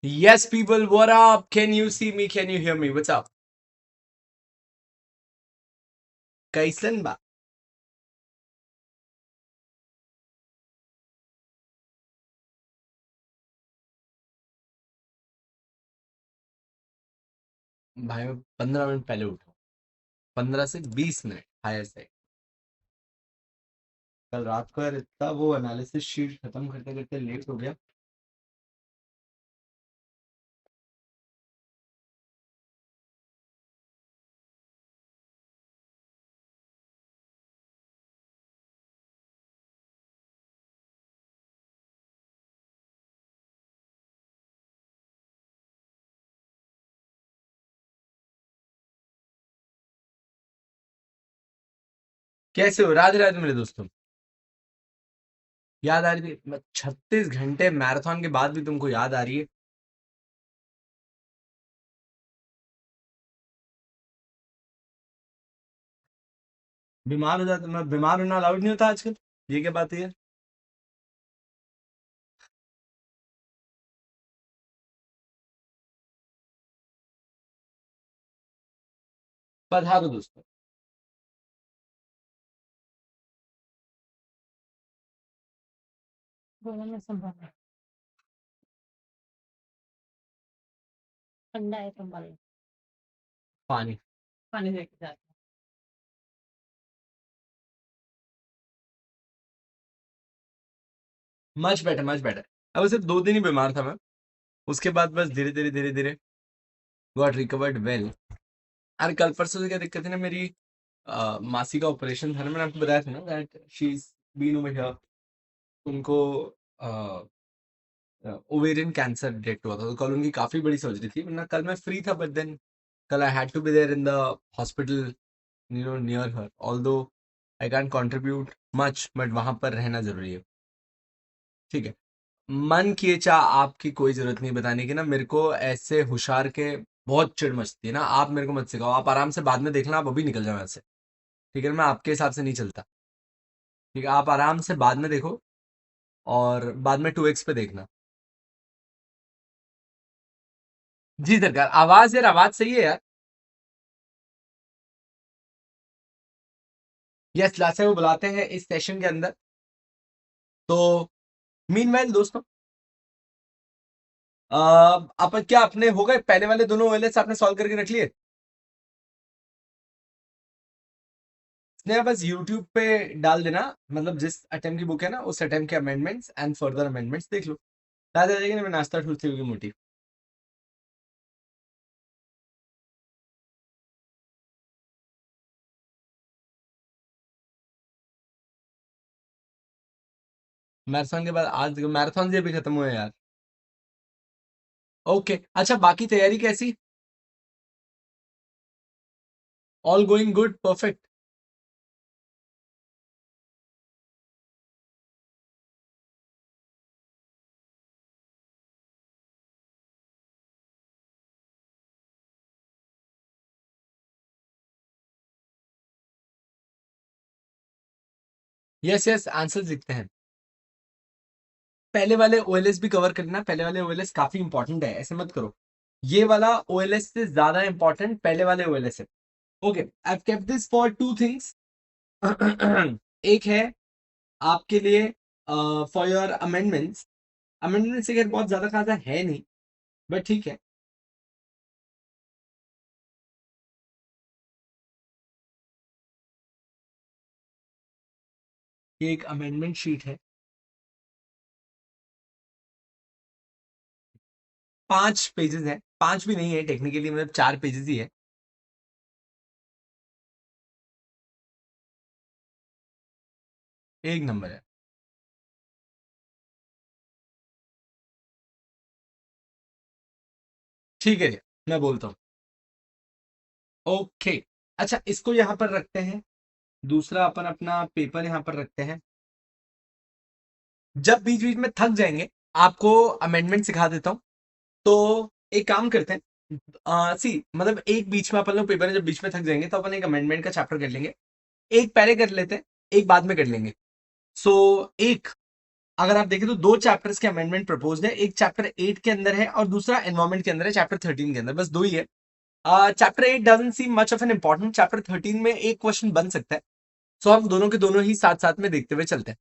Yes, people, what up? Can you see me? Can you hear me? What's up? कैसन बा? भाई मैं 15 minute पहले उठा, 15 से 20 मिनट हायर से। कल रात को यार इतना वो एनालिसिस शीट खत्म करते करते लेट हो गया। कैसे हो? राधे राधे मेरे दोस्तों। याद आ रही थी? 36 घंटे मैराथन के बाद भी तुमको याद आ रही है? बीमार हो जाता, मैं बीमार होना अलाउड नहीं होता आजकल। ये क्या बात है यार? पधारो दोस्तों। दोनों में संभाल ठंडा है संभाल पानी। पानी लेके जाते मच बेटर, मच बेटर। अब सिर्फ 2 दिन ही बीमार था मैं। उसके बाद बस धीरे धीरे धीरे धीरे गॉट रिकवर्ड वेल। अरे कल परसों से क्या दिक्कत है ना, मेरी मासी का ऑपरेशन था ना, मैंने आपको बताया था ना that she is been over here. उनको ओवेरियन कैंसर डिटेक्ट हुआ था, तो कल उनकी काफी बड़ी सर्जरी थी, वरना कल मैं फ्री था, बट देन कल I had to be there in the hospital, near her. Although I can contribute much, but वहां पर रहना जरूरी है। ठीक है। मन किए चाह आपकी कोई जरूरत नहीं बताने की ना, मेरे को ऐसे होशियार के बहुत चिढ़ मचती है ना। आप मेरे को मत सिखाओ, आप आराम से बाद में देखना, आप अभी निकल जाओ यहाँ से। ठीक है, मैं आपके हिसाब से नहीं चलता। ठीक है, आप आराम से बाद में देखो, और बाद में 2x पे देखना। जी सरकार, आवाज यार, आवाज सही है यार। यस, लास्ट को बुलाते हैं इस सेशन के अंदर। तो मीनवाइल दोस्तों, आप क्या अपने हो गए पहले वाले दोनों ओएलएस आपने सॉल्व करके रख लिए? स्नेहा बस यूट्यूब पे डाल देना, मतलब जिस अटेम्प्ट की बुक है ना, उस अटेम्प्ट के अमेंडमेंट्स एंड फर्दर अमेंडमेंट्स देख लो। याद आ जाएगी ना, मैं नाश्ता ठूसती होगी मोटी। मैराथन के बाद आज मैराथन ये भी खत्म हुए यार। ओके, अच्छा बाकी तैयारी कैसी? All going good, perfect. Yes yes, answer दिखते हैं। पहले वाले ओएलएस भी कवर करना, पहले वाले ओएलएस काफी इंपॉर्टेंट है, ऐसे मत करो। ये वाला ओएलएस से ज्यादा इंपॉर्टेंट पहले वाले ओएलएस है। Okay, I kept this for 2 things. एक है आपके लिए फॉर योर अमेंडमेंट्स। अमेंडमेंट्स अगर बहुत ज्यादा खासा है नहीं, बट ठीक है। ये एक अमेंडमेंट शीट है, 5 पेजेस है। 5 भी नहीं है टेक्निकली, मतलब 4 पेजेस ही है। एक नंबर है। ठीक है, मैं बोलता हूँ। ओके, अच्छा इसको यहाँ पर रखते हैं। दूसरा अपन अपना पेपर यहाँ पर रखते हैं। जब बीच बीच में थक जाएंगे, आपको अमेंडमेंट सिखा देता हूँ। तो एक काम करते हैं, सी मतलब एक बीच में अपन लोग पेपर में जब बीच में थक जाएंगे, तो अपन एक अमेंडमेंट का चैप्टर कर लेंगे। एक पहले कर लेते हैं, एक बाद में कर लेंगे। सो एक अगर आप देखें तो दो चैप्टर्स के अमेंडमेंट प्रपोज्ड है, एक चैप्टर 8 के अंदर है और दूसरा एनवायरमेंट के अंदर है, चैप्टर 13 के अंदर, बस दो ही है। Chapter 8 doesn't seam much of an important, chapter 13 में एक क्वेश्चन बन सकता है, सो हम दोनों के दोनों ही साथ साथ में देखते हुए चलते हैं।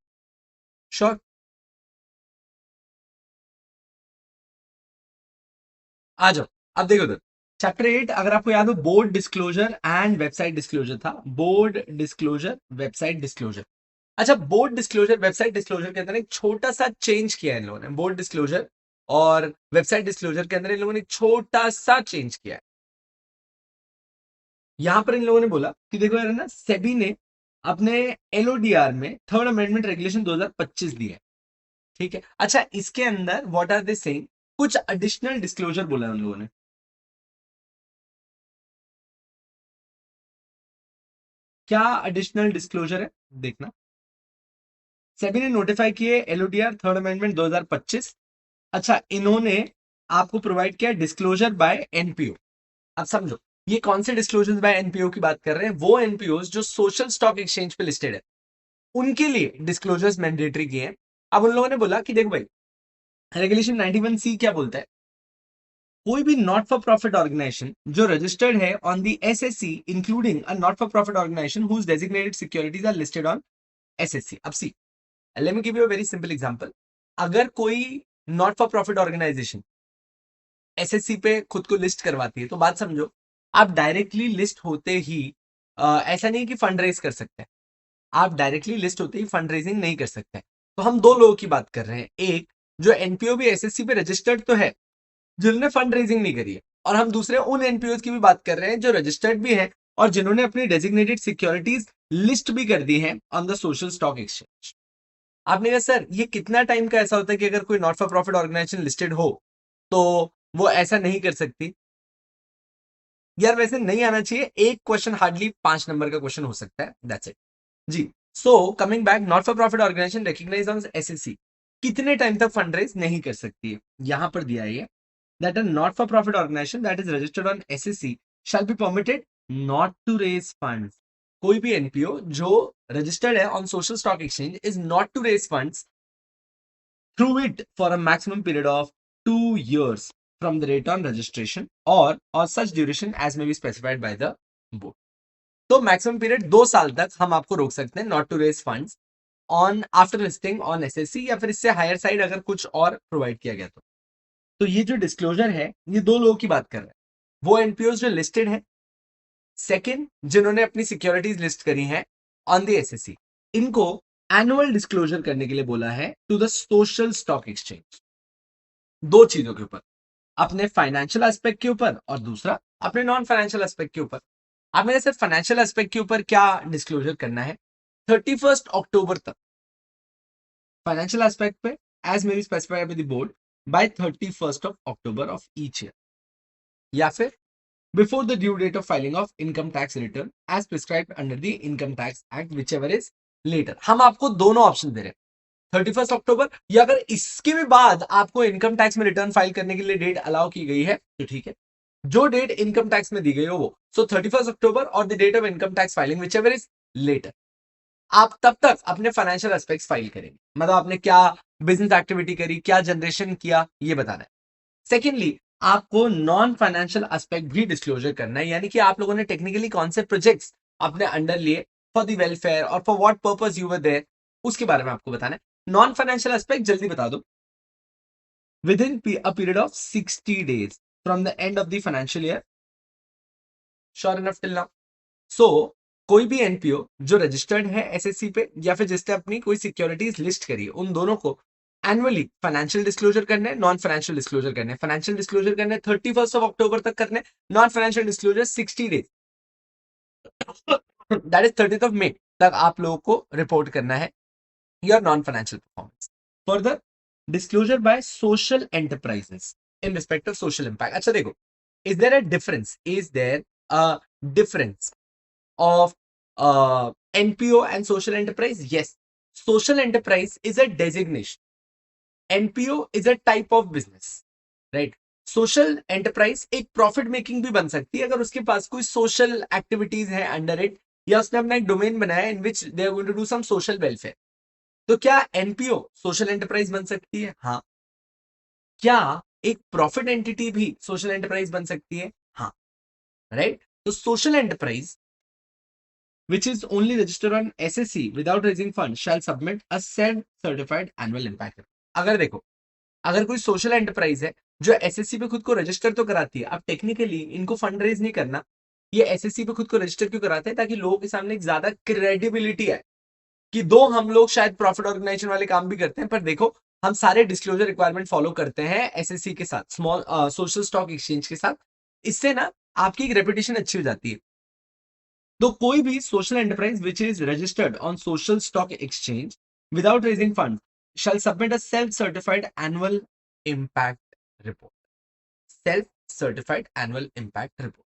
श्योर, आ जाओ। अब देखो उधर चैप्टर 8, अगर आपको याद हो, board disclosure and website disclosure था, बोर्ड डिस्क्लोजर वेबसाइट डिस्क्लोजर। अच्छा, बोर्ड डिस्क्लोजर वेबसाइट डिस्क्लोजर के अंदर एक छोटा सा चेंज किया है इन लोगों ने, बोर्ड डिस्क्लोजर और वेबसाइट डिस्क्लोजर के अंदर इन लोगों ने छोटा सा चेंज किया है। यहां पर इन लोगों ने बोला कि देखो यार ना, सेबी ने अपने एलओडीआर में थर्ड अमेंडमेंट रेगुलेशन 2025 दी है, ठीक है। अच्छा, इसके अंदर व्हाट आर दे सेइंग, कुछ एडिशनल डिस्क्लोजर बोला है उन लोगों ने। क्या एडिशनल डिस्क्लोजर है, देखना। सेबी ने नोटिफाई किए एलओडीआर थर्ड अमेंडमेंट 2025। अच्छा, इन्होंने आपको प्रोवाइड किया डिस्क्लोजर बाय एनपीओ। अब समझो, ये कौन से डिस्क्लोजर बाय एनपीओ की बात कर रहे हैं, वो एनपीओ जो सोशल स्टॉक एक्सचेंज पे लिस्टेड है, उनके लिए डिस्क्लोजर्स मैंडेटरी किए हैं। अब उन लोगों ने बोला कि देखो भाई, रेगुलेशन 91 सी क्या बोलता है, कोई भी नॉट फॉर प्रॉफिट ऑर्गेनाइजेशन जो रजिस्टर्ड है on the SSC, including a not for profit organization whose designated securities are listed on SSC. अब see, let me give you a very simple example. अगर कोई not for profit organization SSC पे खुद को list करवाती है, तो बात समझो, आप डायरेक्टली लिस्ट होते ही ऐसा नहीं कि फंड रेज कर सकते हैं, आप डायरेक्टली लिस्ट होते ही फंड रेजिंग नहीं कर सकते। तो हम दो लोगों की बात कर रहे हैं, एक जो एनपीओ भी एसएससी पे रजिस्टर्ड तो है, जिन्होंने फंड रेजिंग नहीं करी है, और हम दूसरे उन एनपीओ की भी बात कर रहे हैं जो रजिस्टर्ड भी है और जिन्होंने अपनी डेजिग्नेटेड सिक्योरिटीज लिस्ट भी कर दी है on the social stock exchange. आपने कहा सर, ये कितना टाइम का ऐसा होता है कि अगर कोई not for profit organisation listed हो तो वो ऐसा नहीं कर सकती? यार वैसे नहीं आना चाहिए, एक क्वेश्चन हार्डली 5 नंबर का क्वेश्चन हो सकता है, दैट्स इट जी। So coming back, not for profit organisation recognised on SSC कितने टाइम तक फंड रेज नहीं कर सकती है, यहां पर दिया है that a not for profit organization that is registered on SSC shall be permitted not to raise funds। कोई भी एनपीओ जो रजिस्टर्ड है on social stock exchange is not to raise funds through it for a maximum period of 2 years from the date on registration or such duration as may be specified by the board। तो maximum period 2 साल तक हम आपको रोक सकते हैं not to raise funds on after listing on SSC, या फिर इससे हायर साइड अगर कुछ और प्रोवाइड किया गया तो ये जो डिस्क्लोजर है, ये दो लोगों की बात कर रहे हैं, वो एनपीओ जो लिस्टेड है, सेकंड जिन्होंने अपनी सिक्योरिटीज लिस्ट करी हैं ऑन द एसएससी, इनको एनुअल डिस्क्लोजर करने के लिए बोला है to the social stock exchange. दो चीजों के ऊपर, अपने फाइनेंशियल एस्पेक्ट के ऊपर और दूसरा अपने नॉन फाइनेंशियल एस्पेक्ट के ऊपर। आप मेरे सिर्फ फाइनेंशियल एस्पेक्ट के ऊपर क्या डिस्क्लोजर करना है, 31 अक्टूबर तक फाइनेंशियल एस्पेक्ट पे as may be specified by the board by 31 October of each year, या फिर before the due date of filing of income tax return as prescribed under the Income Tax Act, whichever is later। हम आपको दोनों option दे रहे हैं, 31 अक्टूबर, या अगर इसके भी बाद आपको इनकम टैक्स में रिटर्न फाइल करने के लिए डेट अलाउ की गई है तो ठीक है, जो डेट इनकम टैक्स में दी गई हो वो, सो 31 अक्टूबर और the date of income tax filing whichever is later। आप तब तक अपने फाइनेंशियल एस्पेक्ट्स फाइल करेंगे, मतलब आपने क्या बिजनेस एक्टिविटी करी, क्या जनरेशन किया, ये बताना है। सेकेंडली, आपको नॉन फाइनेंशियल एस्पेक्ट भी डिस्क्लोजर करना है, यानी कि आप लोगों ने टेक्निकली कौन से प्रोजेक्ट्स अपने अंडर लिए फॉर द वेलफेयर और for what purpose you were there, उसके बारे में आपको बताना है। नॉन फाइनेंशियल एस्पेक्ट जल्दी बता दो, within a period of 60 days from the end of the financial year, sure enough till now. So कोई भी एनपीओ जो रजिस्टर्ड है एसएससी पे या फिर जिसने अपनी कोई सिक्योरिटीज लिस्ट करी है, उन दोनों को एनुअली फाइनेंशियल डिस्क्लोजर करने, नॉन फाइनेंशियल डिस्क्लोजर करने। फाइनेंशियल डिस्क्लोजर करने 31 October तक करने, non financial disclosure 60 days, that is 30 May तक आप लोगों को रिपोर्ट करना है your non financial performance. Further, disclosure by social enterprises in respect of social impact. अच्छा देखो, is there a difference, is there a difference of NPO and social enterprise? Yes. Social enterprise is a designation. NPO is a type of business, right? Social enterprise एक profit making भी बन सकती है अगर उसके पास कोई सोशल एक्टिविटीज है अंडर इट, या उसने अपना एक डोमेन बनाया in which they are going to do some social welfare. तो क्या एनपीओ सोशल एंटरप्राइज बन सकती है? हाँ। क्या एक प्रॉफिट एंटिटी भी सोशल एंटरप्राइज बन सकती है? हाँ। राइट। तो social enterprise which is only registered on SSC without raising funds shall submit a self-certified annual impact report. अगर देखो, अगर कोई सोशल एंटरप्राइज है जो एसएससी पे खुद को रजिस्टर तो कराती है, अब टेक्निकली इनको फंड रेज नहीं करना, ये एसएससी पे खुद को रजिस्टर क्यों कराते हैं? ताकि लोगों के सामने एक ज्यादा क्रेडिबिलिटी है कि दो हम लोग शायद प्रॉफिट ऑर्गेनाइजेशन वाले काम भी करते हैं, पर देखो हम सारे डिस्क्लोजर रिक्वायरमेंट फॉलो करते हैं एसएससी के साथ, स्मॉल सोशल स्टॉक एक्सचेंज के साथ। इससे ना आपकी एक रेपुटेशन अच्छी हो जाती है। तो कोई भी social enterprise which is registered on social stock exchange without raising fund shall submit a self-certified annual impact report. Self-certified annual impact report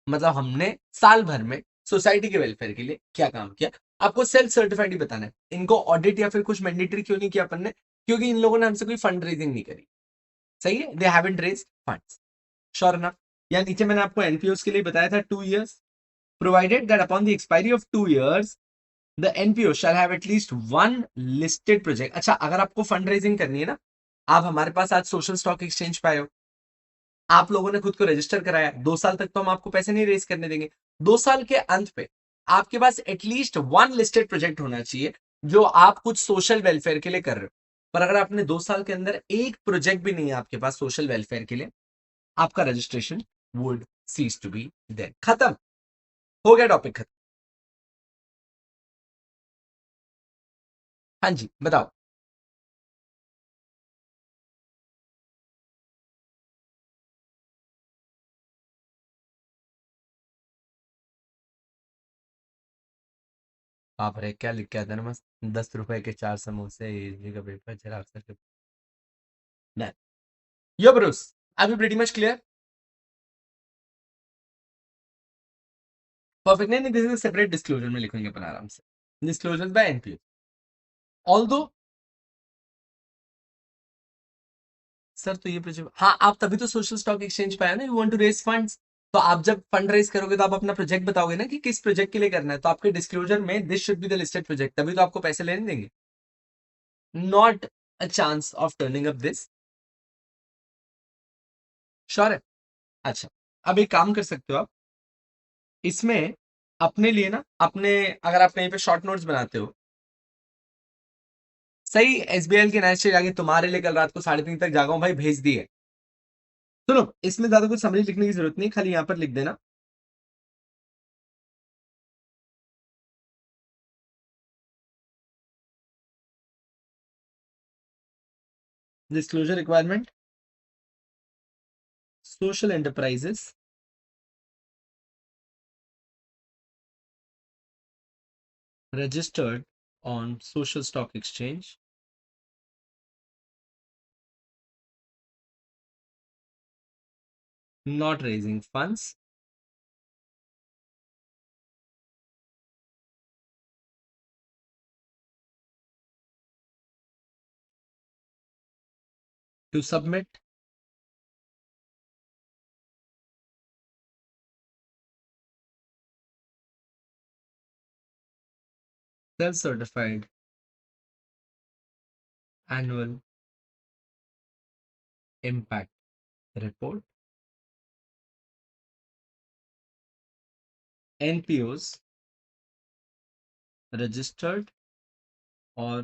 मतलब हमने साल भर में सोसाइटी के वेलफेयर के लिए क्या काम किया, आपको सेल्फ सर्टिफाइड ही बताना है। इनको ऑडिट या फिर कुछ मैंडेटरी क्यों नहीं किया अपन ने? क्योंकि इन लोगों ने हमसे कोई फंड रेजिंग नहीं करी। सही है, they haven't raised funds. Sure ना? या नीचे मैंने आपको एनपीओस के लिए बताया था 2 years, provided that upon the expiry of 2 years the NPO shall have at least one listed project। अच्छा, अगर आपको फंड रेजिंग करनी है ना, आप हमारे पास आज सोशल स्टॉक एक्सचेंज पे आए हो, आप लोगों ने खुद को रजिस्टर कराया, 2 साल तक तो हम आपको पैसे नहीं रेज करने देंगे। 2 साल के अंत पे आपके पास एटलीस्ट वन लिस्टेड प्रोजेक्ट होना चाहिए जो आप कुछ सोशल वेलफेयर के लिए कर रहे हो। पर अगर आपने 2 साल के अंदर एक प्रोजेक्ट भी नहीं है आपके पास सोशल वेलफेयर के लिए, आपका registration would cease to be there. खत्म हो गया टॉपिक, खत्म। हाँ जी, बताओ। आप रे क्या लिख के आता ना, मस्त 10 रुपए के 4 समोसे, ESG का पेपर, चिराग सर के। Done. Yo bros, are you pretty much clear? Perfect. नहीं नहीं, दिस इज सेपरेट डिस्क्लोजर में लिखेंगे अपन आराम से। Disclosure by NPO. Although sir, तो ये प्रोजेक्ट, हाँ, आप तभी तो सोशल स्टॉक एक्सचेंज पे आए ना, you want to raise funds. तो आप जब फंड रेज करोगे तो आप अपना प्रोजेक्ट बताओगे ना कि किस प्रोजेक्ट के लिए करना है, तो आपके डिस्क्लोजर में this should be the listed project, तभी तो आपको पैसे लेने देंगे। Not a chance of turning up this. Sure है? अच्छा, अब एक काम कर सकते हो आप, इसमें अपने लिए ना, अपने, अगर आप कहीं पे शॉर्ट नोट्स बनाते हो, सही, एसबीआई की नेशनल आगे तुम्हारे लिए कल रात को 3:30 तक जागा हूं भाई, भेज दिए। सुनो, इसमें ज्यादा कुछ समझ लिखने की जरूरत नहीं, खाली यहां पर लिख देना disclosure requirement, social enterprises registered on social stock exchange not raising funds to submit self-certified annual impact report. NPOs registered or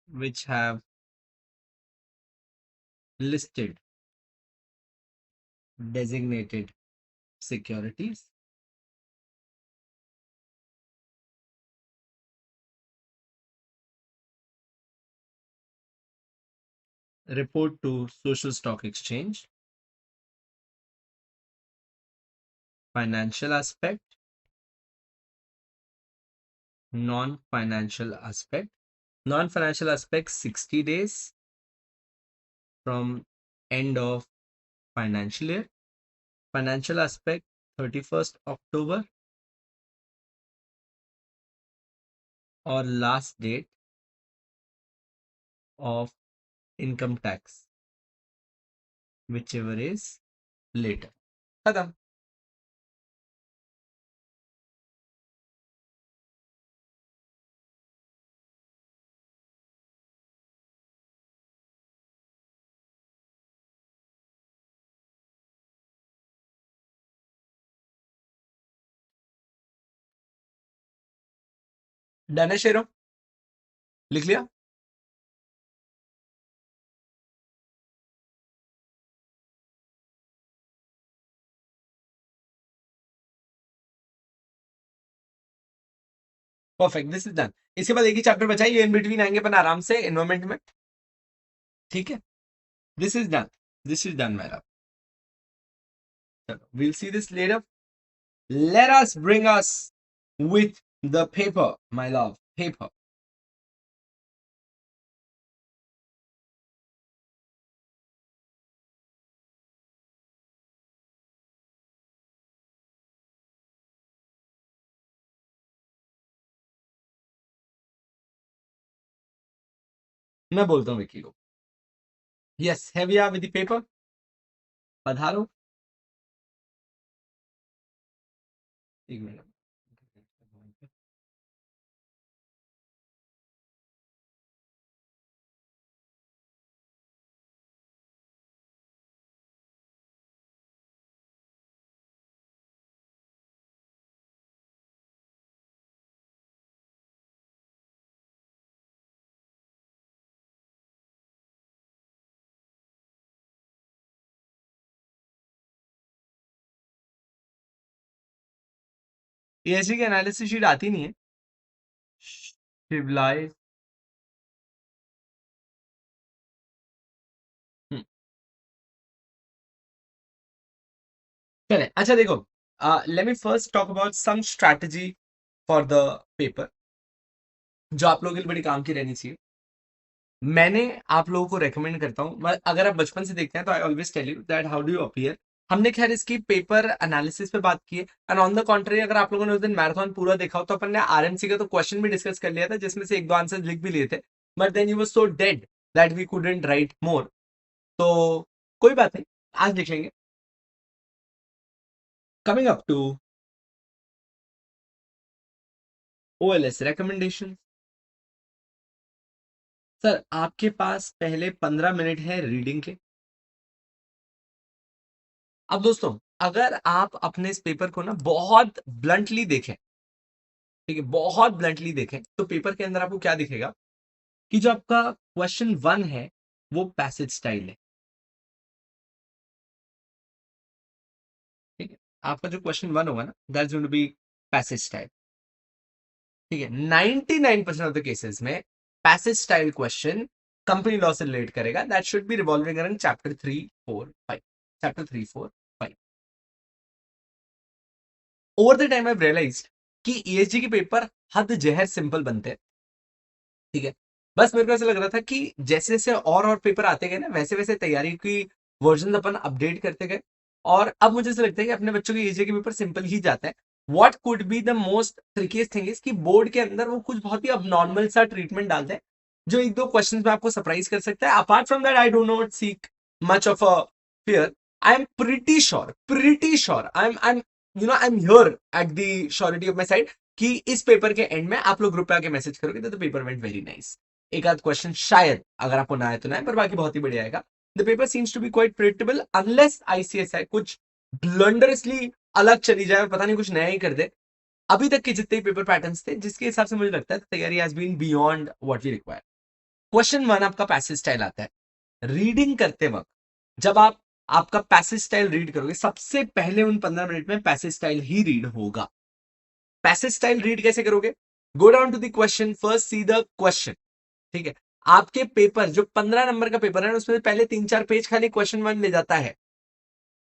which have listed designated securities report to social stock exchange, financial aspect, non-financial aspect. Non-financial aspect 60 days from end of financial year. Financial aspect 31st October or last date of income tax, whichever is later. खत्म। Done है शेरो? लिख लिया? Perfect, this is done. इसके बाद एक ही chapter बचा है, ये इन बिटवीन आएंगे अपन आराम से एनवायरमेंट में, ठीक है? This is done, this is done मेरा। चलो, we'll see this later. Let us bring us with the paper, my love, paper. मैं बोलता हूँ विकी को, यस है भैया विद द पेपर, पधारो। एक मिनट, ESG की एनालिसिस शीट आती नहीं है शिवलाय। चले, अच्छा देखो, let me first talk about some strategy for the paper जो आप लोगों के लिए बड़ी काम की रहनी चाहिए। मैंने आप लोगों को रेकमेंड करता हूं, अगर आप बचपन से देखते हैं तो I always tell you that how do you appear. हमने खैर इसकी पेपर एनालिसिस पे बात की है, एंड ऑन द कॉन्ट्री अगर आप लोगों ने उस दिन मैराथन पूरा देखा हो तो अपन ने आरएमसी का तो क्वेश्चन भी डिस्कस कर लिया था, जिसमें से एक दो आंसर लिख भी लिए थे, but then you was so dead that we couldn't write more. तो कोई बात नहीं, आज लिख लेंगे। Coming up to OLS recommendation. Sir आपके पास पहले 15 मिनट है रीडिंग के। अब दोस्तों, अगर आप अपने इस पेपर को ना बहुत ब्लंटली देखें, ठीक है, बहुत ब्लंटली देखें, तो पेपर के अंदर आपको क्या दिखेगा कि जो आपका क्वेश्चन 1 है वो पैसेज स्टाइल है, ठीक है? आपका जो क्वेश्चन 1 होगा ना, that's going to be passage style, ठीक है? 99% ऑफ द केसेस में passage style question company law से रिलेट करेगा, that should be revolving around chapter 3, 4, 5, chapter 3, 4, 5। Over the time I realised कि ESG के पेपर हद जहर सिंपल बनते हैं, ठीक है? बस मेरे को ऐसा लग रहा था कि जैसे जैसे और पेपर आते गए ना, वैसे वैसे तैयारी की वर्जन अपन अपडेट करते गए, और अब मुझे ऐसा लगता है कि अपने बच्चों के ESG के पेपर सिंपल ही जाते हैं। What could be the most ट्रिकीस्ट thing is कि बोर्ड के अंदर वो कुछ बहुत ही अबनॉर्मल सा ट्रीटमेंट डालते हैं, जो एक दो क्वेश्चंस में आपको सरप्राइज कर सकता है। Apart from that I do not seek much of a fear. I'm pretty sure I'm I'm here at the surety of my side कि इस पेपर के एंड में आप लोग ग्रुप पे आके मैसेज करोगे तो पेपर वेंट वेरी नाइस। एक आध क्वेश्चन शायद अगर आपको ना आए तो ना आए, पर बाकी बहुत ही बढ़िया आएगा। The paper seems to be quite predictable unless ICSI कुछ ब्लंडरसली अलग चली जाए, पता नहीं कुछ नया ही कर दे। अभी तक के जितने पेपर पैटर्न्स थे, जिसके हिसाब से मुझे लगता है तैयारी has been beyond what we require. Question 1 आपका पैसेज स्टाइल आता है। रीडिंग करते वक्त जब आप आपका पैसेज स्टाइल रीड करोगे, सबसे पहले उन 15 मिनट में पैसेज स्टाइल ही रीड होगा। पैसेज स्टाइल रीड कैसे करोगे? Go down to the question, first see the question, ठीक है? आपके पेपर जो 15 नंबर का पेपर है उसमें पहले 3-4 पेज खाली क्वेश्चन 1 ले जाता है,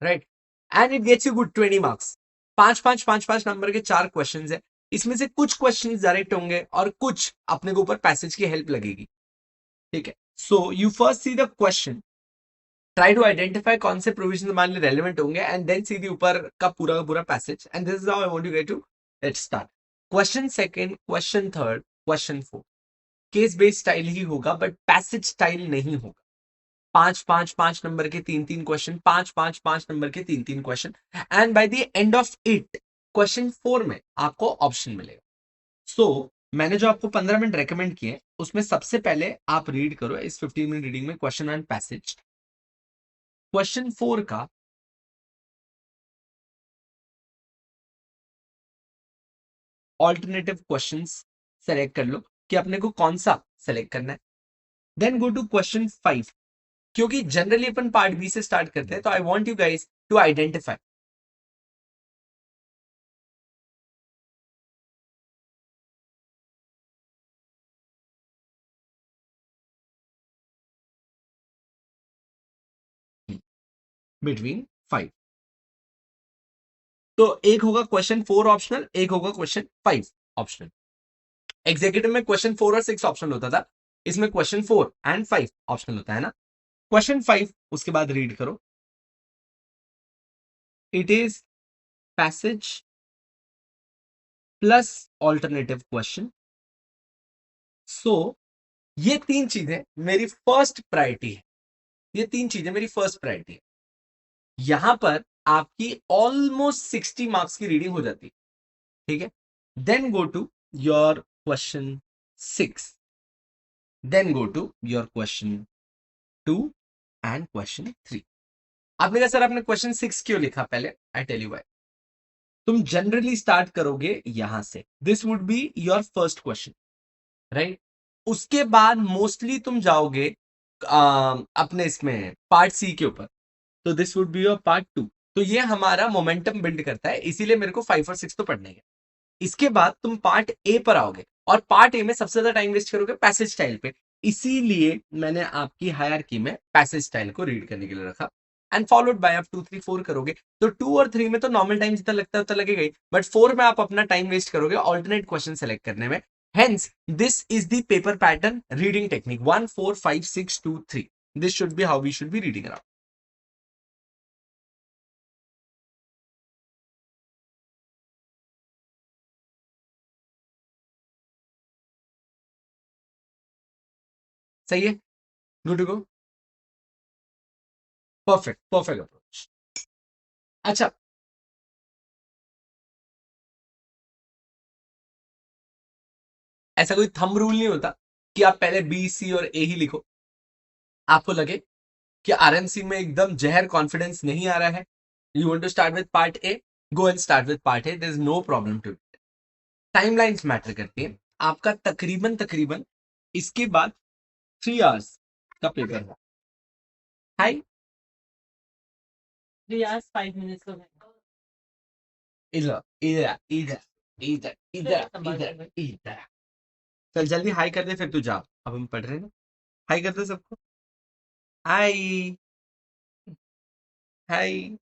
right? And it gets you good 20 marks. 5-5 5-5 number के 4 क्वेश्चन है, इसमें से कुछ क्वेश्चन डायरेक्ट होंगे और कुछ अपने को ऊपर पैसेज की हेल्प लगेगी, ठीक है? So you first see the question, try to identify कौन से प्रोविजन हमारे लिए रेलेवेंट होंगे, एंड देन सी दी ऊपर का पूरा passage, and this is how I want you get to let's start. Question second, question third, question fourth case based style ही होगा, बट पैसेज स्टाइल नहीं होगा। 5-5 5 नंबर के 3-3 क्वेश्चन, 5-5 5 नंबर के 3-3 question, and by the end of it question 4 में आपको option मिलेगा। सो मैंने जो आपको 15 मिनट रेकमेंड किए उसमें सबसे पहले आप रीड करो इस 15 मिनट रीडिंग में क्वेश्चन एंड पैसेज। क्वेश्चन 4 का ऑल्टरनेटिव क्वेश्चंस सेलेक्ट कर लो कि अपने को कौन सा सेलेक्ट करना है. Then go to question 5. क्योंकि जनरली अपन पार्ट बी से स्टार्ट करते हैं, तो I want you guys to identify. Between 5. तो एक होगा क्वेश्चन 4 ऑप्शनल, एक होगा क्वेश्चन 5 ऑप्शनल. एग्जीक्यूटिव में क्वेश्चन 4 और 6 ऑप्शनल होता था, इसमें क्वेश्चन 4 एंड 5 ऑप्शनल होता है ना. क्वेश्चन 5 उसके बाद रीड करो. It is passage plus alternative question. So ये तीन चीजें मेरी फर्स्ट प्रायोरिटी है. ये तीन चीजें मेरी फर्स्ट प्रायोरिटी है. यहां पर आपकी ऑलमोस्ट 60 मार्क्स की रीडिंग हो जाती है. ठीक है. Then go to your question 6. Then go to your question 2 and question 3. आपने कहा सर आपने क्वेश्चन 6 क्यों लिखा? पहले आई टेल यू व्हाई. तुम जनरली स्टार्ट करोगे यहां से. This would be your first question, right. उसके बाद मोस्टली तुम जाओगे अपने इसमें पार्ट सी के ऊपर. तो this would be your part 2. तो ये हमारा मोमेंटम बिल्ड करता है, इसीलिए मेरे को 5 और 6 तो पढ़ने हैं. इसके बाद तुम पार्ट ए पर आओगे, और पार्ट ए में सबसे ज्यादा टाइम वेस्ट करोगे पैसेज स्टाइल पे. इसीलिए मैंने आपकी हायरार्की में पैसेज स्टाइल को रीड करने के लिए रखा. एंड फॉलोड बाय आप 2 3 4 करोगे, तो 2 और 3 में तो नॉर्मल टाइम जितना लगता है उतना लगेगा ही, बट 4 में आप अपना टाइम वेस्ट करोगे ऑल्टरनेट क्वेश्चन सेलेक्ट करने में. Hence this is the paper pattern reading technique 1 4 5 6 2 3. This should be how we should be reading around. सही है. Good to go. Perfect perfect approach. अच्छा, ऐसा कोई थंब रूल नहीं होता कि आप पहले बी सी और ए ही लिखो. आपको लगे कि आरएमसी में एकदम जहर कॉन्फिडेंस नहीं आ रहा है, you want to start with part A, go and start with part A. There is no problem to it. Timelines matter करती है. आपका तकरीबन तकरीबन इसके बाद 3 आवर्स का पेपर है. हाय. 3 hours 5 minutes हो गए. इधर इधर इधर इधर इधर इधर इधर. चल जल्दी हाई कर दे, फिर तू जा. अब हम पढ़ रहे हैं ना. हाई कर दे सबको. हाय. हाय.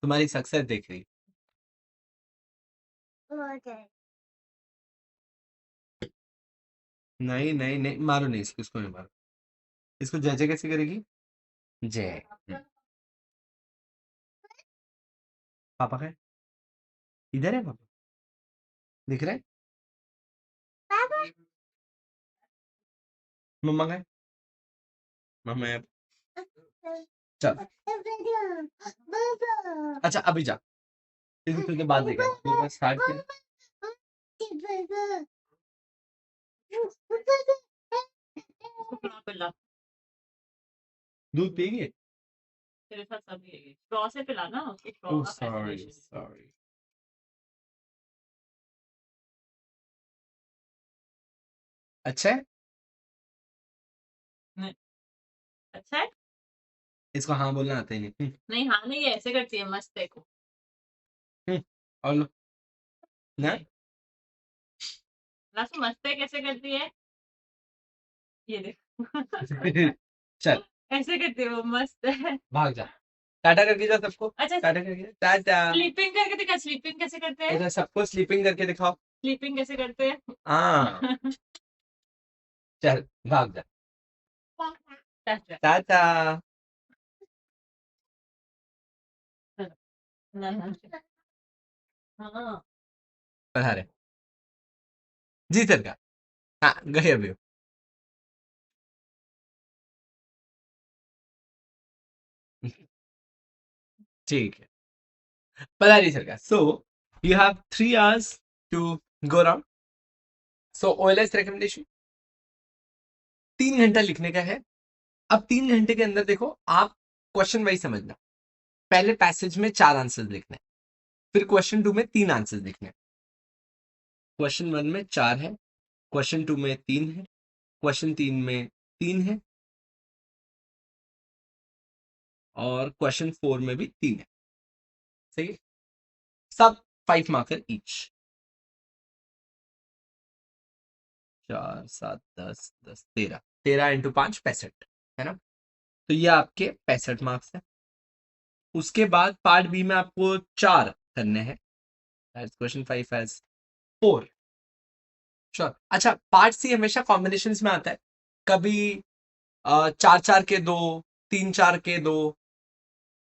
तुम्हारी सक्सेस देख रही. नहीं नहीं नहीं, मारो नहीं इसको, इसको नहीं मारो. इसको जय जय कैसे करेगी? जय. पापा का है? इधर है पापा. दिख रहा है? मम्मा का है? मम्मा है. चल. अच्छा अभी जा. फिर तुझे बाद देगा. एक बार स्टार्ट कर. उसको पिला दूध पिएगी? तेरे साथ सब ये स्ट्रॉ से पिला ना, उसकी स्ट्रॉ ओह का सॉरी फैसिनेशन. सॉरी. अच्छा है. अच्छा है. इसको हाँ बोलना आता ही नहीं. नहीं हाँ नहीं, ऐसे करती है मस्त है को. और लो ना. लास्ट मस्त है कैसे करती है, ये देख. चल ऐसे करती है वो, मस्त है. भाग जा. टाटा करके जा सबको. अच्छा टाटा करके टाटा. स्लीपिंग करके दिखा, स्लीपिंग कैसे करते हैं, इधर सबको स्लीपिंग करके दिखाओ. स्लीपिंग कैसे करते हैं. हाँ. चल भाग जा. टाटा. टाटा. ना ना. हाँ. पधारे. जी सर का. हाँ गए अभी. ठीक है. पधारी सर का. So you have 3 hours to go around. So OLS recommendation 3 घंटा लिखने का है. अब 3 घंटे के अंदर देखो आप क्वेश्चन वाइज समझना. पहले पैसेज में 4 आंसर्स लिखने हैं, फिर क्वेश्चन 2 में 3 आंसर्स लिखने हैं। क्वेश्चन 1 में 4 है, क्वेश्चन 2 में 3 है, क्वेश्चन 3 में 3 है, और क्वेश्चन 4 में भी 3 है। सही है, सब 5 मार्कर ईच। 4 7 10 10 13, 13 इंटू 5 65 है ना। तो ये आपके 65 मार्क्स है। उसके बाद पार्ट बी में आपको 4 करने हैं, क्वेश्चन 5 हैज 4। श्योर। अच्छा, पार्ट सी हमेशा कॉम्बिनेशन में आता है, कभी 4 4 के 2, 3 4 के 2,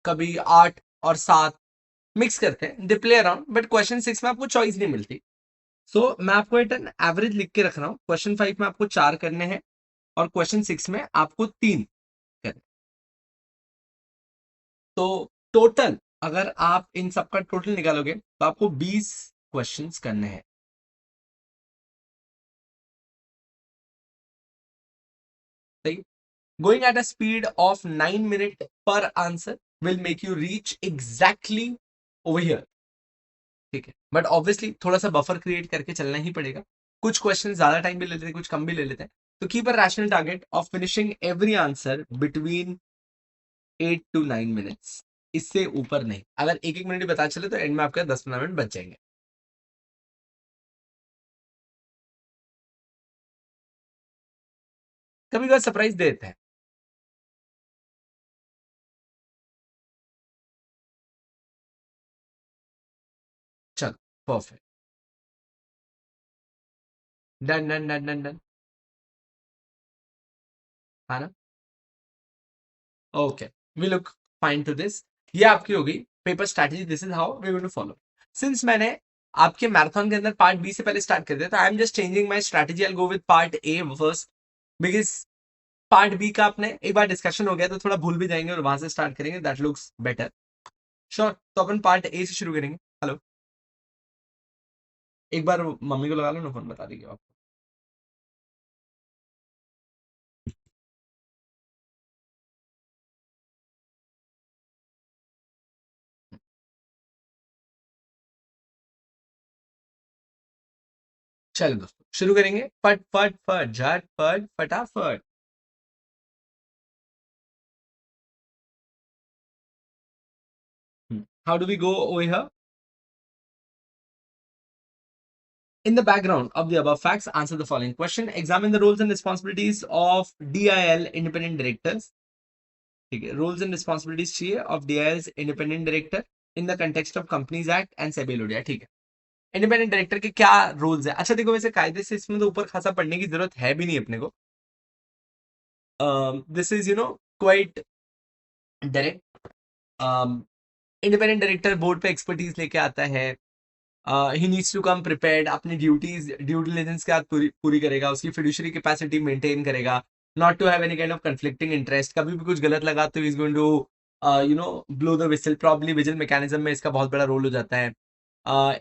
कभी 8 और 7 मिक्स करते हैं, they play around, but question 6 में आपको चॉइस नहीं मिलती। सो मैं आपको एक एवरेज लिख के रख रहा हूँ, क्वेश्चन 5 में आपको 4 करने हैं और क्वेश्चन 6 में आपको 3 करने। तो टोटल अगर आप इन सबका टोटल निकालोगे तो आपको 20 क्वेश्चंस करने हैं। सही। Going at a speed of 9 minutes per answer will make you reach exactly over here. ठीक है, बट ऑब्वियसली थोड़ा सा बफर क्रिएट करके चलना ही पड़ेगा। कुछ क्वेश्चन ज्यादा टाइम भी ले लेते हैं, कुछ कम भी ले लेते हैं। तो keep a rational target of finishing every answer between 8 to 9 minutes, इससे ऊपर नहीं। अगर एक एक मिनट बता चले तो एंड में आपका 10 15 मिनट बच जाएंगे। कभी कभी सरप्राइज दे देते हैं। चलो, perfect, done done done done done, है ना। Okay, we look fine to this. ये आपकी होगी paper strategy, this is how we going to follow. Since मैंने आपके मैराथन के अंदर पार्ट बी से पहले स्टार्ट कर दिया, तो I am just changing my strategy, I will go with part A first, because part B का अपने एक बार डिस्कशन हो गया तो थोड़ा भूल भी जाएंगे और वहां से स्टार्ट करेंगे, दैट लुक्स बेटर। श्योर, तो अपन पार्ट ए से शुरू करेंगे। हेलो, एक बार मम्मी को लगा लो ना फोन, बता देगी आप। चलो दोस्तों, शुरू करेंगे, फट फट फट झट फट फटाफट। How do we go over here? In the background of the above facts, answer the following question. Examine the roles and responsibilities of DIL independent directors. ठीक है, roles and responsibilities चाहिए of DIL's independent director in the context of Companies Act and SEBI LODIA। ठीक है, independent director के क्या rules है? अच्छा देखो, वैसे कायदे से इसमें तो ऊपर खासा पढ़ने की जरूरत है भी नहीं अपने को। This is quite direct. Independent director board पे एक्सपर्टीज लेके आता है, he needs to come prepared, अपनी ड्यूटीज ड्यू डिलिजेंस के साथ पूरी पूरी करेगा, उसकी फिड्यूशरी कैपेसिटी मेंटेन करेगा, not to have any kind of conflicting interest. कभी भी कुछ गलत लगा तो is going to blow the whistle, probably vigil mechanism में इसका बहुत बड़ा रोल हो जाता है।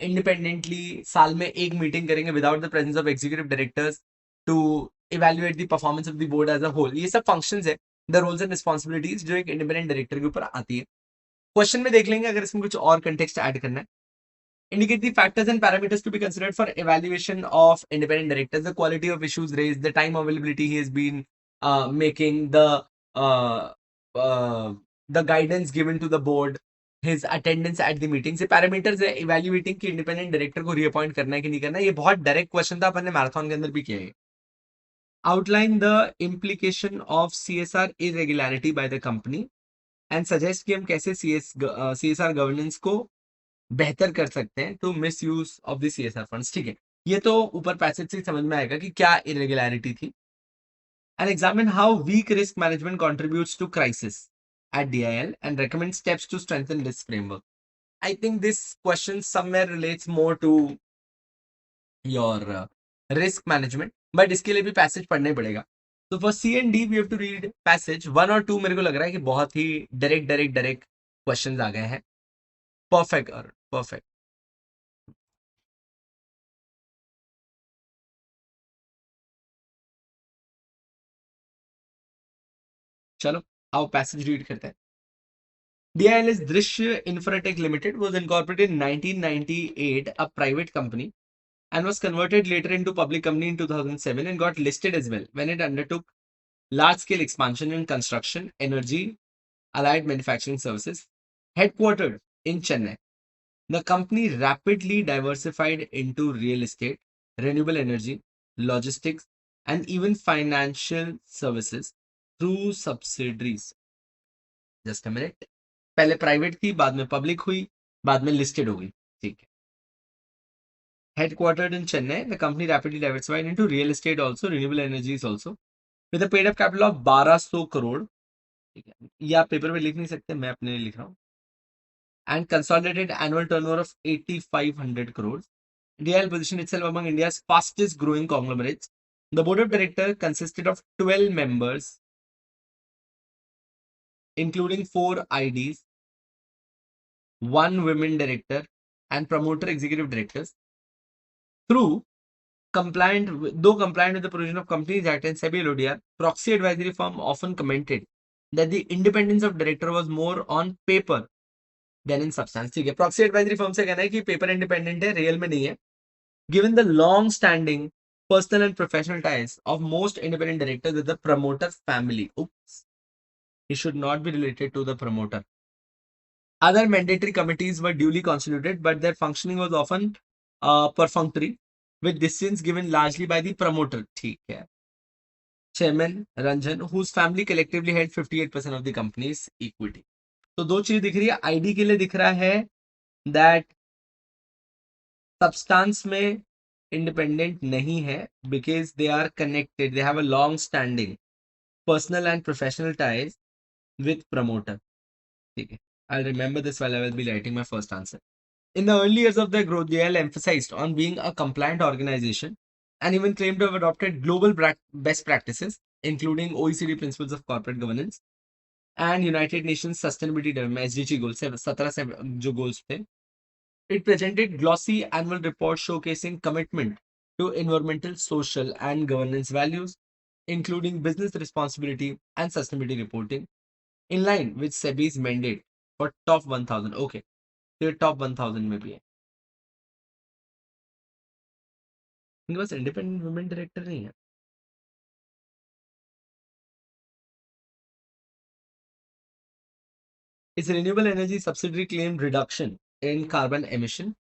इंडिपेंडेंटली साल में एक मीटिंग करेंगे without the presence of executive directors to evaluate the performance of the board as a whole. ये सब फंक्शंस है, द रोल्स एंड रिस्पॉन्सिबिलिटीज जो एक इंडिपेंडेंट डायरेक्टर के ऊपर आती है। क्वेश्चन में देख लेंगे अगर इसमें कुछ और कंटेक्स्ट ऐड करना है। Indicate the factors and parameters to be considered for evaluation of independent directors, the quality of issues raised, the time availability he has been making, uh, uh, the guidance given to the board, his attendance at the meetings। ये parameters है evaluating कि independent director को reappoint करना है कि नहीं करना है। ये बहुत डायरेक्ट क्वेश्चन था, अपन ने मैराथन के अंदर भी किया है। Outline the implication of CSR irregularity by the company and suggest कि हम कैसे सीएसआर गवर्नेंस को बेहतर कर सकते हैं to misuse of the CSR funds. ठीक है, ये तो ऊपर पैसेज से समझ में आएगा कि क्या इरेगुलरिटी थी। And examine how weak risk management contributes to crisis at DIL and recommend steps to strengthen this framework। I think this question somewhere relates more to your risk management, but इसके लिए भी passage पढ़ना ही पड़ेगा। तो for C and D we have to read passage 1 और 2। मेरे को लग रहा है कि बहुत ही डायरेक्ट डायरेक्ट डायरेक्ट क्वेश्चंस आ गए हैं। परफेक्ट और परफेक्ट। चलो, आओ पैसेज रीड करते हैं। DIL's Drishya Infratech Limited was incorporated in 1998, a private company, and was converted later into public company in 2007 and got listed as well when it undertook large-scale expansion in construction, energy, allied manufacturing services. Headquartered in Chennai, the company rapidly diversified into real estate, renewable energy, logistics, and even financial services through subsidiaries. Just a minute. पहले private थी, बाद में public हुई, बाद में listed हो गई. ठीक है. Headquartered in Chennai, the company rapidly diversified into real estate also, renewable energies also, with a paid-up capital of 1200 crore. ठीक है. ये आप पेपर में लिख नहीं सकते, मैं अपने लिए लिख रहा हूँ. And consolidated annual turnover of 8,500 crores. DIL positioned itself among India's fastest growing conglomerates. The board of directors consisted of 12 members, including 4 IDs, 1 women director, and promoter executive directors. Though compliant with the provision of Companies Act and SEBI LODR, proxy advisory firm often commented that the independence of director was more on paper than in substance. ठीक है. Proxy advisory firm से कहना है कि paper independent है, real में नहीं है. Given the long-standing personal and professional ties of most independent directors with the promoter family. Oops. He should not be related to the promoter. Other mandatory committees were duly constituted, but their functioning was often perfunctory, with decisions given largely by the promoter. ठीक है. Chairman Ranjan, whose family collectively held 58% of the company's equity. तो दो चीज दिख रही है. ID के लिए दिख रहा है that substance में independent नहीं है because they are connected. They have a long standing personal and professional ties with promoter. ठीक है. I'll remember this while I will be writing my first answer. In the early years of their growth, DL emphasized on being a compliant organization and even claimed to have adopted global best practices, including OECD principles of corporate governance and United Nations Sustainability Development SDG goals. 17 जो goals थे. It presented glossy annual reports showcasing commitment to environmental, social, and governance values, including business responsibility and sustainability reporting, in line with SEBI's mandate for top 1000. Okay, तो top 1000 में भी है. इनके पास independent women director नहीं है. Its renewable energy subsidiary claimed reduction in carbon emission,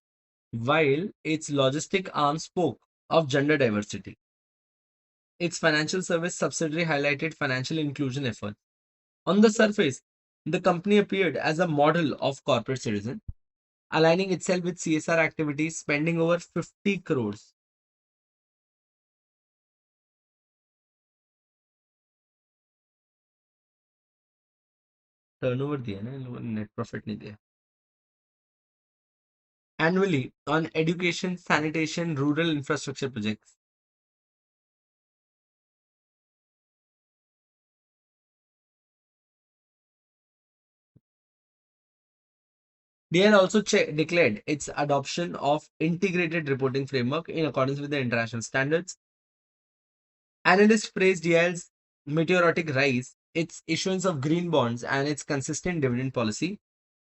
while its logistic arm spoke of gender diversity. Its financial service subsidiary highlighted financial inclusion efforts. On the surface, the company appeared as a model of corporate citizen, aligning itself with CSR activities, spending over 50 crores. Turnover दिया ना इन लोगों ने, net profit नहीं दिया. Annually on education, sanitation, rural infrastructure projects. DL also declared its adoption of integrated reporting framework in accordance with the international standards. Analysts praised DL's meteoric rise, its issuance of green bonds, and its consistent dividend policy.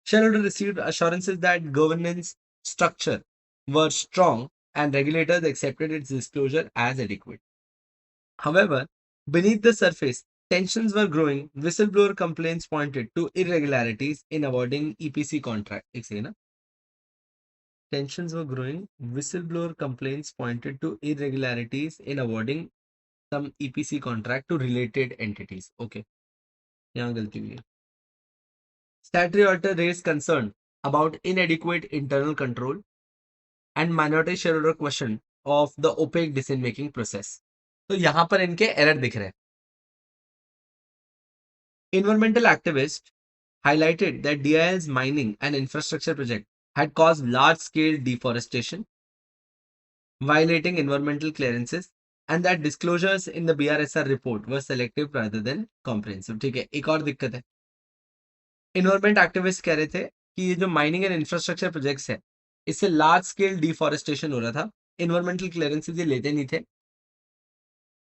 Shareholders received assurances that governance structure were strong and regulators accepted its disclosure as adequate. However, beneath the surface, tensions were growing. Whistleblower complaints pointed to irregularities in awarding EPC contract. एक second ना. Tensions were growing. Whistleblower complaints pointed to irregularities in awarding some EPC contract to related entities. Okay, यहाँ गलती हुई है. Statutory auditor raised concern about inadequate internal control and minority shareholder question of the opaque decision making process. तो यहाँ पर इनके error दिख रहे हैं. Environmental activists highlighted that DIL's mining and infrastructure project had caused large-scale deforestation, violating environmental clearances, and that disclosures in the BRSR report were selective rather than comprehensive. ठीक है, एक और दिक्कत है. Environment activists कह रहे थे कि ये जो माइनिंग एंड इंफ्रास्ट्रक्चर प्रोजेक्ट्स है, इससे लार्ज स्केल डिफॉरेस्टेशन हो रहा था. इन्वायरमेंटल क्लियरेंसेस ये लेते नहीं थे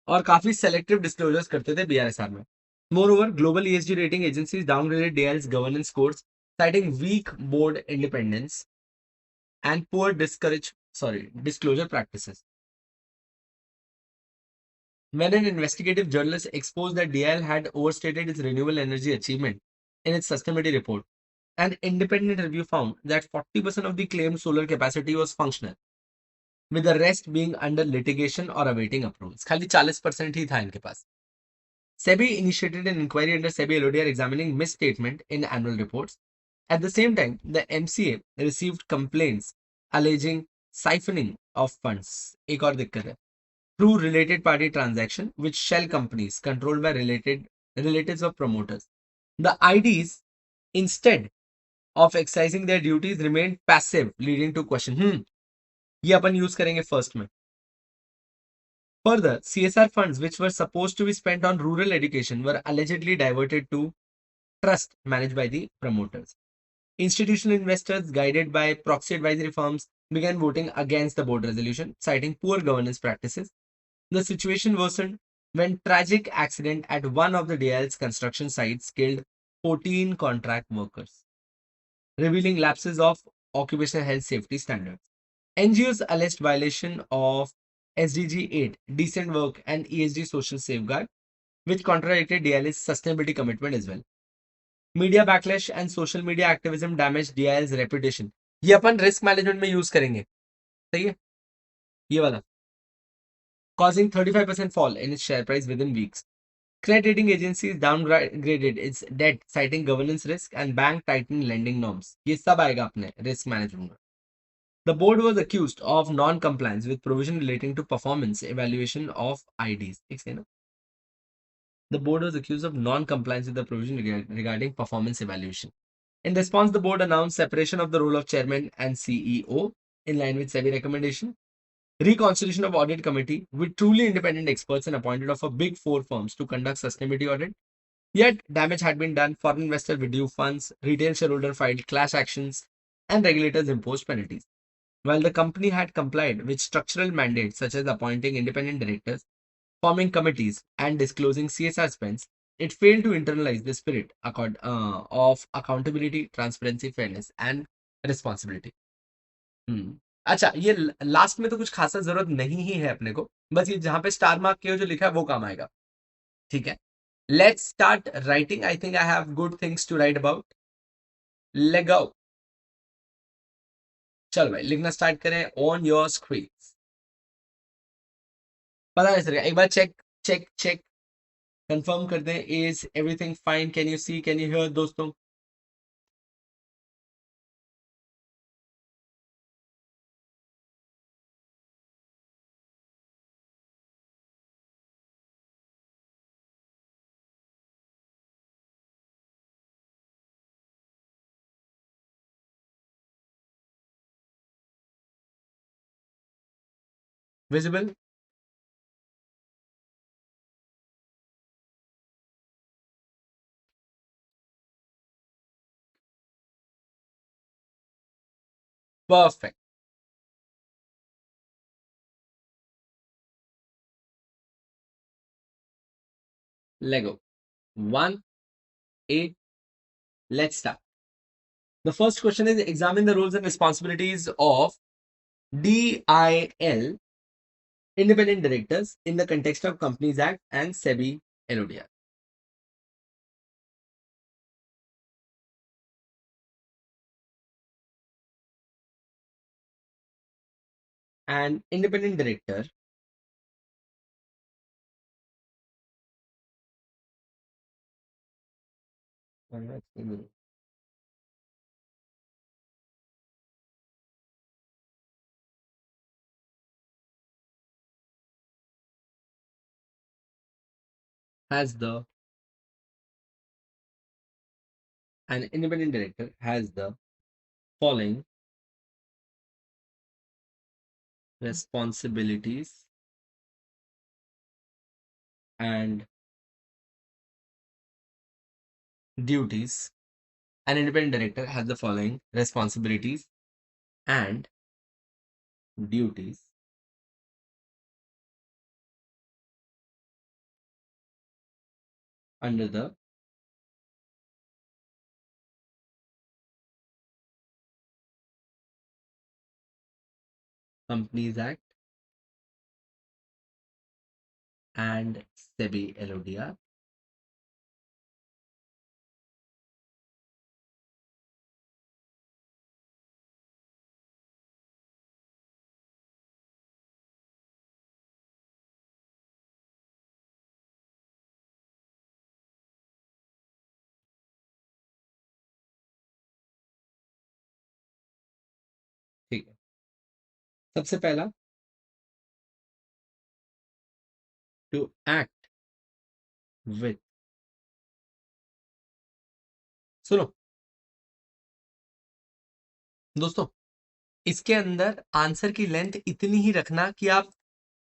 और काफी सेलेक्टिव डिस्क्लोजर्स करते थे बीआरएसआर में. Moreover, global ESG rating agencies downgraded DIL's governance scores citing weak board independence and poor disclosure practices. When an investigative journalist exposed that DIL had overstated its renewable energy achievement in its sustainability report, an independent review found that 40% of the claimed solar capacity was functional, with the rest being under litigation or awaiting approvals. खाली 40% ही था इनके पास. SEBI initiated an inquiry under SEBI LODR examining misstatement in annual reports. At the same time, the MCA received complaints alleging siphoning of funds. एक और दिक्कत है. Through related party transaction with shell companies controlled by relatives of promoters. The IDs, instead of exercising their duties, remained passive, leading to question. ये अपन use करेंगे first में. Further, CSR funds which were supposed to be spent on rural education were allegedly diverted to trust managed by the promoters. Institutional investors, guided by proxy advisory firms, began voting against the board resolution, citing poor governance practices. The situation worsened when tragic accident at one of the DIL's construction sites killed 14 contract workers, revealing lapses of occupational health safety standards. NGOs alleged violation of SDG 8, decent work, and ESG social safeguard, which contradicted DIL's sustainability commitment as well. Media backlash and social media activism damaged DIL's reputation. ये अपन risk management में use करेंगे. सही है ये वाला. Causing 35% fall in its share price within weeks. Credit rating agencies downgraded its debt, citing governance risk and bank tightened lending norms. ये सब आएगा अपने risk management में. The board was accused of non-compliance with provision relating to performance evaluation of IDs. The board was accused of non-compliance with the provision regarding performance evaluation. In response, the board announced separation of the role of chairman and CEO in line with SEBI recommendation, reconstitution of audit committee with truly independent experts and appointed of a big four firms to conduct sustainability audit. Yet damage had been done, foreign investor withdrew funds, retail shareholder filed class actions, and regulators imposed penalties. While the company had complied with structural mandates such as appointing independent directors, forming committees, and disclosing CSR spends, it failed to internalize the spirit of accountability, transparency, fairness, and responsibility. अच्छा, ये last में तो कुछ खासा जरूरत नहीं ही है अपने को, बस ये जहां पे स्टार मार्क के जो लिखा है वो काम आएगा. ठीक है, let's start writing. I think I have good things to write about. Let go. चलो भाई, लिखना स्टार्ट करें ऑन योर स्क्रीन. पता नहीं चलेगा, एक बार चेक चेक चेक कंफर्म कर दें. Is everything fine? Can you see, can you hear दोस्तों? Visible? Perfect. Lego. 1, 8. Let's start. The first question is examine the roles and responsibilities of DIL, independent directors, in the context of Companies Act and SEBI LODR. An independent director has the an independent director has the following responsibilities and duties. An independent director has the following responsibilities and duties under the Companies Act and SEBI LODR. ठीक है, सबसे पहला, to act with, सुनो दोस्तों, इसके अंदर answer की length इतनी ही रखना कि आप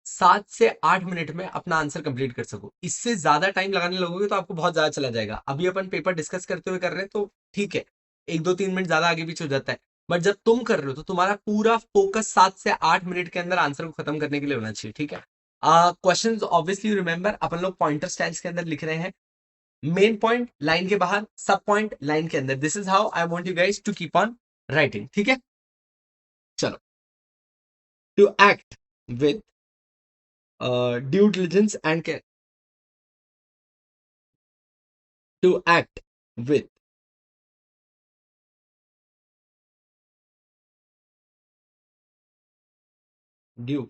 7 से 8 मिनट में अपना आंसर कंप्लीट कर सको। इससे ज्यादा टाइम लगाने लगोगे तो आपको बहुत ज्यादा चला जाएगा। अभी अपन पेपर डिस्कस करते हुए कर रहे हैं तो ठीक है, 1 2 3 मिनट ज्यादा आगे पीछे हो जाता है, बट जब तुम कर रहे हो तो तुम्हारा पूरा फोकस 7 से 8 मिनट के अंदर आंसर को खत्म करने के लिए होना चाहिए। ठीक है, क्वेश्चन ऑब्वियसली रिमेंबर अपन लोग पॉइंटर स्टाइल्स के अंदर लिख रहे हैं। मेन पॉइंट लाइन के बाहर, सब पॉइंट लाइन के अंदर। This is how I want you guys to keep on writing. ठीक है, चलो। To act with due diligence and care, to act with due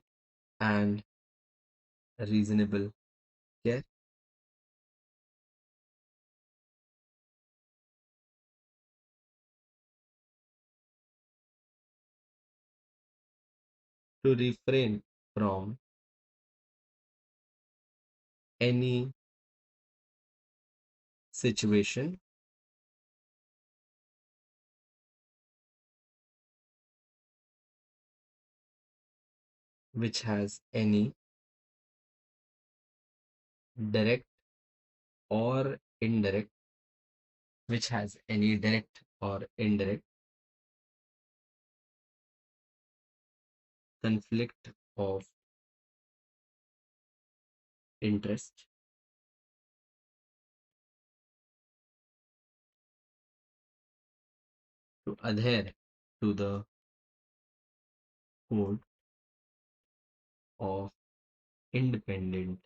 and reasonable care, to refrain from any situation which has any direct or indirect, which has any direct or indirect conflict of interest, to adhere to the code of independent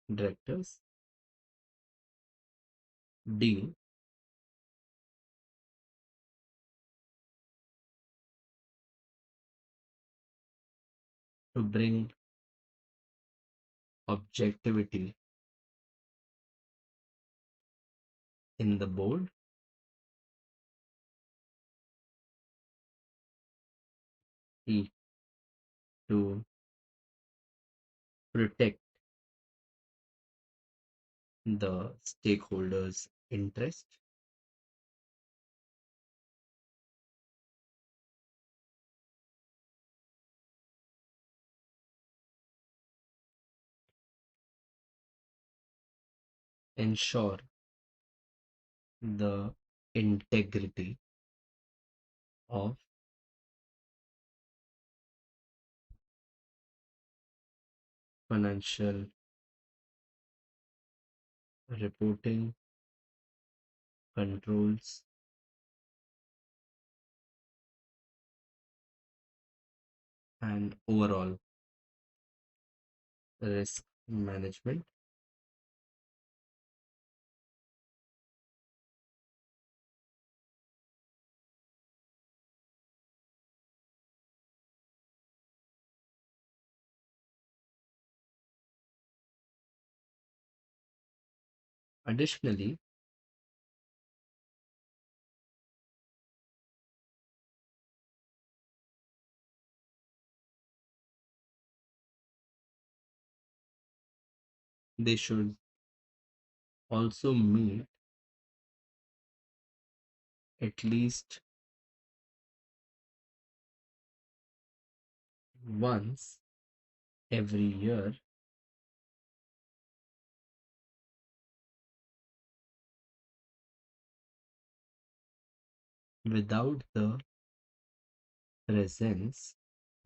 directors. D, to bring objectivity in the board. E, to protect the stakeholders' interest. Ensure the integrity of financial reporting controls and overall risk management. Additionally, they should also meet at least once every year without the presence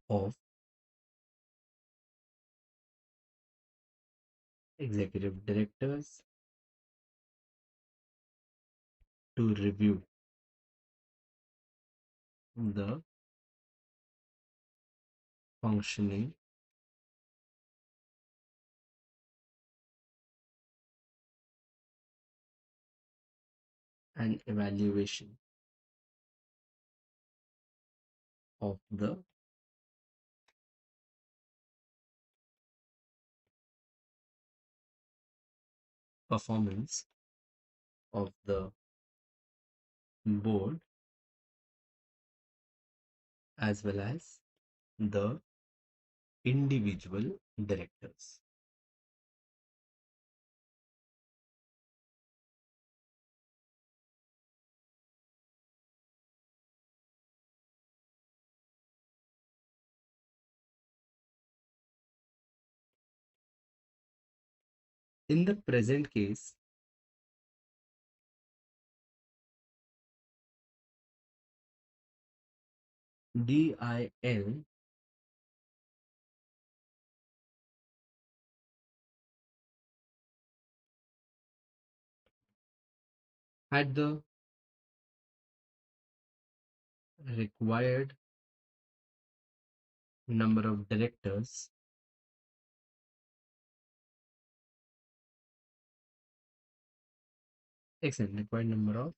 of executive directors to review the functioning and evaluation of the performance of the board as well as the individual directors. In the present case, DIL had the required number of directors required number of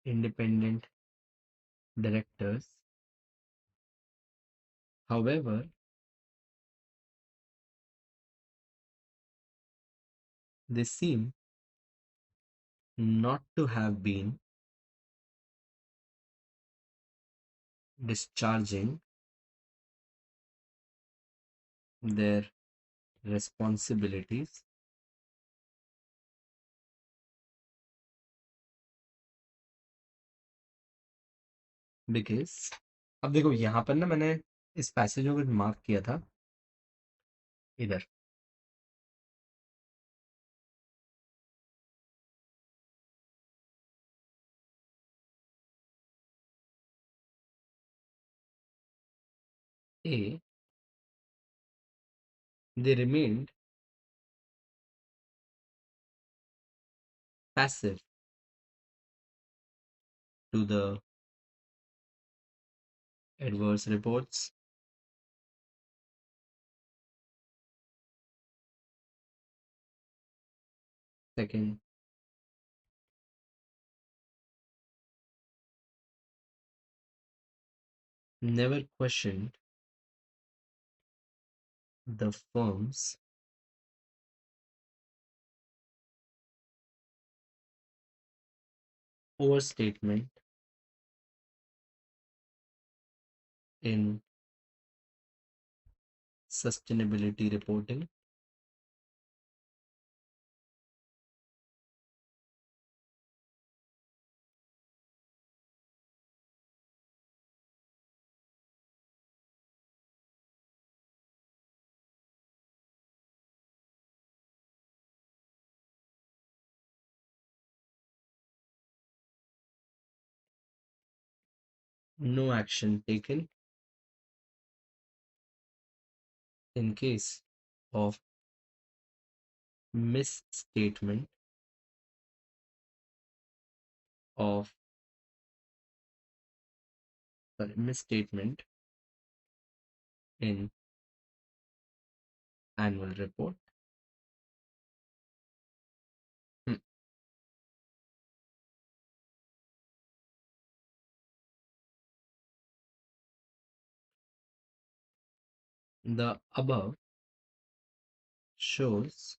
independent directors. However, they seem not to have been discharging their responsibilities because अब देखो यहाँ पर ना मैंने इस passage को mark किया था इधर A, they remained passive to the adverse reports. Second, never questioned the firm's overstatement in sustainability reporting. No action taken in case of misstatement of misstatement in annual report. Hmm. The above shows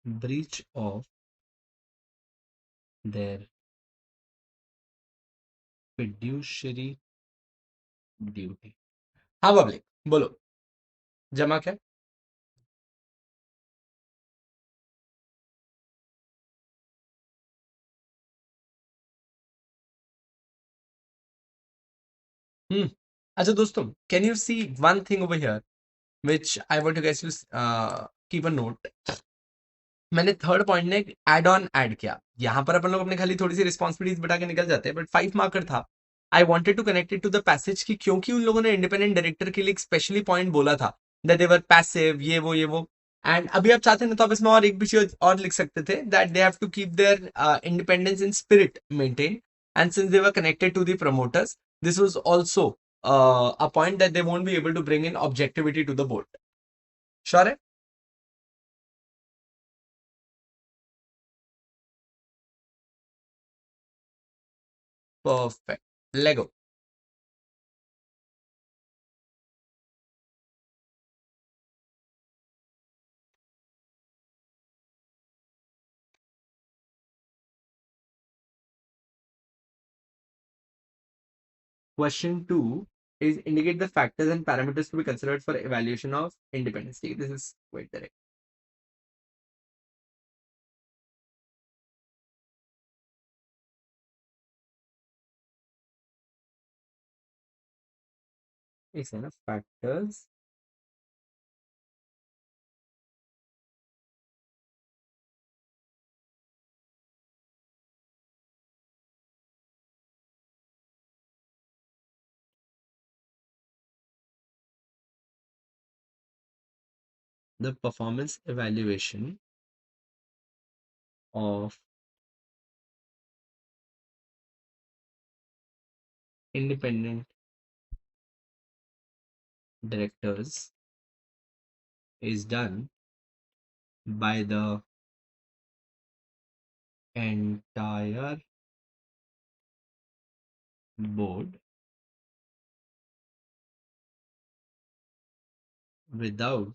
breach of their fiduciary duty. हाँ public बोलो जमा क्या अच्छा दोस्तों can you see one thing over here which I want to guess you keep a note मैंने third point ने add on add किया यहाँ पर अपन लोग अपने खाली थोड़ी सी रिस्पॉन्सिबिलिटीज बता के निकल जाते हैं बट 5 मार्कर था I wanted to connect it to the passage की क्योंकि उन लोगों ने इंडिपेंडेंट डायरेक्टर के लिए एक स्पेशली पॉइंट बोला था दैट दे वर पैसिव ये वो एंड अभी आप चाहते हैं तो आप इसमें और एक भी चीज और लिख सकते थे, that they have to keep their independence in spirit maintain, and since they were connected to the promoters, this was also a point that they won't be able to bring in objectivity to the board. Sure है? Perfect. Lego. Question 2 is indicate the factors and parameters to be considered for evaluation of independence. This is quite direct. Is enough factors the performance evaluation of independent directors is done by the entire board without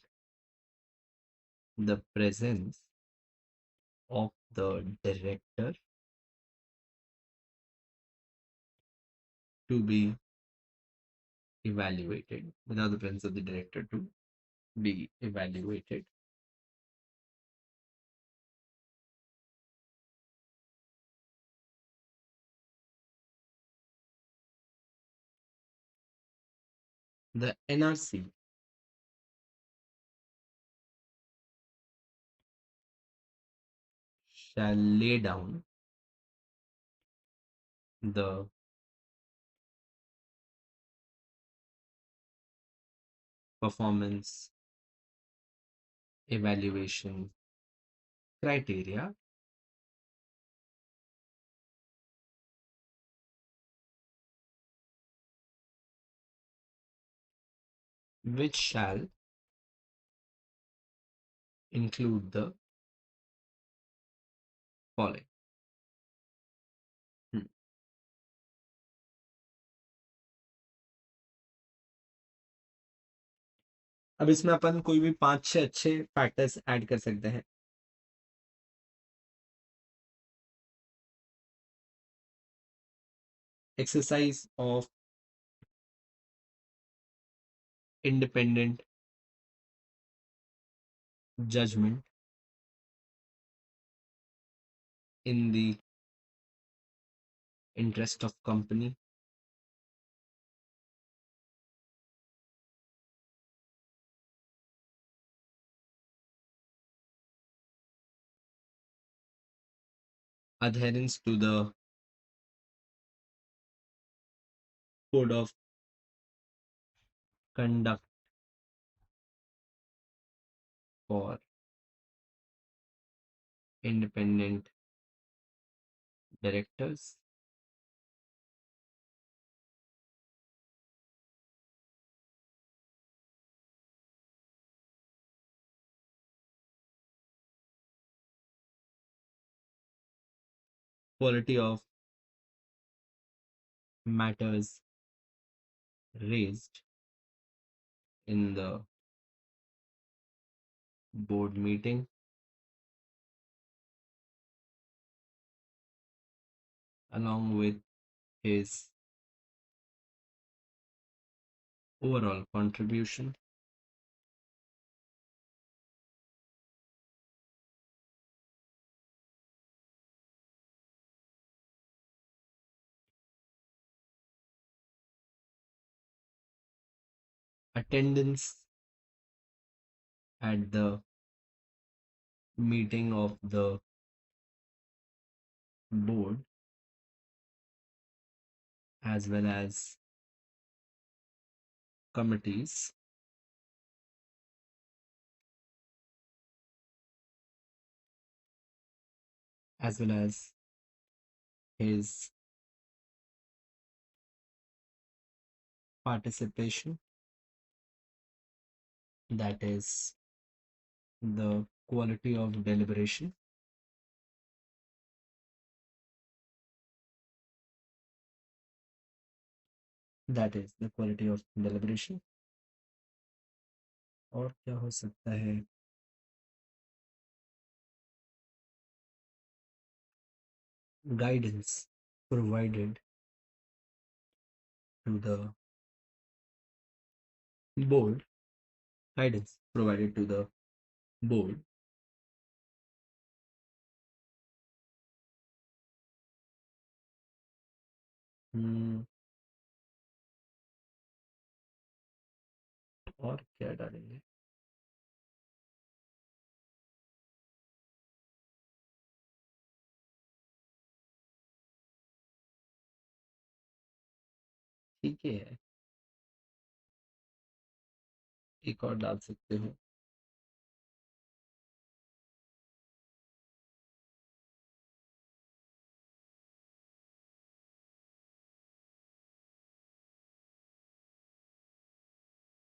the presence of the director to be evaluated, without the presence of the director to be evaluated. The NRC shall lay down the performance evaluation criteria which shall include the following. Hmm. अब इसमें अपन कोई भी 5-6 अच्छे factors add कर सकते हैं. Exercise of independent judgment in the interest of company, adherence to the code of conduct for independent directors, quality of matters raised in the board meeting, along with his overall contribution, attendance at the meeting of the board, as well as committees, as well as his participation, that is the quality of deliberation, that is the quality of deliberation. और क्या हो सकता है? Guidance provided to the board, guidance provided to the board. हम्म, और क्या डालेंगे? ठीक है, एक और डाल सकते हो.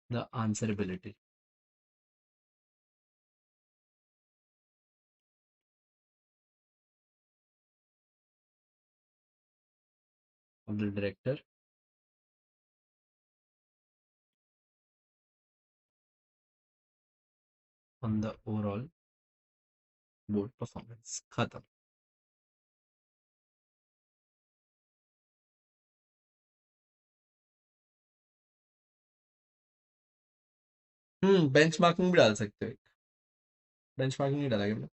The answerability of the director on the overall board performance. खत्म. बेंचमार्किंग भी डाल सकते हो. बेंचमार्किंग नहीं डाला क्या मैंने?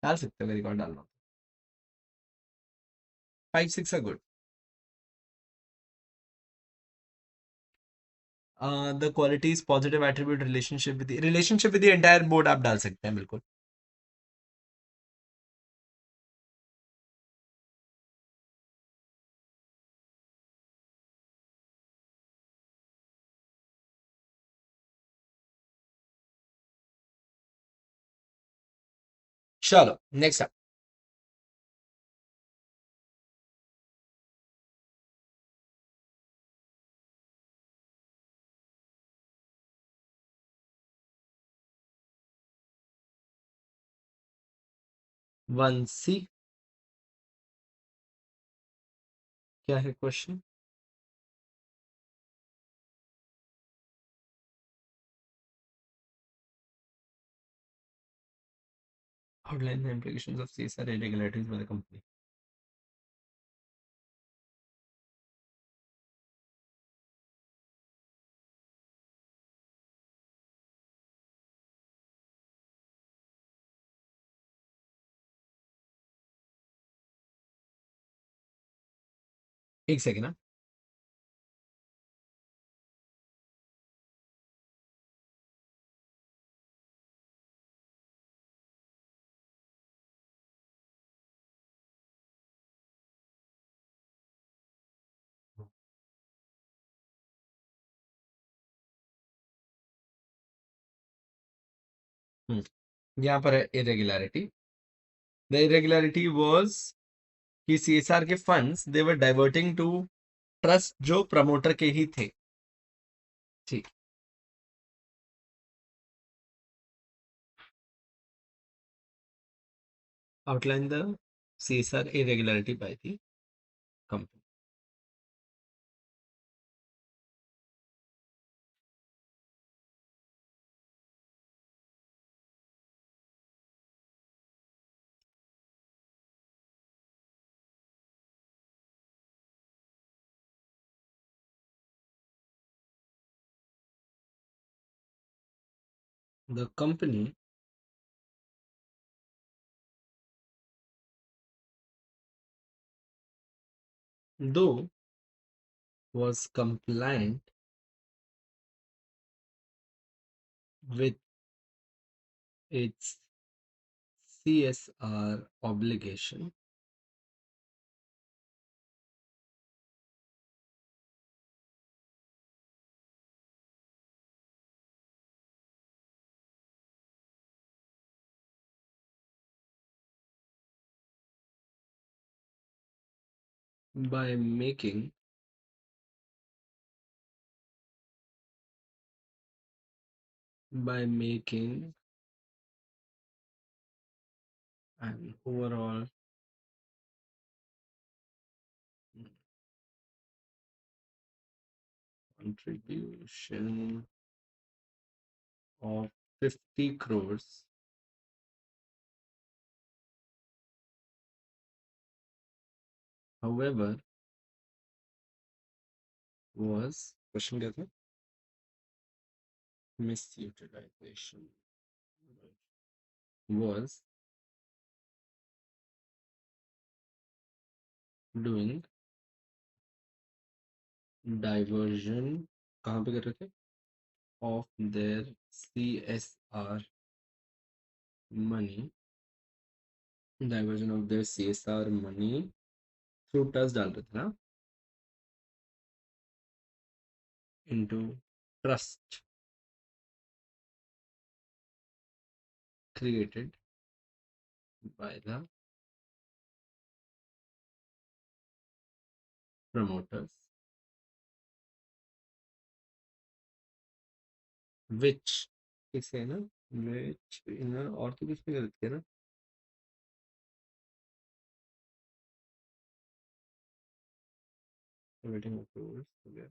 डाल सकते हो अगर रिकॉर्ड डालना हो. 5 6 are good. The qualities positive attribute relationship with the entire board आप डाल सकते हैं बिल्कुल. चलो नेक्स्ट अप. वन सी. क्या है question? Outline the implications of CSR irregularities by the company. एक सेकेंड ना. यहाँ पर है irregularity. The irregularity was कि CSR के funds they were diverting to trust जो प्रमोटर के ही थे. ठीक. Outline the CSR irregularity by the company. The company though was compliant with its CSR obligation by making an overall contribution of 50 crores. However, was question क्या था? Misutilization was doing diversion कहाँ पे कर रहे थे? Of their CSR money, diversion of their CSR money through trust डाल रहे थे ना, into trust created by the promoters, which किसे है ना, which ना और तो कुछ नहीं करती है ना, awaiting approvals हो गया.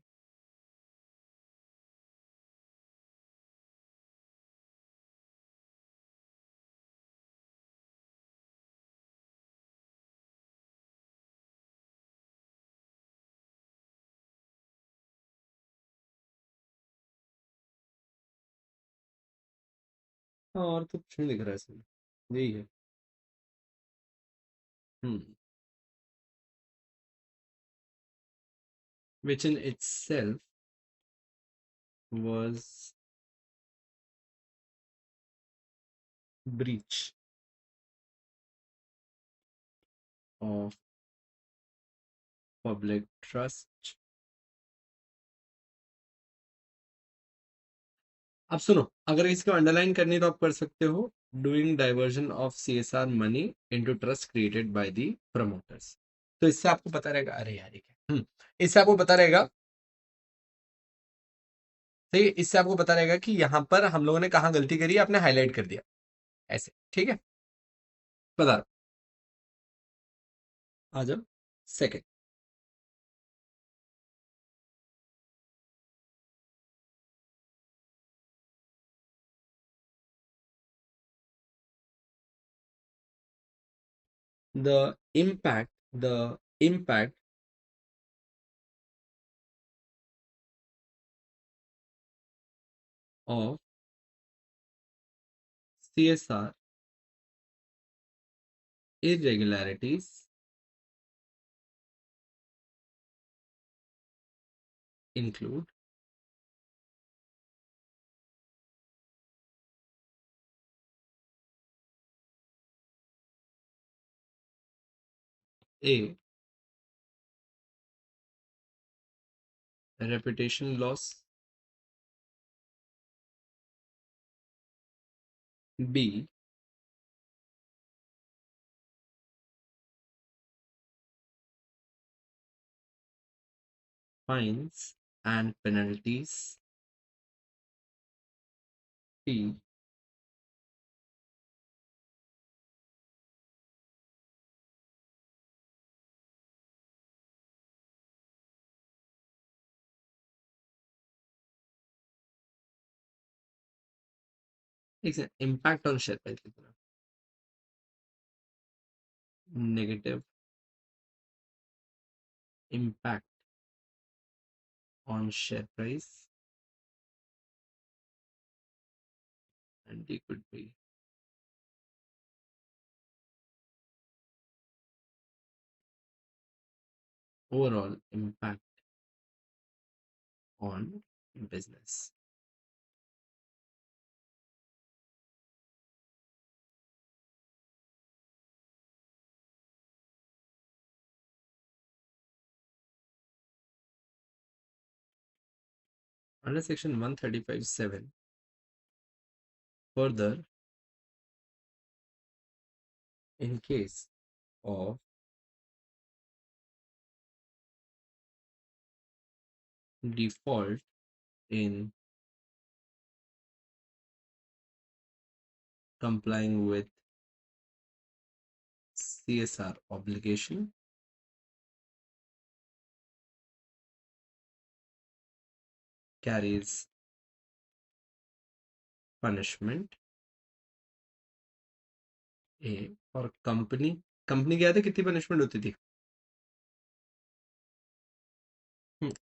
हाँ और तो कुछ नहीं दिख रहा है इसमें, यही है. Which in itself was breach of public trust. अब सुनो, अगर इसको अंडरलाइन करनी तो आप कर सकते हो, doing diversion of CSR money into trust created by the promoters. तो इससे आपको पता रहेगा, अरे यार ये क्या, इससे आपको पता रहेगा, सही, इससे आपको पता रहेगा कि यहाँ पर हम लोगों ने कहाँ गलती करी, आपने हाईलाइट कर दिया ऐसे, ठीक है. बता, आ जाओ. Second, the impact of CSR irregularities include A, reputation loss, B, fines and penalties, C, impact on share price कितना, negative impact on share price, and D could be overall impact on business. Under section 135(7), further, in case of default in complying with CSR obligation carries punishment A और company क्या था, कितनी punishment होती थी?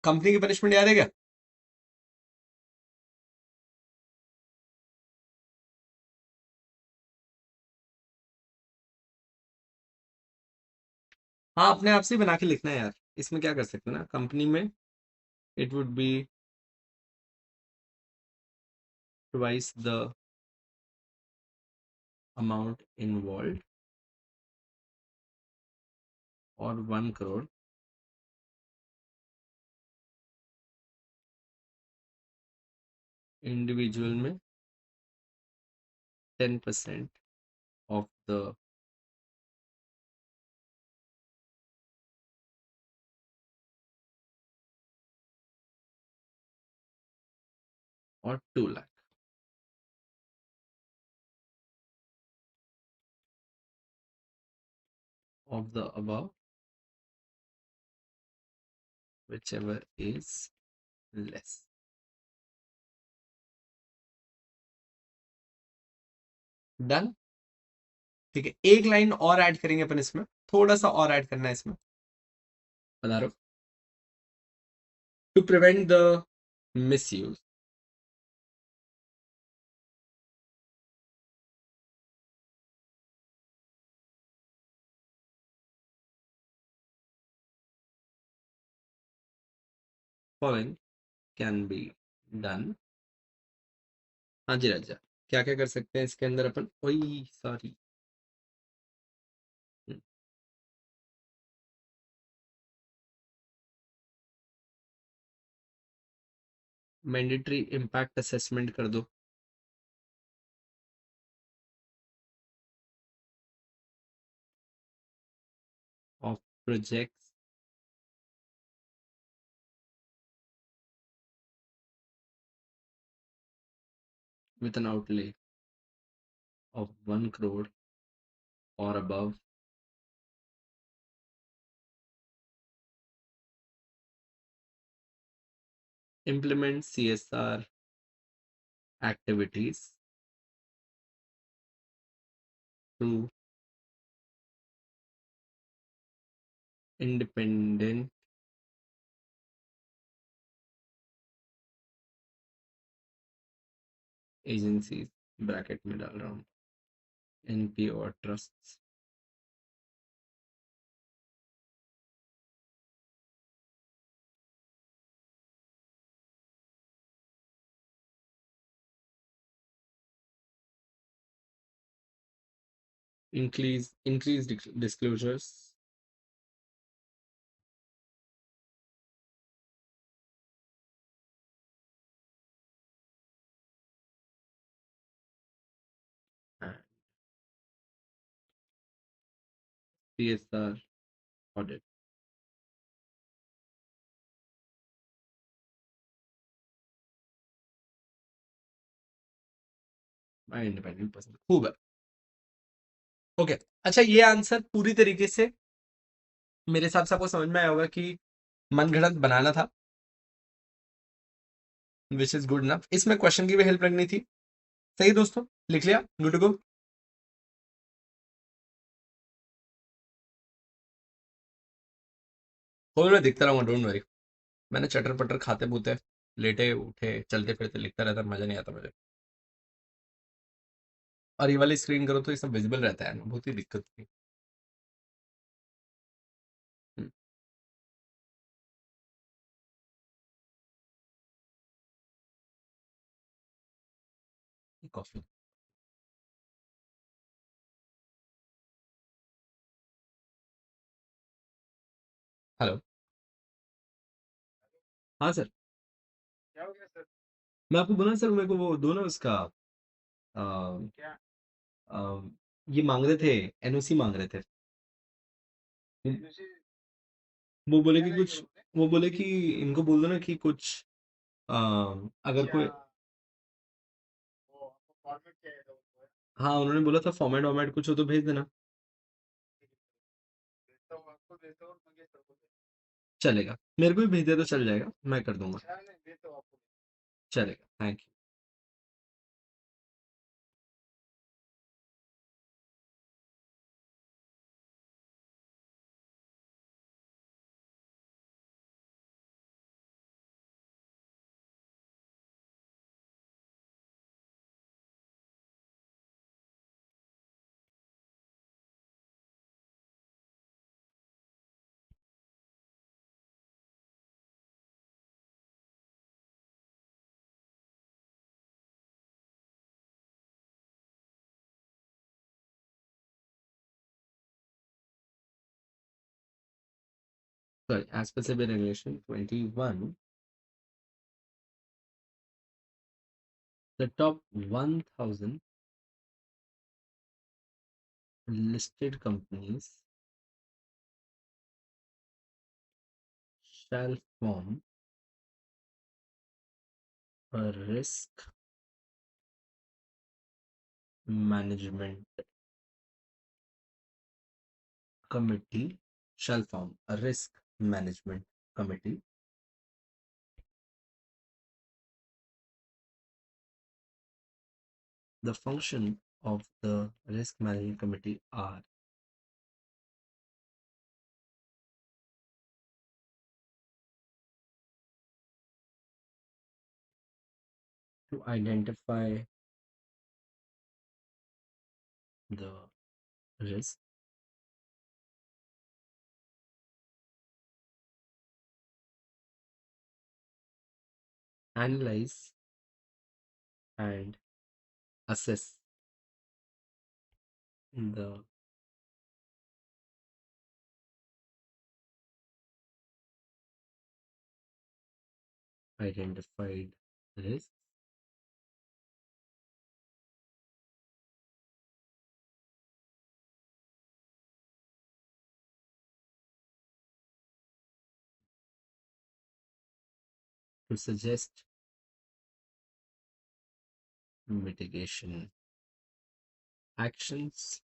Company की punishment याद है क्या? हाँ, अपने आप से ही बना के लिखना है यार, इसमें क्या कर सकते हैं ना, कंपनी में it would be twice the amount involve और 1 करोड़। इंडिविजुअल में 10% ऑफ द और 2 lakh of the above, whichever is less। Done. ठीक है, एक लाइन और ऐड करेंगे अपन इसमें, थोड़ा सा और ऐड करना है इसमें, बता रहा हूँ, to prevent the misuse. Following can be done. हाँ जी राजा, क्या क्या कर सकते हैं इसके अंदर अपन, ओई सॉरी, मैंडेटरी इम्पैक्ट असेसमेंट कर दो of projects with an outlay of 1 crore or above, implement CSR activities through independent agencies, bracket में डाल रहा हूँ, NPO और trusts, increase disclosures and CSR audit by independent person। खूब है। ओके, अच्छा ये आंसर पूरी तरीके से मेरे हिसाब से आपको समझ में आया होगा कि मनगढ़ंत बनाना था, विच इज गुड इनफ। इसमें क्वेश्चन की भी हेल्प लगनी थी। सही दोस्तों, लिख लिया, गुड टू गो। खोल मैं दिखता रहूंगा, डोंट वरी। मैंने चटर पटर खाते पूते लेटे उठे चलते फिरते लिखता रहता, मजा नहीं आता मुझे। और ये वाली स्क्रीन करो तो ये सब विजिबल रहता है ना, बहुत ही दिक्कत थी। कॉफी। हेलो। हाँ सर। क्या हो गया सर? मैं आपको बोला सर, मेरे को वो दो ना उसका आ, क्या? आ, ये मांग रहे थे, एनओसी मांग रहे थे। मुझे वो बोले क्या कि रहेगा कुछ उसमें? वो बोले कि इनको बोल दो ना कि कुछ अगर अच्छा कोई वो आपको फॉर्मेट चाहिए था उसको हाँ उन्होंने बोला था फॉर्मेट वॉर्मेट कुछ हो तो भेज देना देता हूँ आपको देता हूँ मंगेश सर को देता चलेगा मेरे को भी भेज दे तो चल जाएगा मैं कर दूंगा हूँ नहीं देता हूँ आपको चलेगा thank you sorry as per SEBI regulation 21 the top 1000 listed companies shall form a risk management committee shall form a risk management committee. The function of the risk management committee are to identify the risk, analyze and assess the identified risks, to suggest mitigation actions,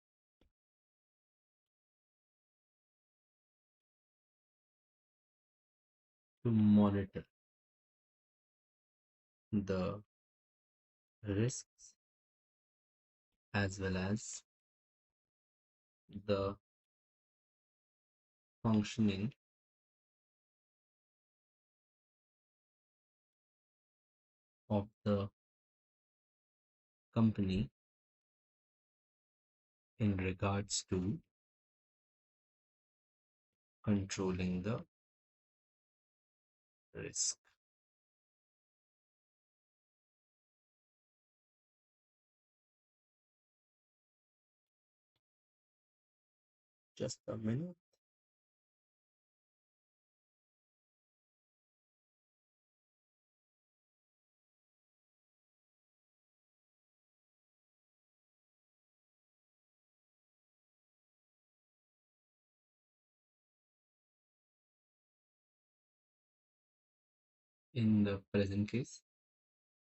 to monitor the risks as well as the functioning of the company in regards to controlling the risk. Just a minute. In the present case,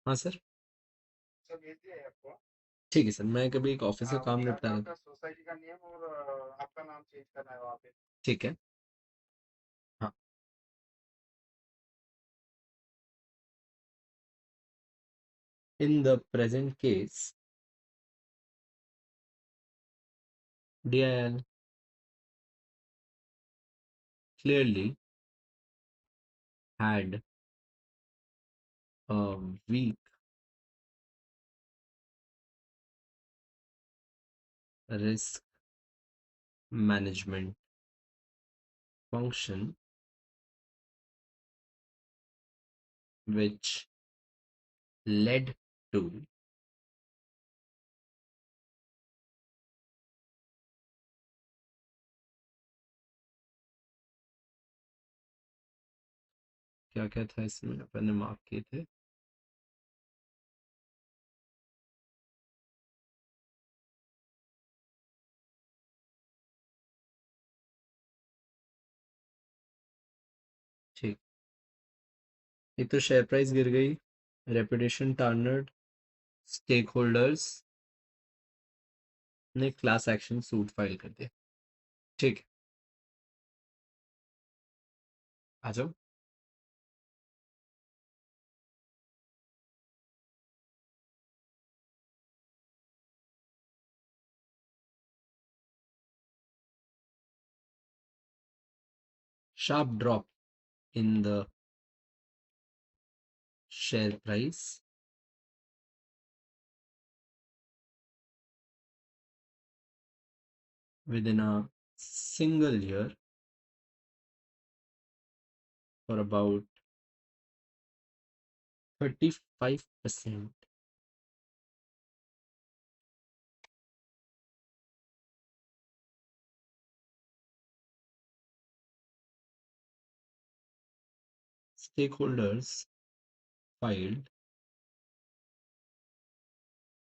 हाँ sir sir भेज दिया है आपको ठीक है sir मैं कभी एक ऑफिस का काम उनका निपटा रहा आपका सोसाइटी का नेम और आपका नाम चेंज करना है वहाँ पे ठीक है हाँ in the present case DIL clearly had a weak risk management function which led to क्या क्या था इसमें अपन ने मार्क किए थे ठीक एक तो शेयर प्राइस गिर गई, रेपुटेशन टार्नर्ड, स्टेक होल्डर्स ने क्लास एक्शन सूट फाइल कर दिया। ठीक है, आ जाओ। Sharp drop in the share price within a single year for about 35%. Stakeholders filed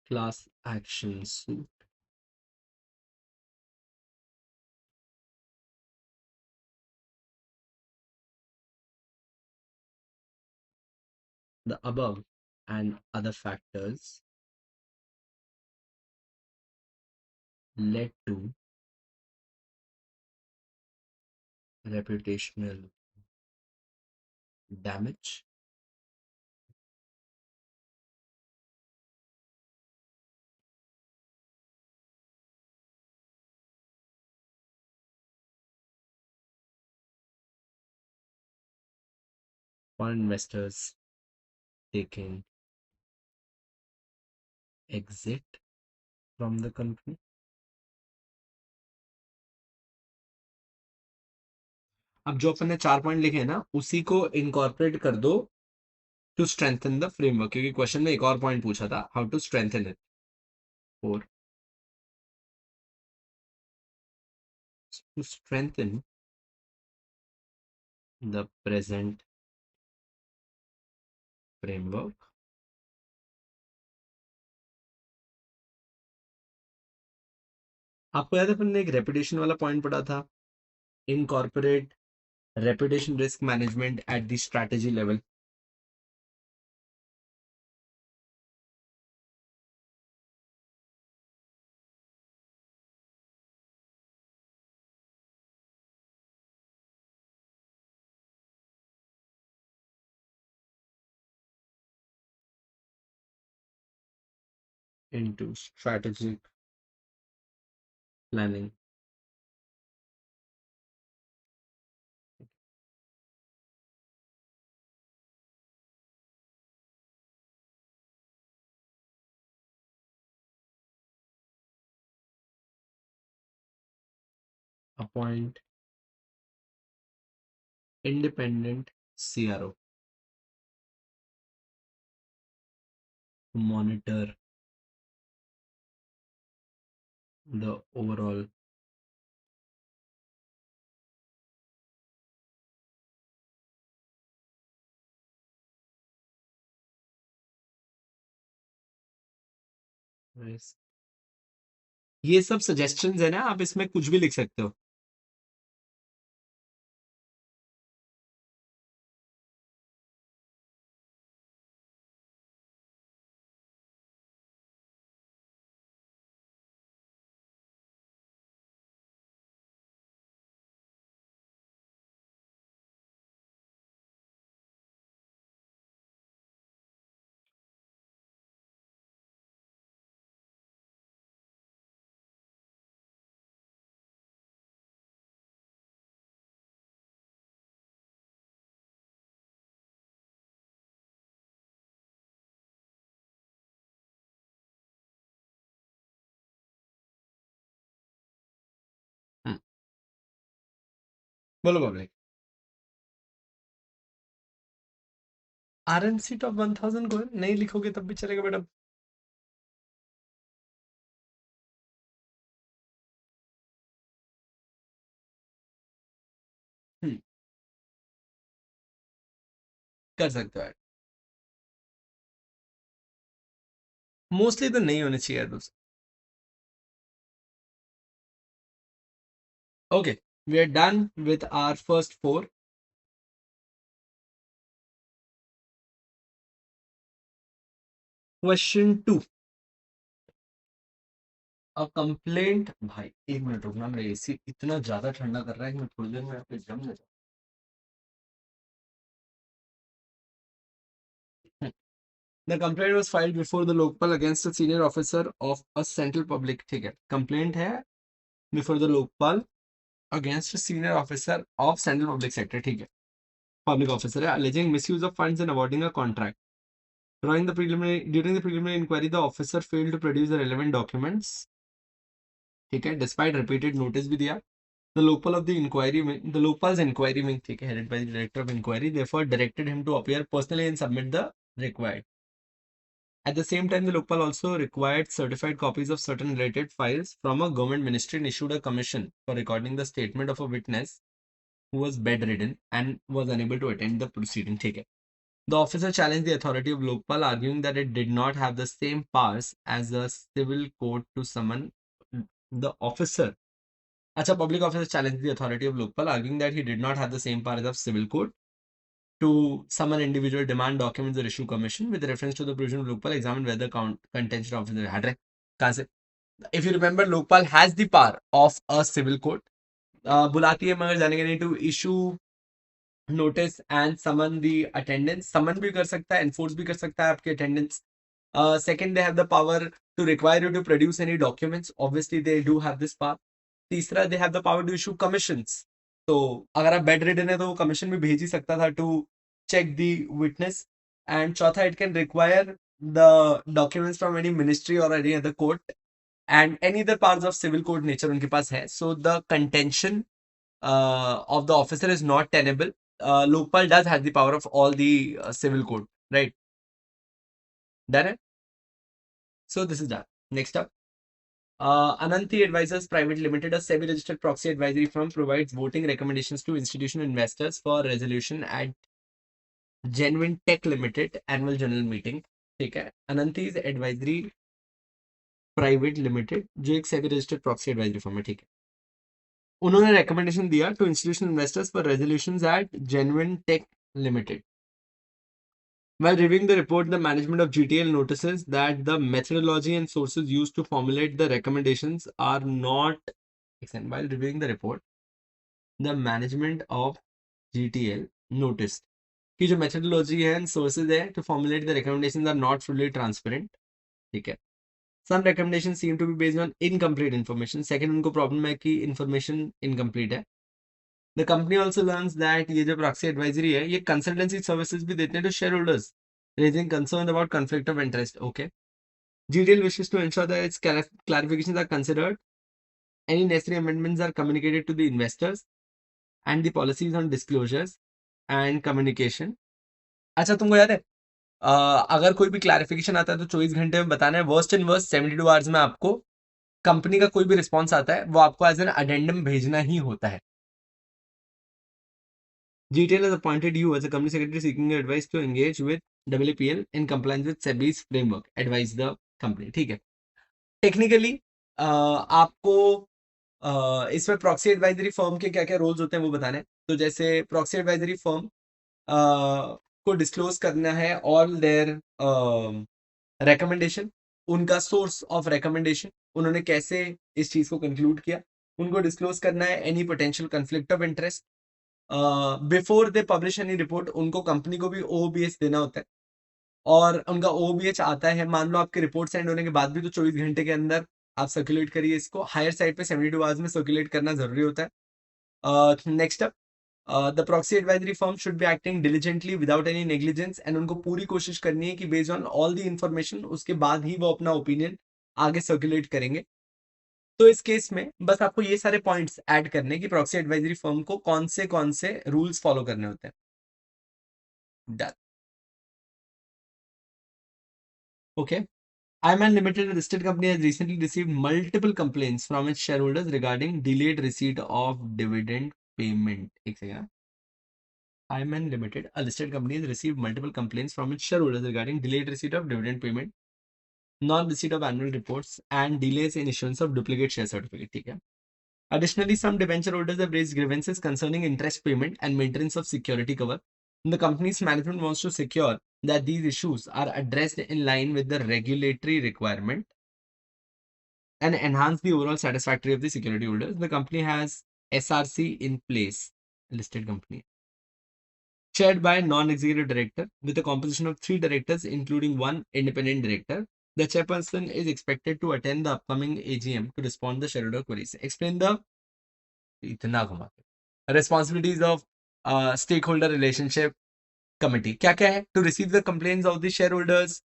class action suit. The above and other factors led to reputational damage. For investors taking exit from the company. अब जो अपन ने 4 point लिखे हैं ना, उसी को incorporate कर दो टू स्ट्रेंथन द फ्रेमवर्क, क्योंकि क्वेश्चन में एक और पॉइंट पूछा था, हाउ टू स्ट्रेंथन इट। और to strengthen the present framework, आपको याद है अपन ने एक रेपुटेशन वाला पॉइंट पढ़ा था, incorporate reputation risk management at the strategy level. into strategic planning. Appoint independent CRO to monitor the overall risk. ये सब सजेशंस है ना, आप इसमें कुछ भी लिख सकते हो। बोलो पब्लिक। आरएनसी टॉप 1000 को नहीं लिखोगे तब भी चलेगा मैडम। कर सकते हो ऐड, मोस्टली तो नहीं होने चाहिए दोस्त। Okay, we are done with our first 4। Question 2, a complaint. भाई एक मिनट रुकना, मेरा एसी इतना ज्यादा ठंडा कर रहा है कि मैं थोड़ी देर में यहाँ पे जम जाऊँ। The complaint was filed before the Lopal against a senior officer of a central public, ठीक है, कंप्लेंट है before the Lopal against a senior officer of central public sector, ठीक है, public officer है, alleging misuse of funds and awarding a contract. During the preliminary inquiry, the officer failed to produce the relevant documents, ठीक है, despite repeated notice भी दिया. The Lopal's inquiry wing, ठीक है, headed by the director of inquiry, therefore directed him to appear personally and submit the required. At the same time, the Lopal also required certified copies of certain related files from a government ministry and issued a commission for recording the statement of a witness who was bedridden and was unable to attend the proceeding. ठीक है. The officer challenged the authority of Lopal, arguing that it did not have the same powers as a civil court to summon the officer. अच्छा, public officer challenged the authority of Lopal, arguing that he did not have the same powers of civil court to summon individual demand documents or issue commission with reference to the provision of Lopal, examine whether contention officer had right. कहाँ से? If you remember, Lopal has the power of a civil court. बुलाती है मगर जाने के नहीं, to issue notice and summon the attendance. Summon भी कर सकता है, enforce भी कर सकता है आपकी attendance. Second, they have the power to require you to produce any documents. Obviously, they do have this power. तीसरा, they have the power to issue commissions. तो अगर आप बेड रिडन है तो वो कमीशन भी भेज ही सकता था to check the witness. And चौथा, it can require the documents from any ministry or any other court and any other parts of civil code nature उनके पास है. So the contention of the officer is not tenable. Lopal does have the power of all the civil code, right? Done it? So this is done. Next up. Ananti Advisors Private Limited, a SEBI-registered proxy advisory firm, provides voting recommendations to institutional investors for resolution at Genuine Tech Limited annual general meeting. ठीक है, Ananti's Advisory Private Limited जो एक SEBI-registered proxy advisory firm है, ठीक है, उन्होंने recommendation दिया to institutional investors for resolutions at Genuine Tech Limited. While reviewing the report, the management of GTL notices that the methodology and sources used to formulate the recommendations are not. While reviewing the report, the management of GTL noticed कि जो methodology है and sources है to formulate the recommendations are not fully transparent. ठीक है. Some recommendations seem to be based on incomplete information. Second, उनको problem है कि information incomplete है. The company also learns that ये जो proxy advisory है ये consultancy services भी देते हैं to shareholders, raising concern about conflict of interest. Okay. GTL wishes to ensure that its clarifications are considered, any necessary amendments are communicated to the investors, and the policies on disclosures and communication. अच्छा, तुमको याद है अगर कोई भी clarification आता है तो 24 घंटे में बताना है. वर्स्ट एंड वर्स्ट 72 आवर्स में आपको कंपनी का कोई भी रिस्पॉन्स आता है वो आपको एज एन अडेंडम भेजना ही होता है. GTL has appointed you as a company secretary seeking advice to engage with WPL in compliance with SEBI's framework. Advise the company. ठीक है. टेक्निकली आपको इसमें प्रॉक्सी एडवाइजरी फर्म के क्या क्या रोल्स होते हैं वो बताने हैं. तो जैसे प्रॉक्सी एडवाइजरी फर्म को डिस्क्लोज करना है ऑल देयर रिकमेंडेशन, उनका सोर्स ऑफ रिकमेंडेशन, उन्होंने कैसे इस चीज को कंक्लूड किया, उनको डिस्क्लोज करना है any potential conflict of interest. Before they publish any report उनको कंपनी को भी OBS देना होता है और उनका OBH आता है. मान लो आपके रिपोर्ट सेंड होने के बाद भी तो 24 घंटे के अंदर आप सर्कुलेट करिए इसको. हायर साइड पे 72 आवर्स में सर्कुलेट करना जरूरी होता है. Next up, the proxy advisory firm should be acting diligently without any negligence and उनको पूरी कोशिश करनी है कि based on all the information उसके बाद ही वो अपना ओपिनियन आगे सर्कुलेट करेंगे. तो इस केस में बस आपको ये सारे पॉइंट्स ऐड करने कि प्रॉक्सी एडवाइजरी फर्म को कौन से रूल्स फॉलो करने होते हैं. Done. Okay. IMAN Limited, a listed company, has recently received multiple complaints from its shareholders regarding delayed receipt of dividend payment. एक second. IMAN Limited, a listed company, has received multiple complaints from its shareholders regarding delayed receipt of dividend payment, non-receipt of annual reports, and delays in issuance of duplicate share certificate. ठीक है. Additionally, some debenture holders have raised grievances concerning interest payment and maintenance of security cover. The company's management wants to secure that these issues are addressed in line with the regulatory requirement and enhance the overall satisfactory of the security holders, the company has SRC in place, listed company, chaired by a non-executive director with a composition of 3 directors, including 1 independent director. The chairperson is expected to attend the upcoming AGM to respond to the shareholder queries. Explain the इतना घुमा के responsibilities of stakeholder relationship committee. क्या क्या है? To receive the complaints of the shareholders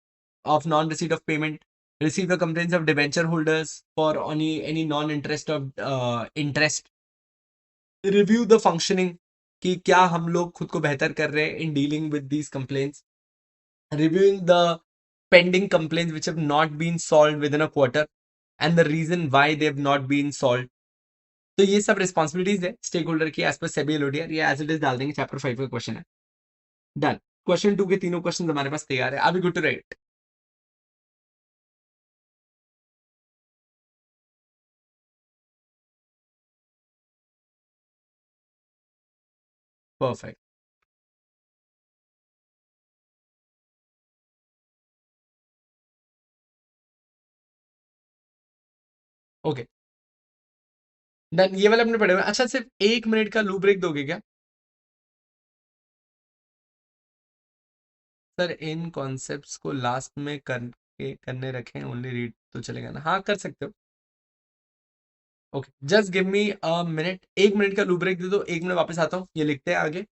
of non-receipt of payment, receive the complaints of debenture holders for any non-interest of interest, review the functioning कि क्या हम लोग खुद को बेहतर कर रहे हैं in dealing with these complaints, reviewing the pending complaints which have not been solved within a quarter and the reason why they have not been solved. तो ये सब रिस्पॉन्सिबिलिटीज है स्टेक होल्डर की एज पर सेबी एलओडीआर, ये as it is डाल देंगे, chapter 5 का question है। डन। क्वेश्चन 2 के तीनों क्वेश्चन हमारे पास तैयार है, अभी good to write. Perfect. Okay done, ये वाला अपने पढ़े हुए। अच्छा, सिर्फ 1 मिनट का लू ब्रेक दोगे क्या सर? इन कॉन्सेप्ट्स को लास्ट में करने रखें, ओनली रीड तो चलेगा ना? हाँ कर सकते हो। Okay just give me a minute, 1 minute का लू ब्रेक दे दो, 1 मिनट वापस आता हूँ, ये लिखते हैं आगे।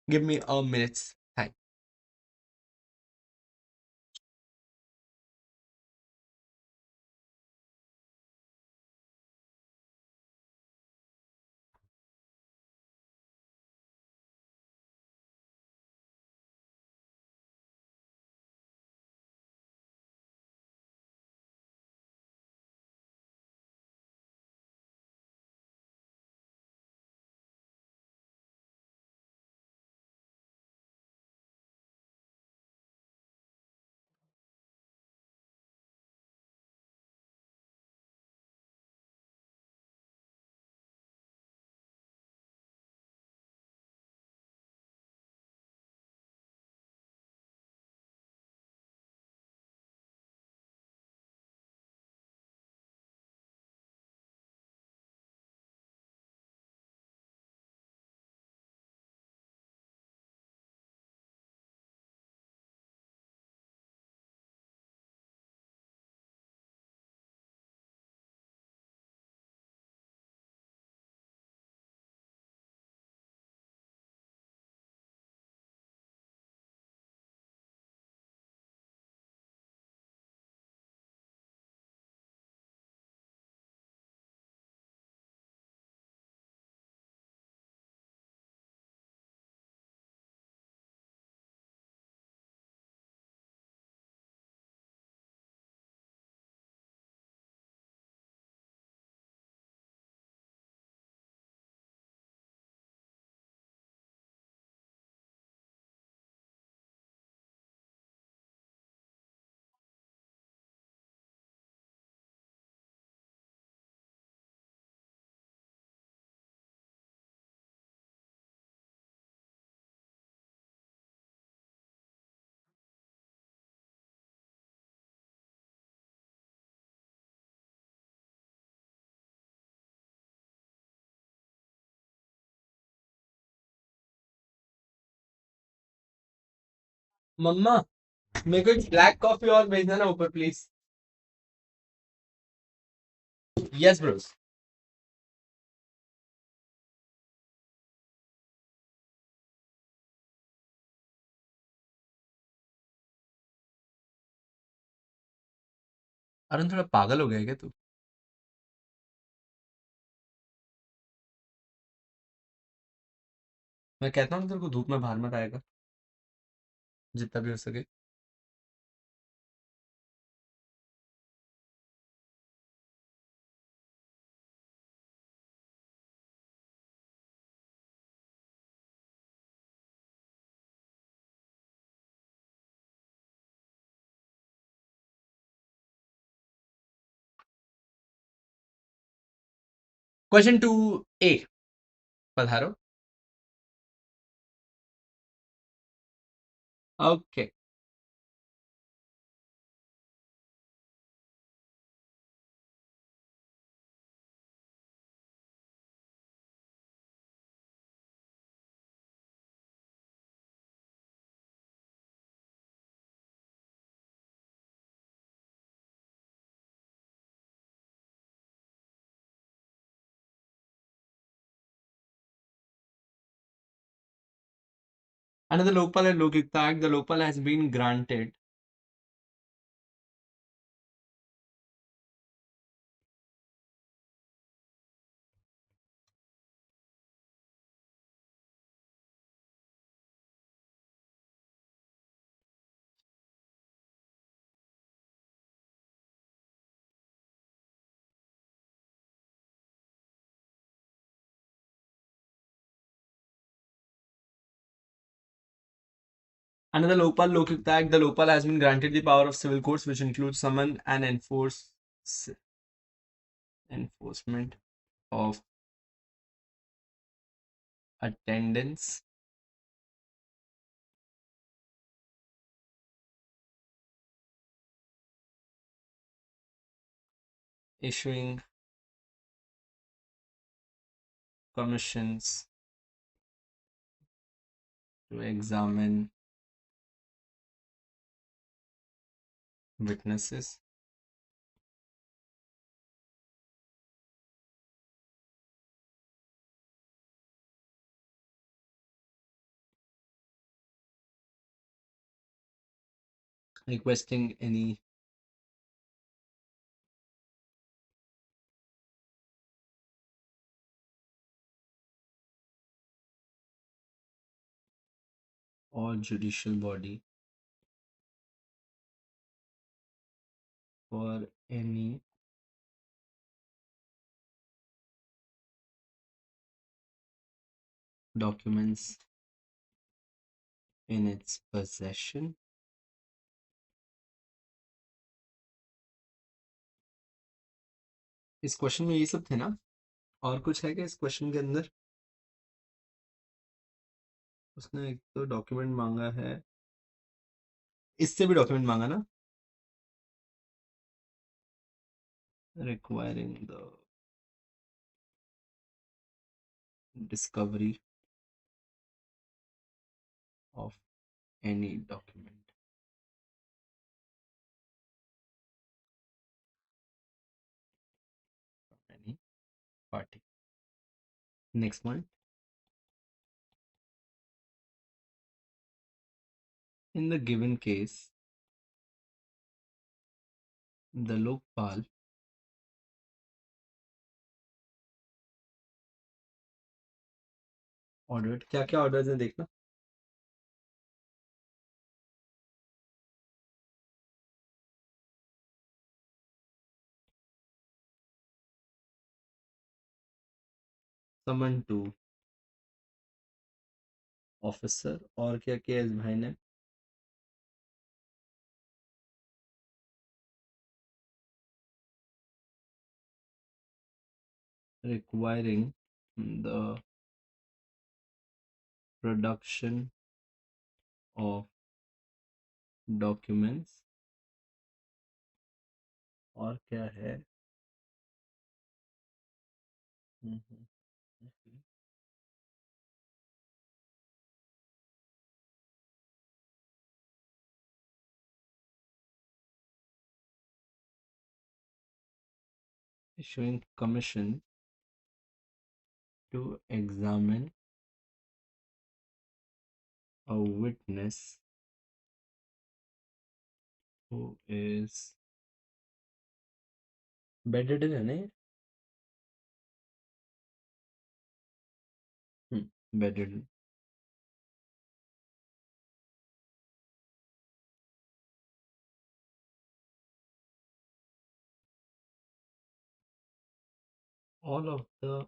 गिव मी अ मिनट्स टाइम। मम्मा मेरे को एक ब्लैक कॉफी और भेजना ना ऊपर प्लीज। Yes Bros. अरुण थोड़ा पागल हो गया है क्या तू? मैं कहता हूँ तेरे को धूप में बाहर मत आएगा जितना भी हो सके। क्वेश्चन 2A पधारो। Okay. Another Lopal and Lokik Tag, the Lopal has been granted. Another Lopal Lokik Tag, the Lopal has been granted the power of civil courts, which includes summon and enforcement of attendance, issuing commissions to examine witnesses, requesting any or judicial body for any documents in its possession. इस question में ये सब थे ना, और कुछ है क्या इस क्वेश्चन के अंदर? उसने एक तो डॉक्यूमेंट मांगा है, इससे भी डॉक्यूमेंट मांगा ना, requiring the discovery of any document from any party. Next one. In the given case, the Lokpal ordered, क्या क्या orders हैं देखना, summon to officer, और क्या किया इस भाई ने, requiring the production of documents, और क्या है, issuing commission to examine a witness who is bedridden है नहीं, bedridden, all of the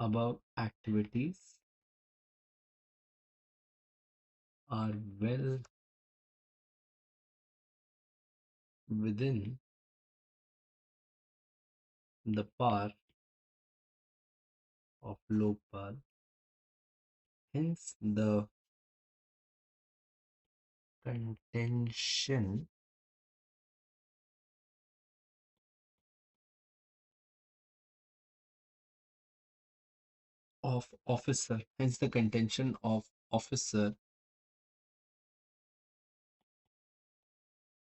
above activities are well within the power of Lopal. Hence, the contention of officer, hence the contention of officer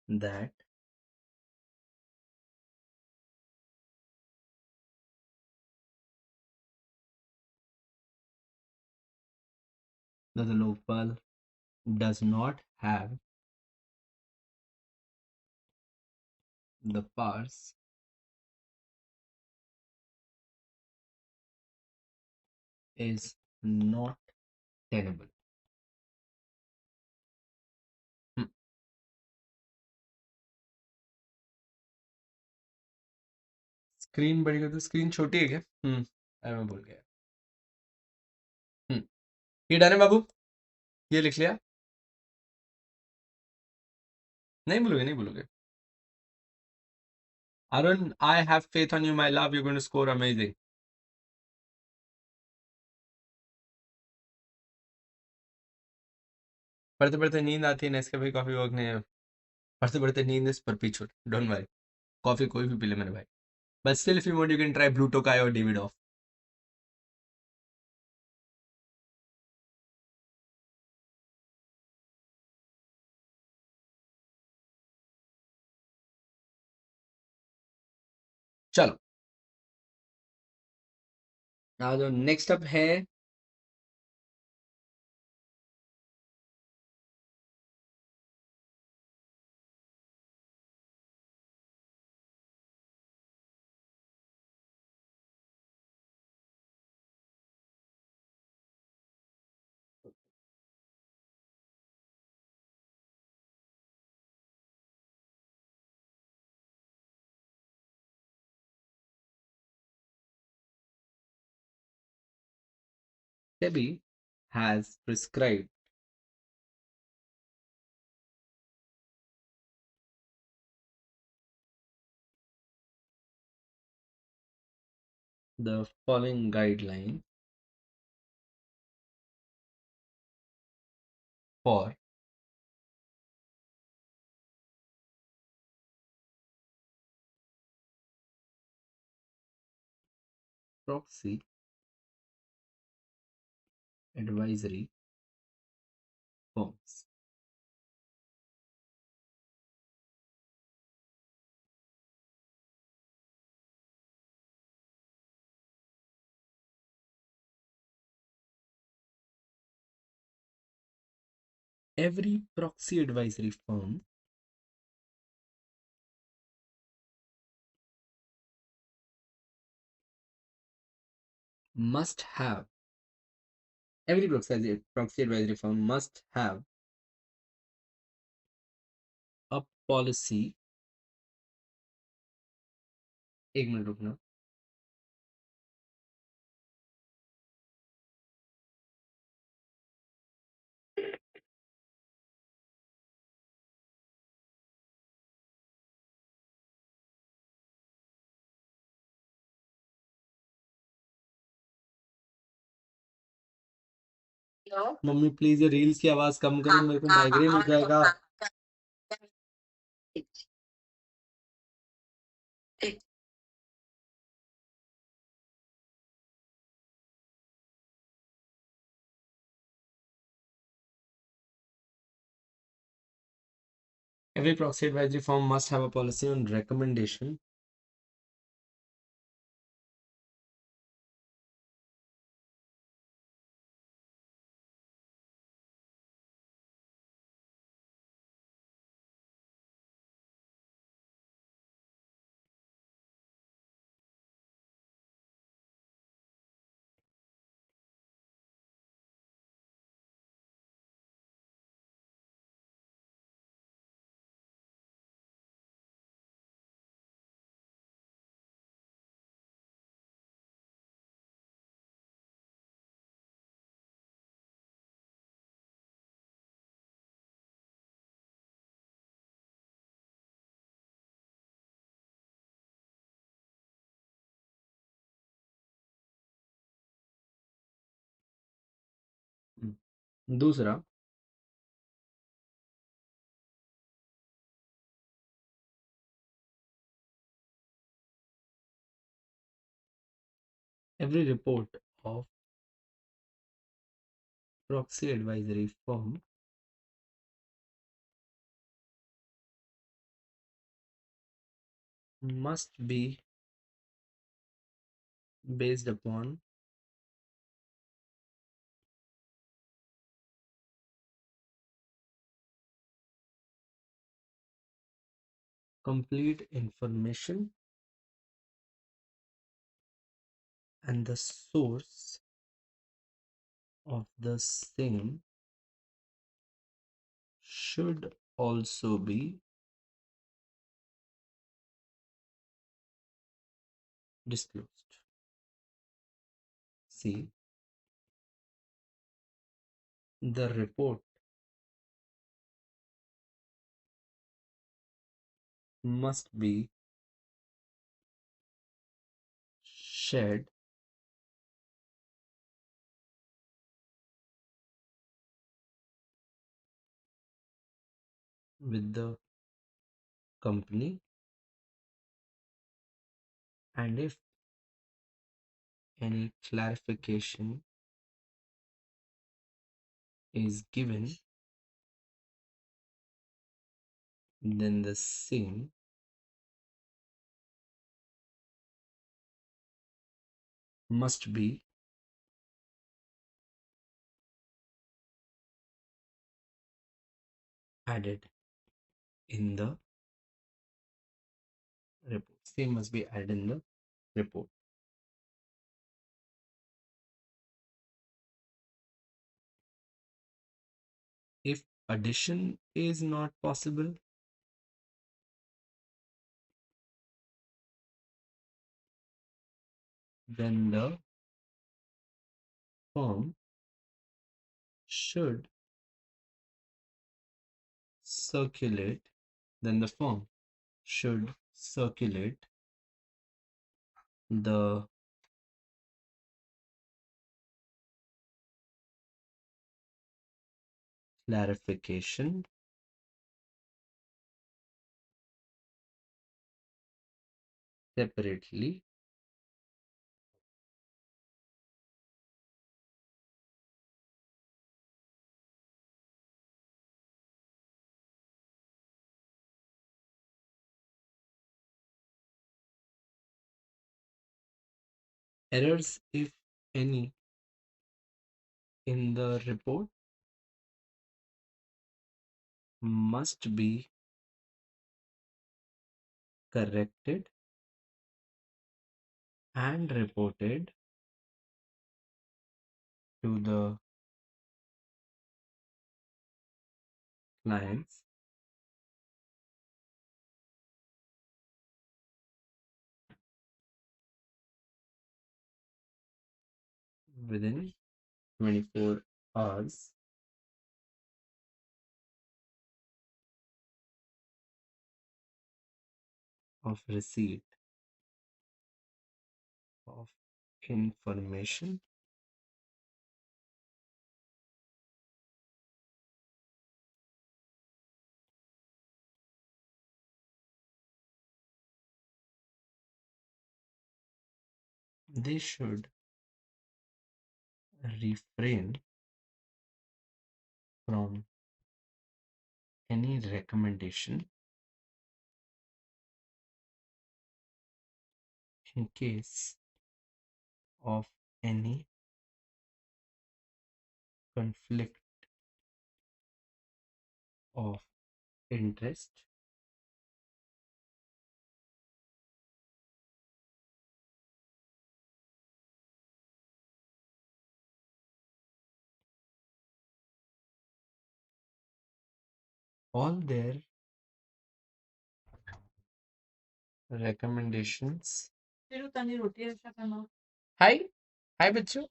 that the Lopal does not have the powers is not tenable. Screen बड़ी कर दो, screen छोटी है क्या? अरे मैं भूल गया। ये डन है बाबू, ये लिख लिया? नहीं भूलोगे, नहीं भूलोगे। Arun, I have faith on you, my love. You're going to score amazing. पढ़ते पढ़ते नींद आती है, नेस्कैफे कॉफी वर्क नहीं है। पढ़ते पढ़ते नींद इज परपीचुअल, डोंट वरी। कॉफी कोई भी पी ले मेरे भाई, but still if you want you can try blue Tokai और डेविड ऑफ। चलो now जो नेक्स्ट अप है SEBI has prescribed the following guideline for proxy advisory firms. Every proxy advisory firm must have, every proxy advisory firm must have a policy। एक minute रुकना। Mummy please ये reels की आवाज कम करो, मेरे को माइग्रेन हो जाएगा। Every proxy advisory firm must have a policy on recommendation दूसरा every report of proxy advisory firm must be based upon complete information, and the source of the same should also be disclosed. See, the report must be shared with the company, and if any clarification is given, then the same must be added in the report. Same must be added in the report. If addition is not possible, then the firm should circulate, then the firm should circulate the clarification separately errors, if any, in the report must be corrected and reported to the clients within 24 hours of receipt of information they should refrain from any recommendation in case of any conflict of interest all their recommendations. फिर उतनी रोटी अच्छा करना हाय हाय बच्चों,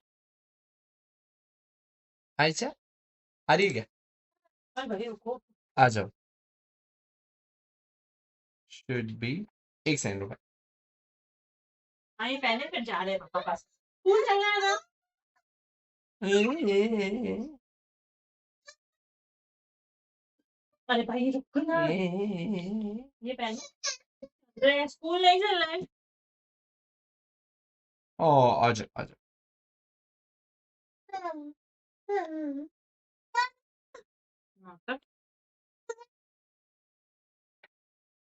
आयशा आ रही है क्या? और भाई रुको आ जाओ। शुड बी, एक सेकंड रुको। हाँ ये पहले फिर जा रहे हैं पापा पास स्कूल चलना है ना अरे भाई रुक ना ये पहले स्कूल नहीं चल रहा है ओ आजा आजा। मतलब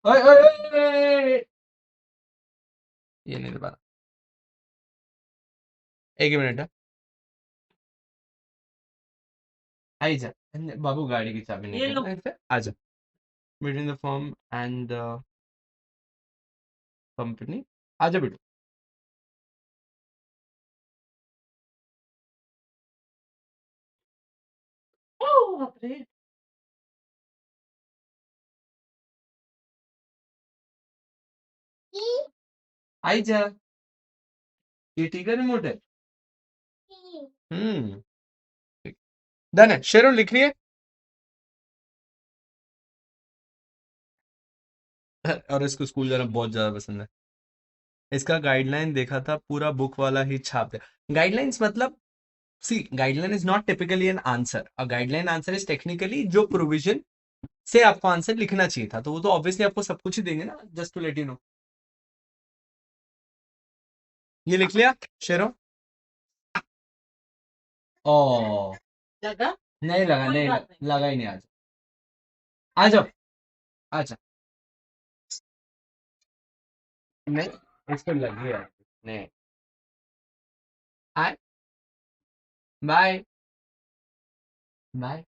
ओए ओए ओए, ओए। ये नहीं दे पा रहा। एक ही मिनट है। आई जा। बाबू गाड़ी की चाबी ये लो। निकल आजा। Between the firm and the company. आजा बेटू। ओह बाप रे। आई जा। ये ठीक है रिमोट है। डन है। शेरों लिख रही है। और इसको स्कूल जाना बहुत ज्यादा पसंद है। इसका गाइडलाइन देखा था, पूरा बुक वाला ही छाप दिया। गाइडलाइंस मतलब, see guideline is not typically an answer. A guideline answer is technically जो प्रोविजन से आपको आंसर लिखना चाहिए था, तो वो तो ऑब्वियसली आपको सब कुछ ही देंगे ना, just to let you know. ये लिख लिया शेरों। ओ लगा? नहीं लगा, कोई नहीं बात नहीं। लगा ही नहीं। आज आ जाओ। आजा। नहीं इसको लग गया। नहीं। आए। बाय। बाय।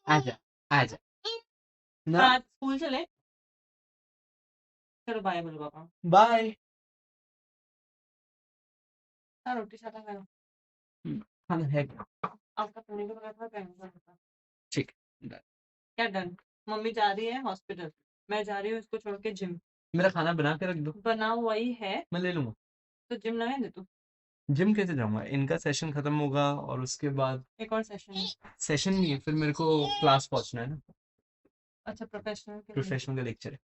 आजा आजा ना। आज स्कूल चले? चलो बाय बोलो पापा। बाय। हाँ रोटी साथा खाओ। खाना है क्या? आपका पुणे का पता था कैंसर था। ठीक done। क्या डन? मम्मी जा रही है हॉस्पिटल, मैं जा रही हूँ इसको छोड़ के जिम। मेरा खाना बना के रख दो, बना हुआ ही है मैं ले लूंगा। तो जिम ना दे तू। जिम कैसे जाऊंगा? इनका सेशन खत्म होगा और उसके बाद एक और सेशन है। सेशन नहीं है, फिर मेरे को क्लास पहुंचना है ना। अच्छा प्रोफेशनल के लिए। प्रोफेशनल का लेक्चर है।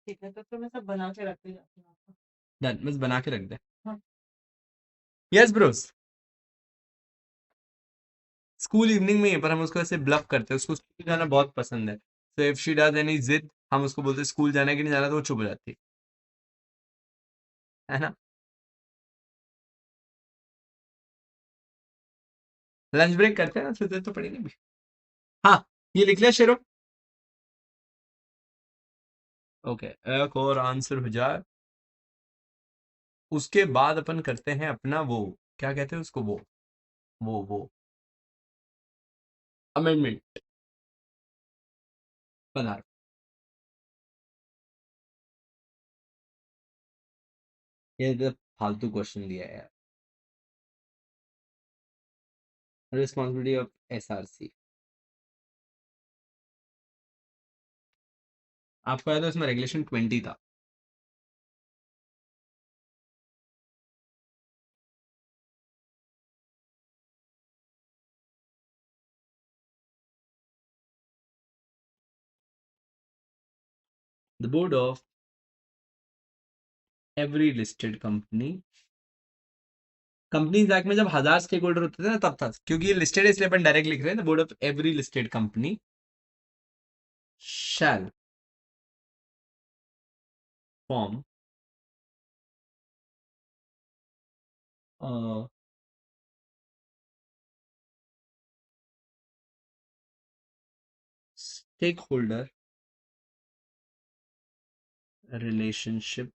ठीक है तो फिर मैं सब बना के रख दी जाती हूँ आपको। डन, बस बना के रख दे। हाँ। Yes Bros. स्कूल इवनिंग में है, पर हम उसको ऐसे ब्लफ करते हैं, उसको स्कूल जाना बहुत पसंद है। तो इफ शी डज एनी जिद, हम उसको बोलते हैं स्कूल जाना है कि नहीं जाना, तो वो चुप हो जाती है ना। लंच ब्रेक करते हैं ना, फिर तो पड़ेगी भी। हाँ, ये लिख लिया शेरो। ओके, एक और आंसर हो जाए, उसके बाद अपन करते हैं अपना वो, क्या कहते हैं उसको, वो अमेंडमेंट बना। ये तो फालतू क्वेश्चन दिया है यार। Responsibility of SRC. आपको याद है उसमें रेगुलेशन 20 था। The board of every listed company, companies act में जब 1000 स्टेक होल्डर होते थे ना तब था, क्योंकि ये लिस्टेड है इसलिए अपन डायरेक्ट लिख रहे हैं। The board of every listed company shall form stakeholder relationship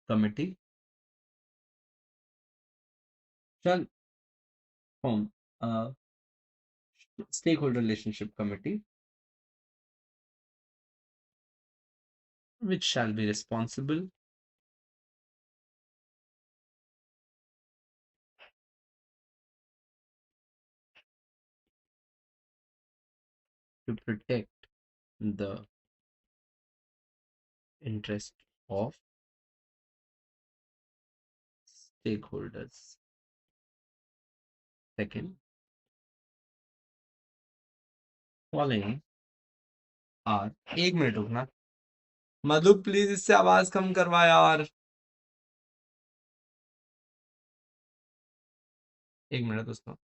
committee shall form a stakeholder relationship committee which shall be responsible to protect the interest of stakeholders. Second, following are, एक minute रुकना मधु, please इससे आवाज कम करवा यार। एक minute दोस्तों।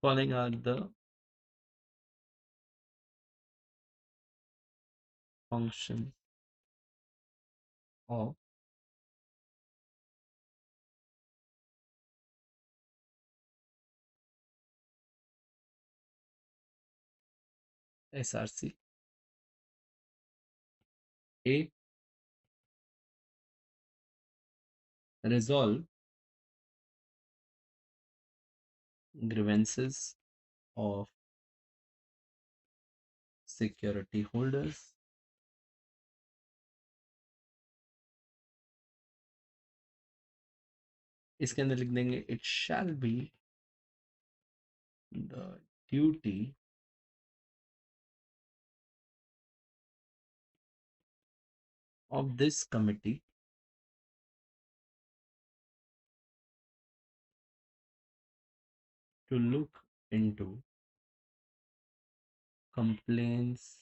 following are the functions of SRC. A. Resolve grievances of security holders. इसके अंदर लिख देंगे it shall be the duty of this committee to look into complaints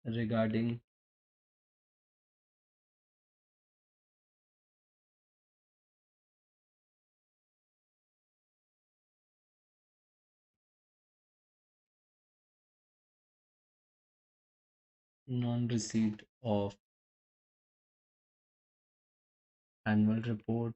regarding non-receipt of annual report,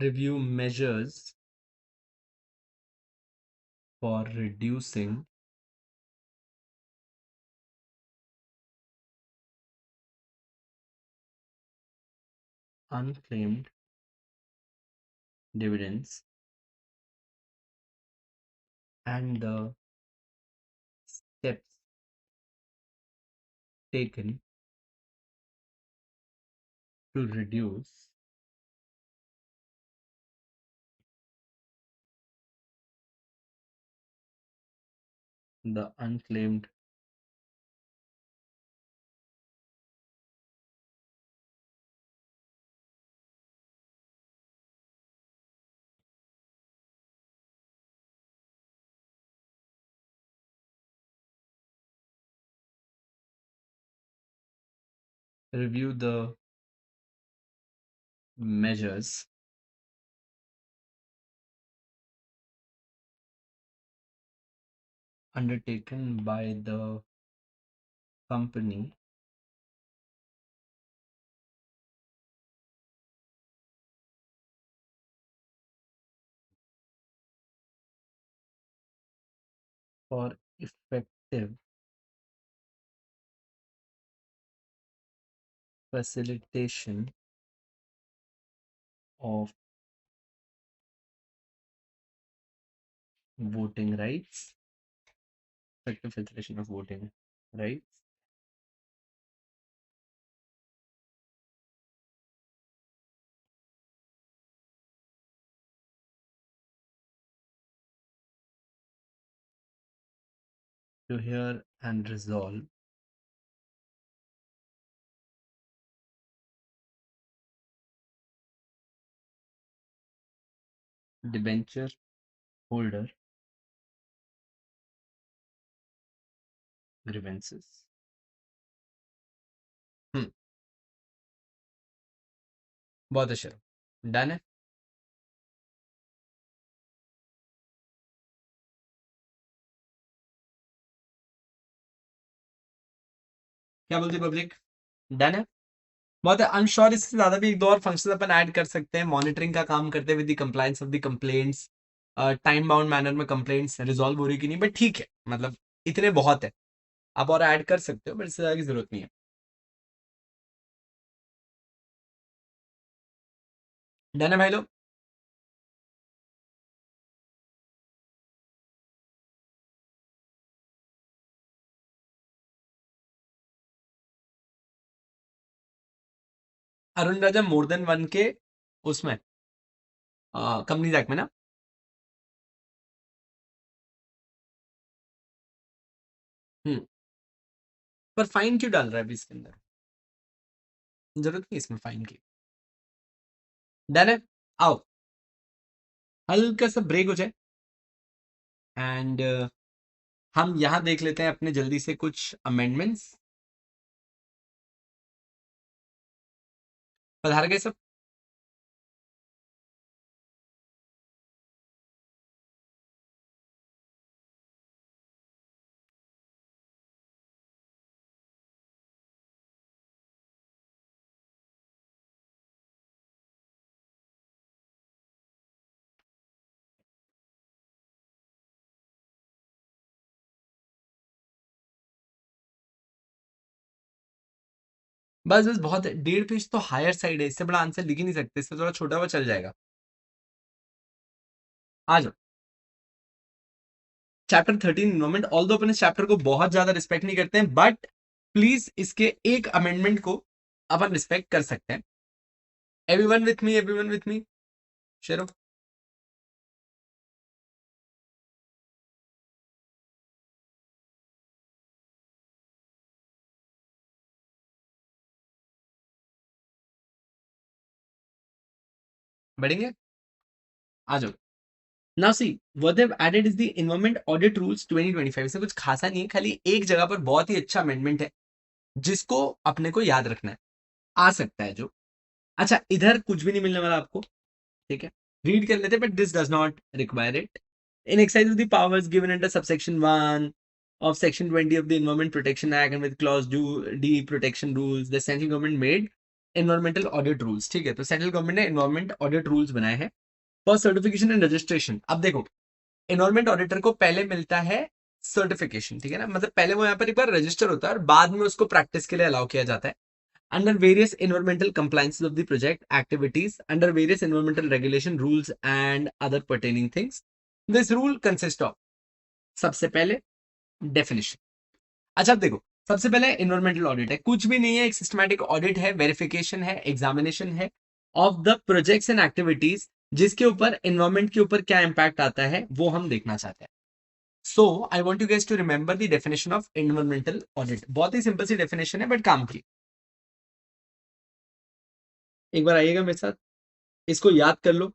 review measures for reducing unclaimed dividends and the steps taken to reduce the unclaimed review the measures undertaken by the company for effective facilitation of voting rights, effective facilitation of voting rights, to hear and resolve debenture holder grievances. बहुत अच्छा, done है। क्या बोलती public? Done है, बहुत है। I am sure इससे ज्यादा भी एक दो और फंक्शन अपन ऐड कर सकते हैं मॉनिटरिंग का काम करते हुए, the compliance of the complaints, time bound manner में कंप्लेंट्स रिजॉल्व हो रही कि नहीं, बट ठीक है, मतलब इतने बहुत है, आप और ऐड कर सकते हो, बट इससे ज्यादा की जरूरत नहीं है। डन है भाई लोग? अरुण राजा, मोर देन वन के उसमें कंपनी एक्ट में ना? हम्म। पर फाइन क्यों डाल रहा है अभी इसके अंदर? जरूरत नहीं इसमें फाइन की। डन है, आओ हल्का सा ब्रेक हो जाए एंड हम यहां देख लेते हैं अपने जल्दी से कुछ अमेंडमेंट्स। पधार गए सब? बस बस बहुत है, 1.5 पेज तो हायर साइड है, इससे बड़ा आंसर लिख ही नहीं सकते, इससे थोड़ा छोटा हुआ चल जाएगा। आ जाओ, चैप्टर 13 इन्वायरमेंट। ऑल दो अपन इस चैप्टर को बहुत ज्यादा रिस्पेक्ट नहीं करते हैं, बट प्लीज इसके एक अमेंडमेंट को अपन रिस्पेक्ट कर सकते हैं। Everyone with me, everyone with me, शेरो। बढ़ेंगे, आ जाओ। Now see what they have added is the environment audit rules 2025। इसमें कुछ खासा नहीं है, खाली एक जगह पर बहुत ही अच्छा अमेंडमेंट है जिसको अपने को याद रखना है, आ सकता है जो। अच्छा, इधर कुछ भी नहीं मिलने वाला आपको, ठीक है, रीड कर लेते, but this does not require it. In exercise of the powers given under subsection 1 of section 20 of the Environment Protection Act and with clause D protection rules, the central government made environmental audit rules। ठीक है, तो central government ने environment audit rules बनाए हैं for certification and registration. अब देखो, environment auditor को पहले मिलता है सर्टिफिकेशन, ठीक है ना, मतलब पहले वो यहाँ पर एक बार रजिस्टर होता है और बाद में उसको प्रैक्टिस के लिए अलाउ किया जाता है under various environmental compliances of the project activities under various environmental regulation rules and other pertaining things। This rule consists of, सबसे पहले डेफिनेशन। अच्छा अब देखो, सबसे पहले एनवायरमेंटल ऑडिट है, कुछ भी नहीं है, एक सिस्टमैटिक ऑडिट है, वेरिफिकेशन है, एग्जामिनेशन है of the projects and activities जिसके ऊपर एनवायरमेंट के ऊपर क्या इंपैक्ट आता है वो हम देखना चाहते हैं। So I want you guess to remember the definition of environmental audit. बहुत ही सिंपल सी डेफिनेशन है, बट काम की। एक बार आइएगा मेरे साथ, इसको याद कर लो।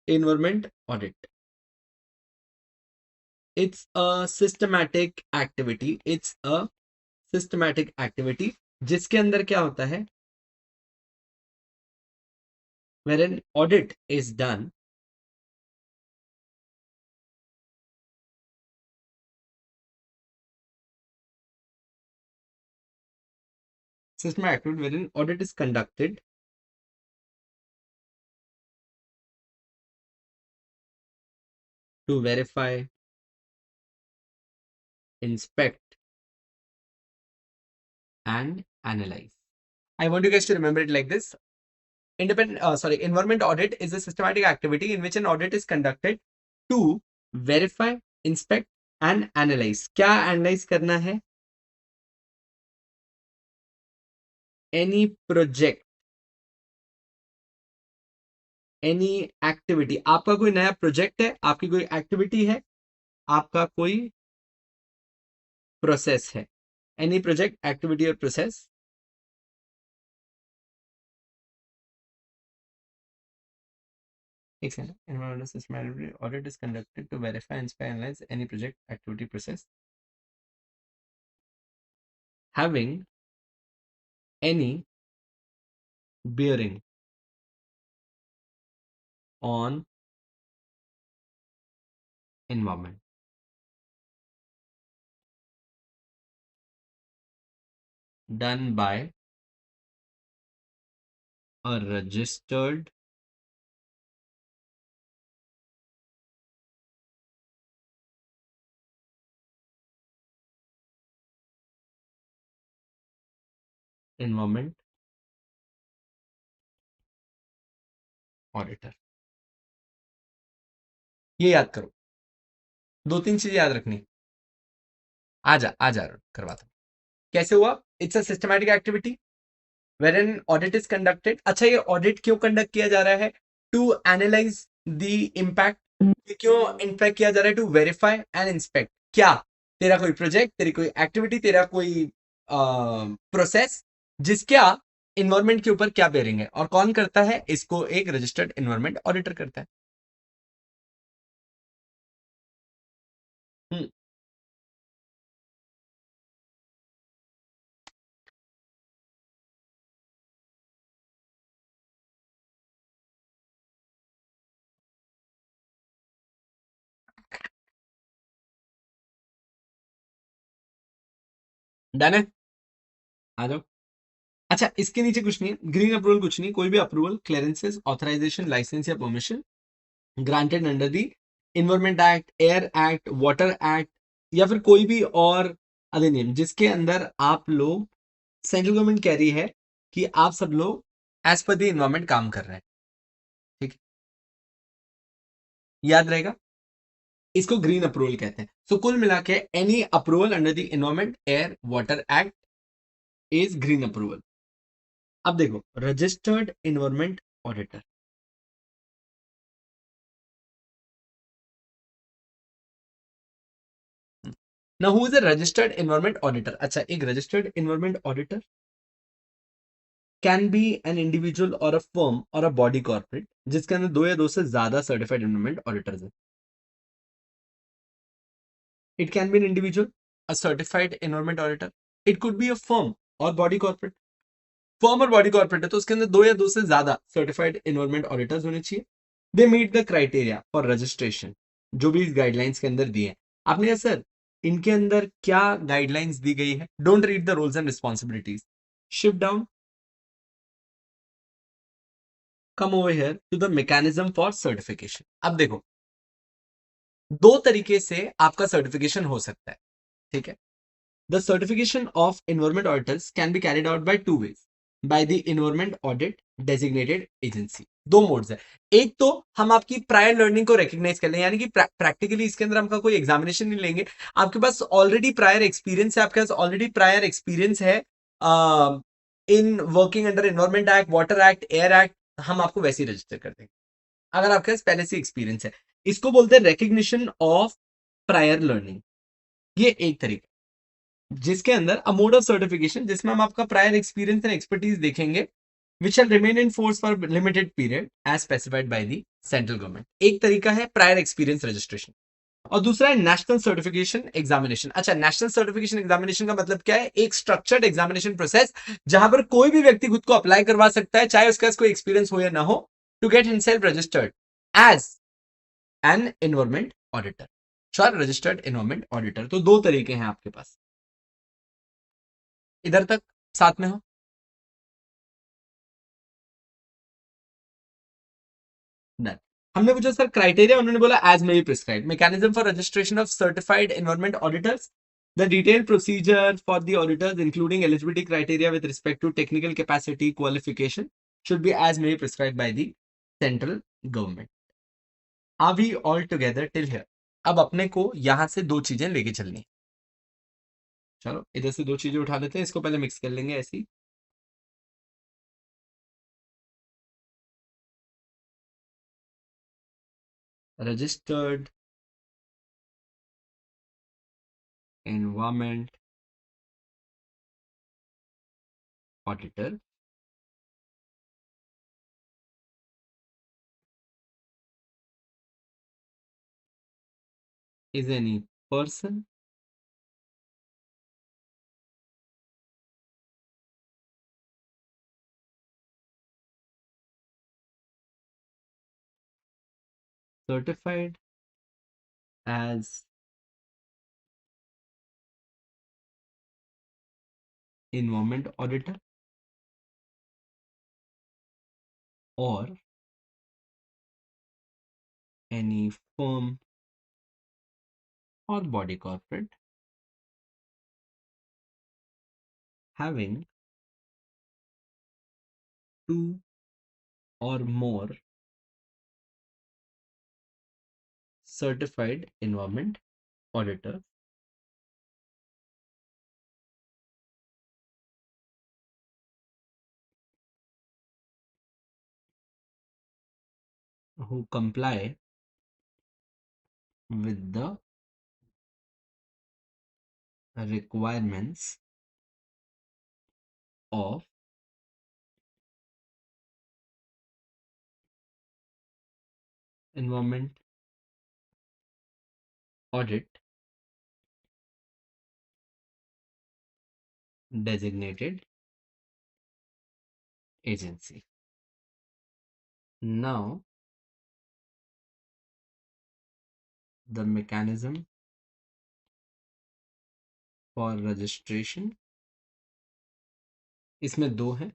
Environment audit, it's a systematic activity, it's a systematic activity जिसके अंदर क्या होता है, where an audit is done systematic activity wherein audit is conducted to verify, inspect and analyze। I want you guys to remember it like this: environment audit is a systematic activity in which an audit is conducted to verify, inspect and analyze। क्या analyze करना है? Any project, any activity, आपका कोई नया project है, आपकी कोई activity है, आपका कोई प्रोसेस है, एनी प्रोजेक्ट, एक्टिविटी और प्रोसेस एक second, environmental systematic audit is conducted to verify, inspect, analyze any project activity process having any bearing on environment, done by a registered environment auditor. ये याद करो, दो तीन चीजें याद रखनी. आ जा करवाता हूं. कैसे हुआ? It's a systematic activity wherein audit is conducted. अच्छा, ये ऑडिट क्यों कंडक्ट किया जा रहा है? To analyse the impact. क्यों इम्पैक्ट किया जा रहा है? To verify and inspect. क्या तेरा कोई प्रोजेक्ट, तेरी कोई एक्टिविटी, तेरा कोई प्रोसेस जिसका इन्वायरमेंट के ऊपर क्या बेरिंग है, और कौन करता है इसको? एक रजिस्टर्ड इन्वायरमेंट ऑडिटर करता है. डन है? आ जाओ. अच्छा, इसके नीचे कुछ नहीं है. ग्रीन अप्रूवल कुछ नहीं. कोई भी अप्रूवल, क्लियरेंसेस, ऑथराइजेशन, लाइसेंस या permission granted under the environment act, air act, water act, या फिर कोई भी और अधिनियम जिसके अंदर आप लोग, सेंट्रल गवर्नमेंट कह रही है कि आप सब लोग एज पर द इन्वायरमेंट काम कर रहे हैं. ठीक है, याद रहेगा. इसको ग्रीन अप्रूवल कहते हैं. सो कुल मिला के any approval under the environment air water act is green approval. अब देखो, registered environment auditor. Now, who is a registered environment auditor? अच्छा, एक registered environment auditor can be an individual or a firm or a body corporate जिसके अंदर दो या दो से ज्यादा certified environment auditors हैं. It can be an individual, a certified environment auditor. It could be a firm or body corporate. Firm और body corporate है तो उसके अंदर दो या दो से ज्यादा सर्टिफाइड एनवायरमेंट ऑडिटर्स होने चाहिए. They meet the criteria for registration, जो भी इस गाइडलाइंस के अंदर दिए हैं. आपने कहा सर इनके अंदर क्या गाइडलाइंस दी गई है? Don't read the roles and responsibilities. Shift down, come over here to the mechanism for certification. अब देखो, दो तरीके से आपका सर्टिफिकेशन हो सकता है. ठीक है. The certification of environment auditors can be carried out by two ways. By the environment audit designated agency. दो मोड्स है. एक तो हम आपकी प्रायर लर्निंग को रिकॉग्नाइज कर लें, यानी कि प्रैक्टिकली इसके अंदर हमका कोई एग्जामिनेशन नहीं लेंगे. आपके पास ऑलरेडी प्रायर एक्सपीरियंस है, आपके पास ऑलरेडी प्रायर एक्सपीरियंस है in working under environment act, water act, air act. हम आपको वैसे ही रजिस्टर कर देंगे अगर आपके पास पहले से एक्सपीरियंस है. इसको बोलते हैं रिकग्निशन ऑफ प्रायर लर्निंग. ये एक तरीका जिसके अंदर अ मोड ऑफ सर्टिफिकेशन जिसमें हम आपका प्रायर एक्सपीरियंस एंड एक्सपर्टीज देखेंगे, which shall remain in force for limited period as specified by the central government. एक तरीका है प्रायर एक्सपीरियंस रजिस्ट्रेशन, और दूसरा है नेशनल सर्टिफिकेशन एग्जामिनेशन. अच्छा, नेशनल सर्टिफिकेशन एग्जामिनेशन का मतलब क्या है? एक स्ट्रक्चर्ड एग्जामिनेशन प्रोसेस जहां पर कोई भी व्यक्ति खुद को अप्लाई करवा सकता है, चाहे उसका कोई एक्सपीरियंस हो या ना हो, to get himself registered as an environment auditor. Sure, registered environment auditor. तो दो तरीके हैं आपके पास. इधर तक साथ में हो? डन. हमने पूछा सर क्राइटेरिया, उन्होंने बोला as may be prescribed. Mechanism for registration of certified environment auditors. The detailed procedure for the auditors, including eligibility criteria with respect to technical capacity, qualification, should be as may be prescribed by the central government. Are we all together till here? अब अपने को यहां से दो चीजें लेके चलनी है. चलो इधर से दो चीजें उठा लेते हैं, इसको पहले मिक्स कर लेंगे ऐसी. Registered environment auditor is any person certified as environment auditor or any firm or body corporate having two or more certified environment auditors who comply with the requirements of environment audit designated agency. Now, the mechanism for registration इसमें दो हैं.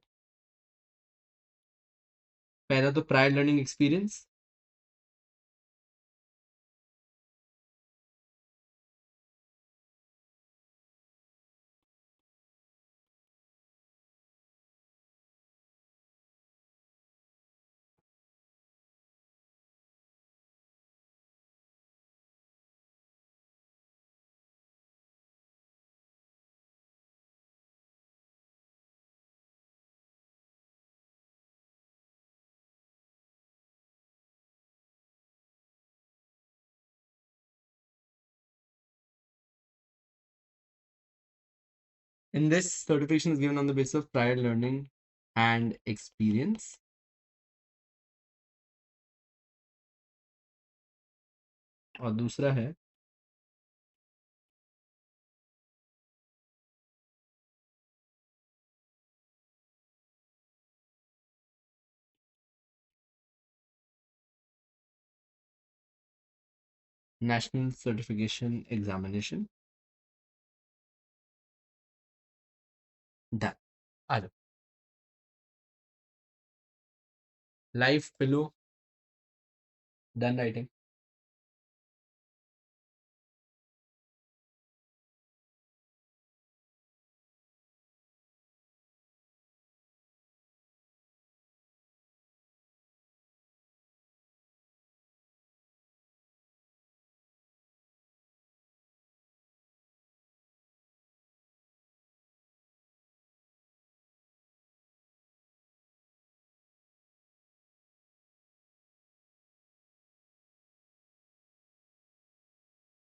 पहला तो prior learning experience, in this certification is given on the basis of prior learning and experience. और दूसरा है national certification examination. Done. आ जाओ. Live pillow. Done writing.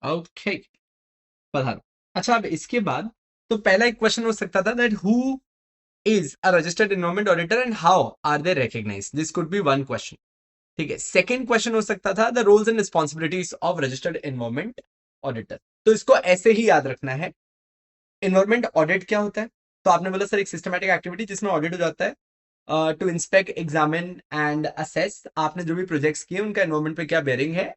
Okay, पधारो. अच्छा, अब इसके बाद तो पहला एक क्वेश्चन हो सकता था that who is a registered environment auditor and how are they recognised. This could be one question. ठीक है. सेकंड क्वेश्चन हो सकता था the roles and responsibilities of registered environment auditor. तो इसको ऐसे ही याद रखना है. एनवायरनमेंट ऑडिट क्या होता है? तो आपने बोला सर एक सिस्टमैटिक एक्टिविटी जिसमें ऑडिट हो जाता है to inspect, examine and assess आपने जो भी प्रोजेक्ट्स किए उनका एनवायरनमेंट पे क्या बेयरिंग है.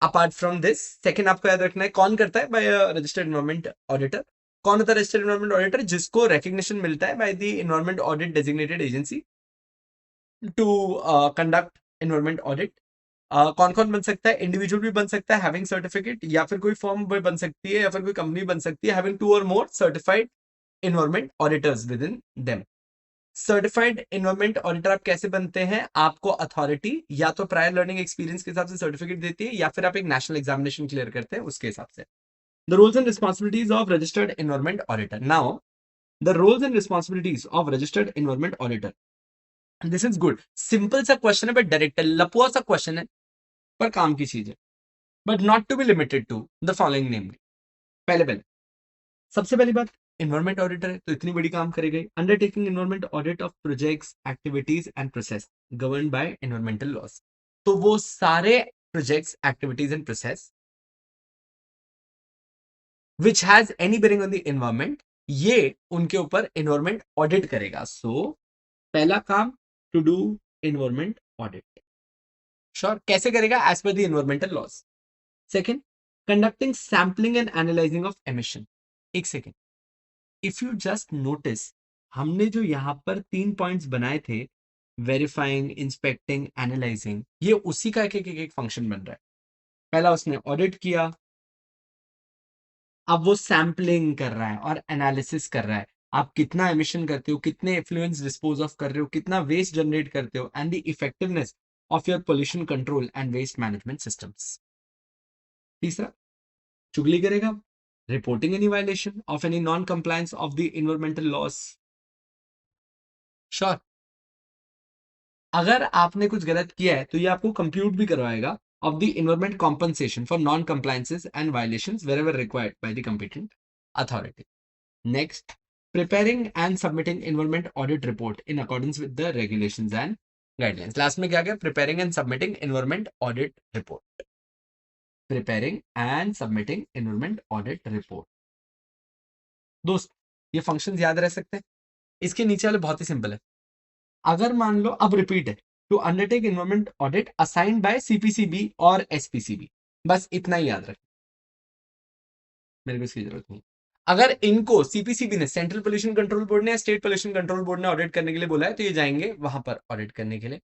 अपार्ट फ्रॉम दिस, सेकंड आपको याद रखना है कौन करता है, बाय रजिस्टर्ड एनवायरनमेंट ऑडिटर. कौन होता है रजिस्टर्ड एनवायरनमेंट ऑडिटर? जिसको रिकग्निशन मिलता है by the environment audit designated agency to conduct environment audit. कौन कौन बन सकता है? इंडिविजुअल भी बन सकता है हैविंग सर्टिफिकेट, या फिर कोई फर्म भी बन सकती है, या फिर कोई कंपनी बन सकती है having two or more certified environment auditors within them. Certified environment auditor आप कैसे बनते हैं? आपको अथॉरिटी या तो प्रायर लर्निंग एक्सपीरियंस के हिसाब से सर्टिफिकेट देती है, या फिर आप एक नेशनल एग्जामिनेशन क्लियर करते हैं उसके हिसाब से. The roles and responsibilities of registered environment auditor. Now the roles and responsibilities of registered environment auditor. This is good. Simple सा क्वेश्चन है बट डायरेक्ट लपुआ सा क्वेश्चन है पर काम की चीज है. But not to be limited to the following namely. पहले सबसे पहली बात, एनवायरमेंट ऑडिटर है तो इतनी बड़ी काम करेगा. Undertaking environment audit of projects, activities and process govern by environmental laws. तो वो सारे projects, activities and process which has any bearing on the environment, ये उनके ऊपर environment audit करेगा. So पहला काम, to do environment audit. Sure. कैसे करेगा? As per the environmental laws. Second, conducting sampling and analyzing of emission. एक second. If you just notice, हमने जो यहाँ पर 3 पॉइंट्स बनाए थे, वेरीफाइंग, इंस्पेक्टिंग, एनालाइजिंग, ये उसी का एक फंक्शन बन रहा है. पहला उसने ऑडिट किया, अब वो सैम्पलिंग कर रहा है और एनालिसिस कर रहा है. आप कितना एमिशन करते हो, कितने एफ्लुएंस डिस्पोज ऑफ कर रहे हो, कितना वेस्ट जनरेट करते हो, and the effectiveness of your pollution control and waste management systems. तीसरा, चुगली करेगा, reporting any violation of any non compliance of the environmental laws. Sure. अगर आपने कुछ गलत किया है तो ये आपको कंप्यूट भी करवाएगा of the environment compensation for non-compliances and violations wherever required by the competent authority. Next, preparing and submitting environment audit report in accordance with the regulations and guidelines. Last में क्या गया? Preparing and submitting environment audit report. Preparing and submitting environment audit report. दोस्त, ये functions याद रह सकते हैं. इसके नीचे वाले बहुत ही सिंपल है. अगर मान लो, अब रिपीट है, to undertake environment audit assigned by CPCB और एसपीसीबी. बस इतना ही याद रख, मेरे को इसकी जरूरत नहीं. अगर इनको सीपीसीबी ने, सेंट्रल पोल्यूशन कंट्रोल बोर्ड ने या स्टेट पोल्यूशन कंट्रोल बोर्ड ने ऑडिट करने के लिए बोला है, तो ये जाएंगे वहां पर ऑडिट करने के लिए.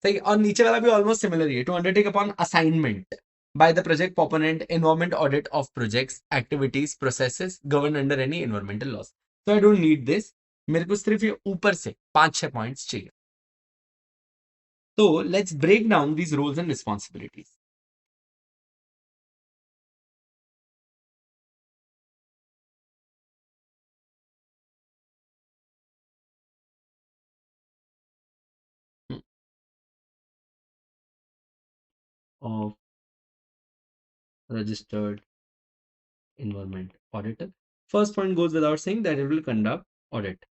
सही. और नीचे वाला भी ऑलमोस्ट सिमिलर ही है. To undertake upon assignment by the project proponent environment audit of projects, activities, processes governed under any environmental laws. So I don't need this. मेरे को सिर्फ ये ऊपर से 5-6 पॉइंट्स चाहिए. So let's break down these roles and responsibilities. Of registered environment auditor. First point goes without saying that it will conduct audit.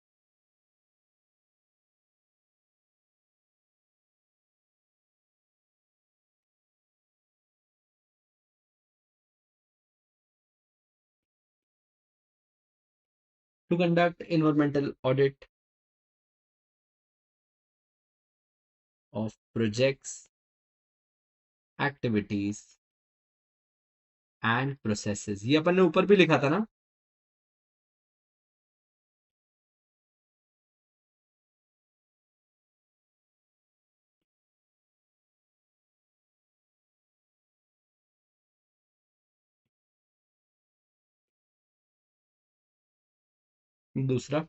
To conduct environmental audit of projects, activities and processes. ये अपन ने ऊपर भी लिखा था ना. दूसरा,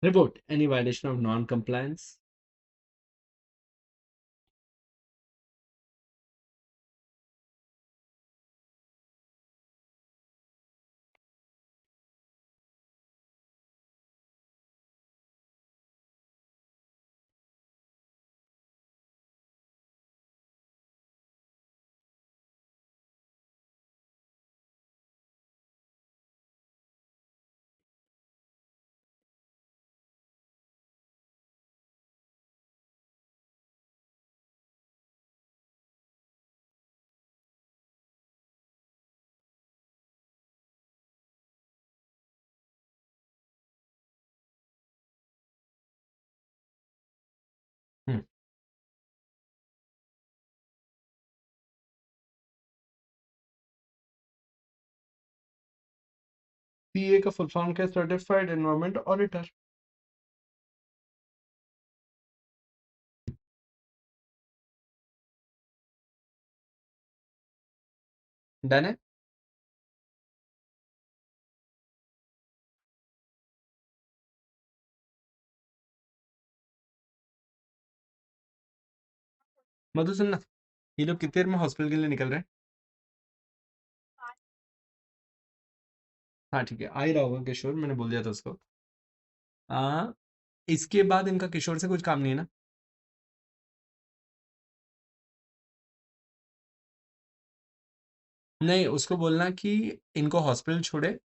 report any violation of non-compliance. CA का full form क्या? Certified environment auditor. डन है। मधु सुनना, ये लोग कितने देर में हॉस्पिटल के लिए निकल रहे हैं? हाँ ठीक है, आ ही रहा होगा किशोर, मैंने बोल दिया था उसको। आ, इसके बाद इनका किशोर से कुछ काम नहीं है ना? नहीं, उसको बोलना कि इनको हॉस्पिटल छोड़े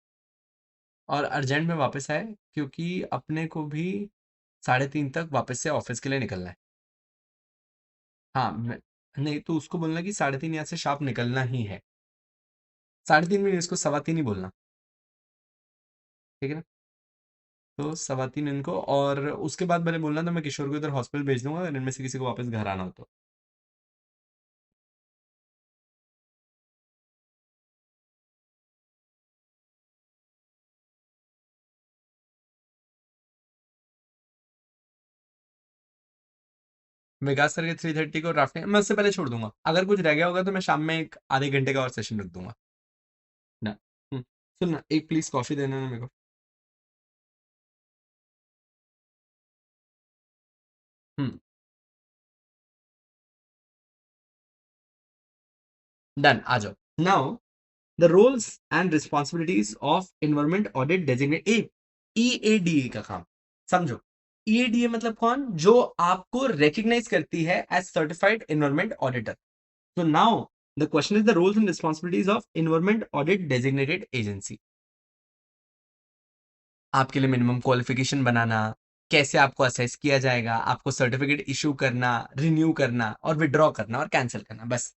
और अर्जेंट में वापस आए, क्योंकि अपने को भी 3:30 तक वापस से ऑफिस के लिए निकलना है। हाँ नहीं तो उसको बोलना कि 3:30 यहाँ से शार्प निकलना ही है। 3:30 में इसको 3:15 ही बोलना, ठीक है ना? तो 3:15 इनको, और उसके बाद मैंने बोलना था मैं किशोर को इधर हॉस्पिटल भेज दूंगा अगर इनमें से किसी को वापस घर आना हो तो। विकास सर के 3:30 को ड्राफ्टिंग मैं उससे पहले छोड़ दूंगा, अगर कुछ रह गया होगा तो मैं शाम में एक आधे घंटे का और सेशन रख दूंगा ना। सुनना, एक प्लीज कॉफी देना ना मेरे को। हम्म डन, आ जाओ। Now the roles and responsibilities of environment audit designate a, EADA का काम समझो। ईएडीए मतलब कौन? जो आपको रिकग्नाइज करती है as certified environment auditor. So now the question is the roles and responsibilities of Environment Audit Designated Agency. आपके लिए मिनिमम क्वालिफिकेशन बनाना, कैसे आपको असेस किया जाएगा, आपको सर्टिफिकेट इशू करना, रिन्यू करना और विड्रॉ करना और कैंसिल करना, बस।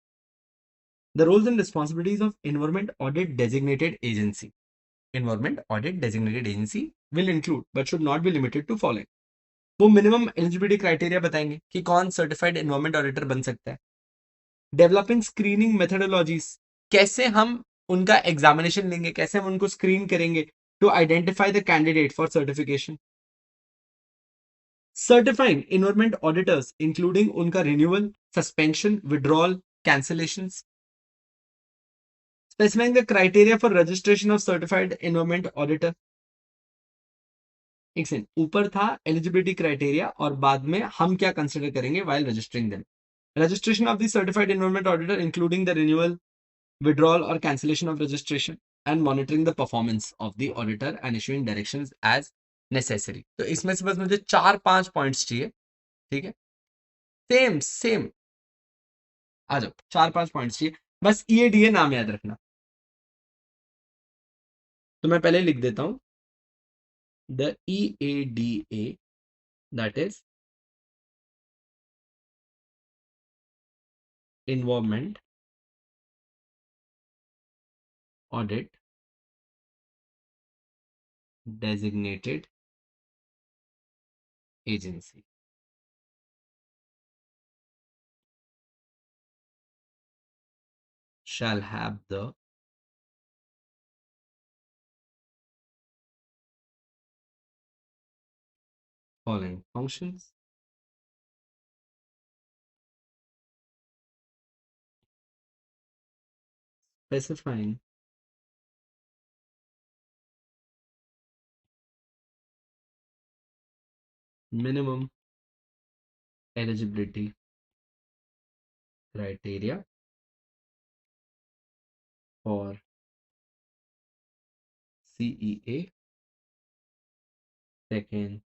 The roles and responsibilities of Environment Audit Designated Agency. Environment Audit Designated Agency will include but should not be limited to following. वो मिनिमम एलिजिबिलिटी क्राइटेरिया बताएंगे कि कौन सर्टिफाइड एनवायरमेंट ऑडिटर बन सकता है। डेवलपिंग स्क्रीनिंग मेथडोलॉजीज, कैसे हम उनका एग्जामिनेशन लेंगे, कैसे हम उनको स्क्रीन करेंगे to identify the candidate for certification. Certifying environment auditors including उनका renewal, suspension, withdrawal, cancellation. Specifying the criteria for registration of certified environment auditor. एक सेकंड, ऊपर था एलिजिबिलिटी क्राइटेरिया और बाद में हम क्या कंसिडर करेंगे while registering them. Registration of the certified environment auditor including the renewal, withdrawal or cancellation of registration and monitoring the performance of the auditor and issuing directions as necessary. तो इसमें से बस मुझे 4-5 पॉइंट्स चाहिए, ठीक है? Same same, आ जाओ, 4-5 points चाहिए, बस ईएडीए नाम याद रखना। तो मैं पहले लिख देता हूं, the EADA that is environment audit designated agency shall have the following functions: specifying minimum eligibility criteria for CEA. Second,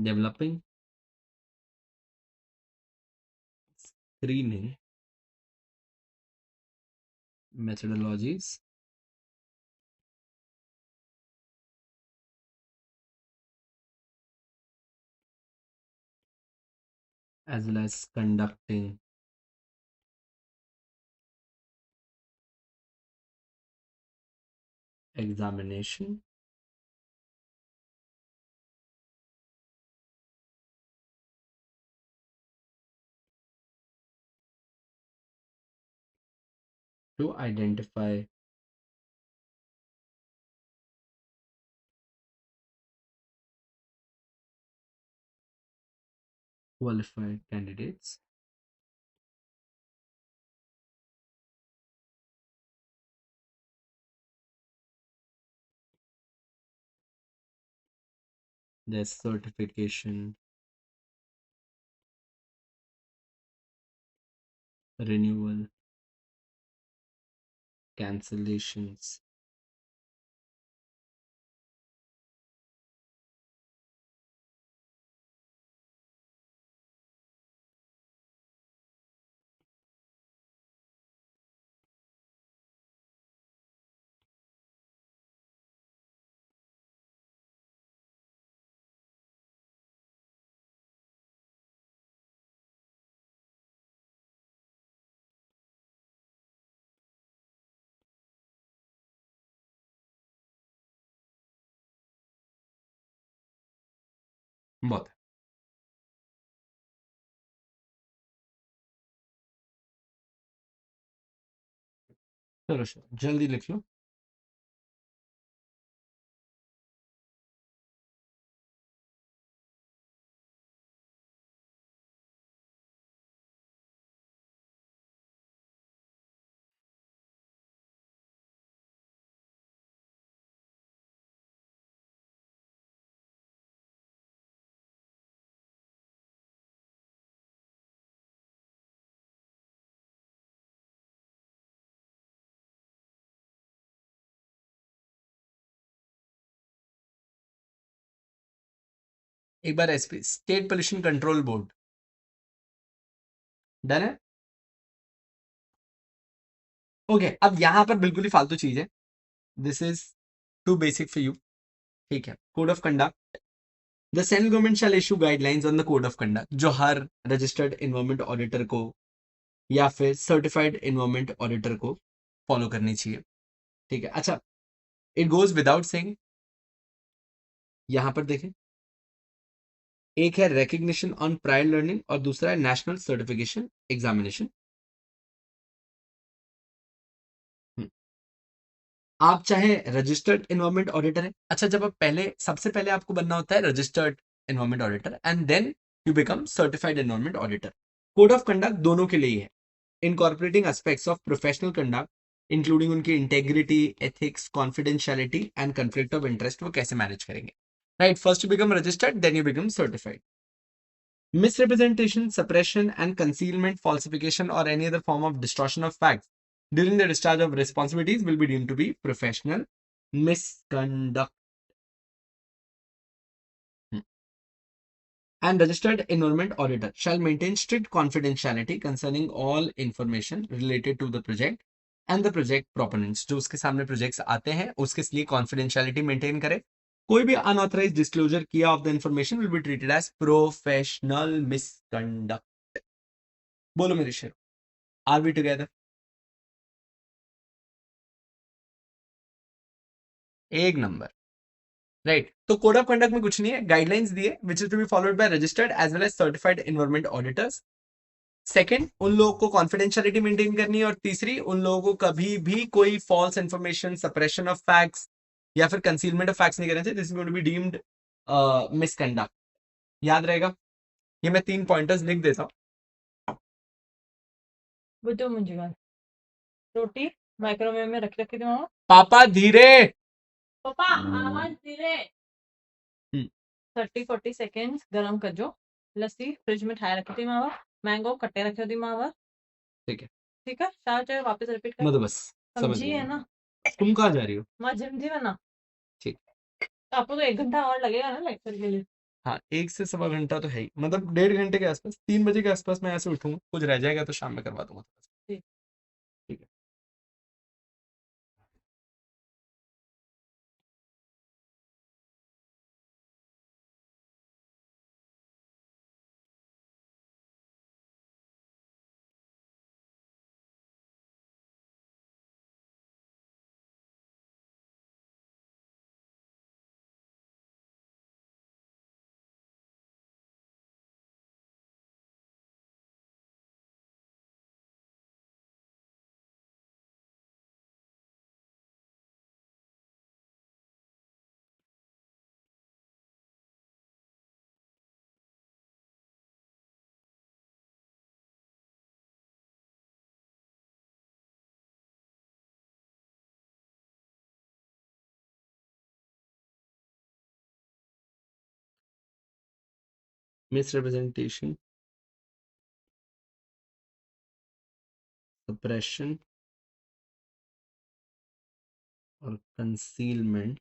developing screening methodologies as well as conducting examination to identify qualified candidates their certification renewal cancellations बहुत है। चलो जल्दी लिख लो। एक बार SP state pollution control board done है। Okay अब यहां पर बिल्कुल ही फालतू चीज है, this is too basic for you. ठीक है, code of conduct, the central government shall issue guidelines on the code of conduct, जो हर रजिस्टर्ड एनवायरमेंट ऑडिटर को या फिर सर्टिफाइड एनवायरमेंट ऑडिटर को फॉलो करनी चाहिए। ठीक है, अच्छा इट गोज विदाउट सेइंग, यहां पर देखें एक है रिकग्निशन ऑन प्रायर लर्निंग और दूसरा है नेशनल सर्टिफिकेशन एग्जामिनेशन। आप चाहे रजिस्टर्ड एनवायरमेंट ऑडिटर है, अच्छा जब आप पहले सबसे पहले आपको बनना होता है registered environment auditor and then you become certified environment auditor. Code of conduct दोनों के लिए है, incorporating aspects of professional conduct including उनकी integrity, ethics, confidentiality and conflict of interest वो कैसे मैनेज करेंगे। Right, first you become registered then you become certified. Misrepresentation, suppression, and concealment, falsification, or any other form of distortion of facts during the discharge of responsibilities will be deemed to be professional misconduct. And registered environment auditor shall maintain strict confidentiality concerning all information related to the project and the project proponents. जो उसके सामने projects आते हैं उसके लिए confidentiality maintain करे। कोई भी unauthorized disclosure किया of the information will be treated as professional misconduct. बोलो मेरे शेर, आर वी टुगेदर? एक नंबर, राइट। तो कोड ऑफ कंडक्ट में कुछ नहीं है, गाइडलाइंस दिए which is to be followed by registered as well as certified environment auditors. Second, उन लोगों को कॉन्फिडेंशियलिटी मेंटेन करनी है, और तीसरी उन लोगों को कभी भी कोई false information, suppression of facts या फिर कंसीलमेंट ऑफ फैक्ट्स नहीं करना चाहिए, this is going to be deemed misconduct. याद रहेगा, ये मैं 3 पॉइंटर्स लिख देता हूं। बुद्धू मुंजिगा रोटी माइक्रोवेव में रख रखी थी मामा। पापा धीरे। पापा आवाज धीरे। 30-40 सेकेंड्स गरम कर जो। लस्सी फ्रिज में ठाए रखी थी मामा, मैंगो कट्टे रखे थी मामा। ठीक है, ठीक है, शायद चाहे वापस रिपीट कर। मतलब बस समझ समझी है ना? तुम कहाँ जा रही हो? मैं जिम थी ना। ठीक, आपको तो 1 घंटा और लगेगा ना लेक्चर के लिए। हाँ 1 से 1.25 घंटा तो है ही, मतलब 1.5 घंटे के आसपास, 3 बजे के आसपास मैं ऐसे उठूंगा, कुछ रह जाएगा तो शाम में करवा दूंगा। ठीक। ठीक है। misrepresentation, suppression, or concealment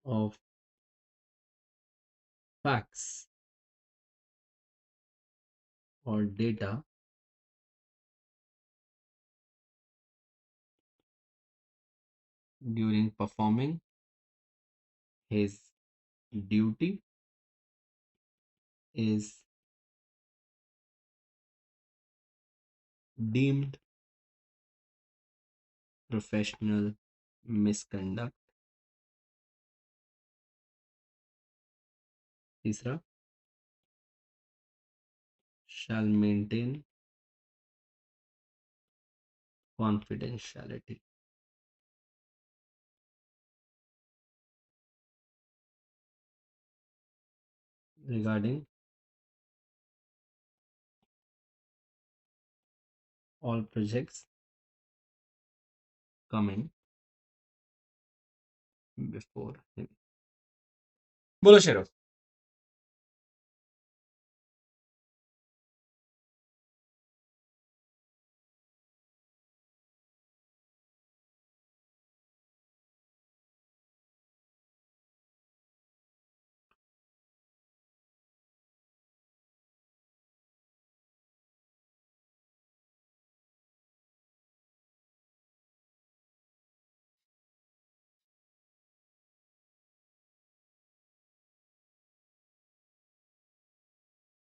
of facts or data during performing his duty is deemed professional misconduct. तीसरा, shall maintain confidentiality regarding all projects coming before him. बोलो शेरो.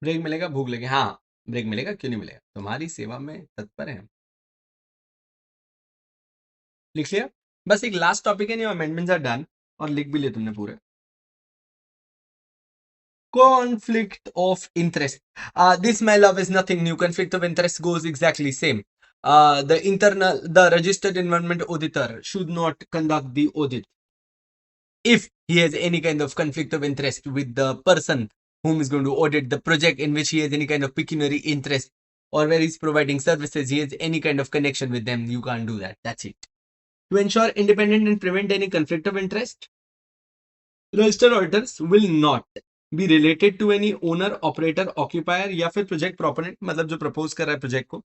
ब्रेक मिलेगा, भूख लगे, हाँ ब्रेक मिलेगा, क्यों नहीं मिलेगा, तुम्हारी सेवा में तत्पर है. लिख लिया. बस एक लास्ट टॉपिक है, नहीं अमेंडमेंट्स आर डन, और लिख भी लिए तुमने पूरे. Conflict of interest. This, my love, is nothing new. Conflict of interest goes exactly same. The registered environment auditor should not conduct the audit if he has any kind of conflict of interest with the person whom is going to audit, the project in which he has any kind of pecuniary interest, or where he's providing services, he has any kind of connection with them. You can't do that. That's it. To ensure independent and prevent any conflict of interest, registered auditors will not be related to any owner, operator, occupier या फिर project proponent, मतलब जो propose कर रहा है project को,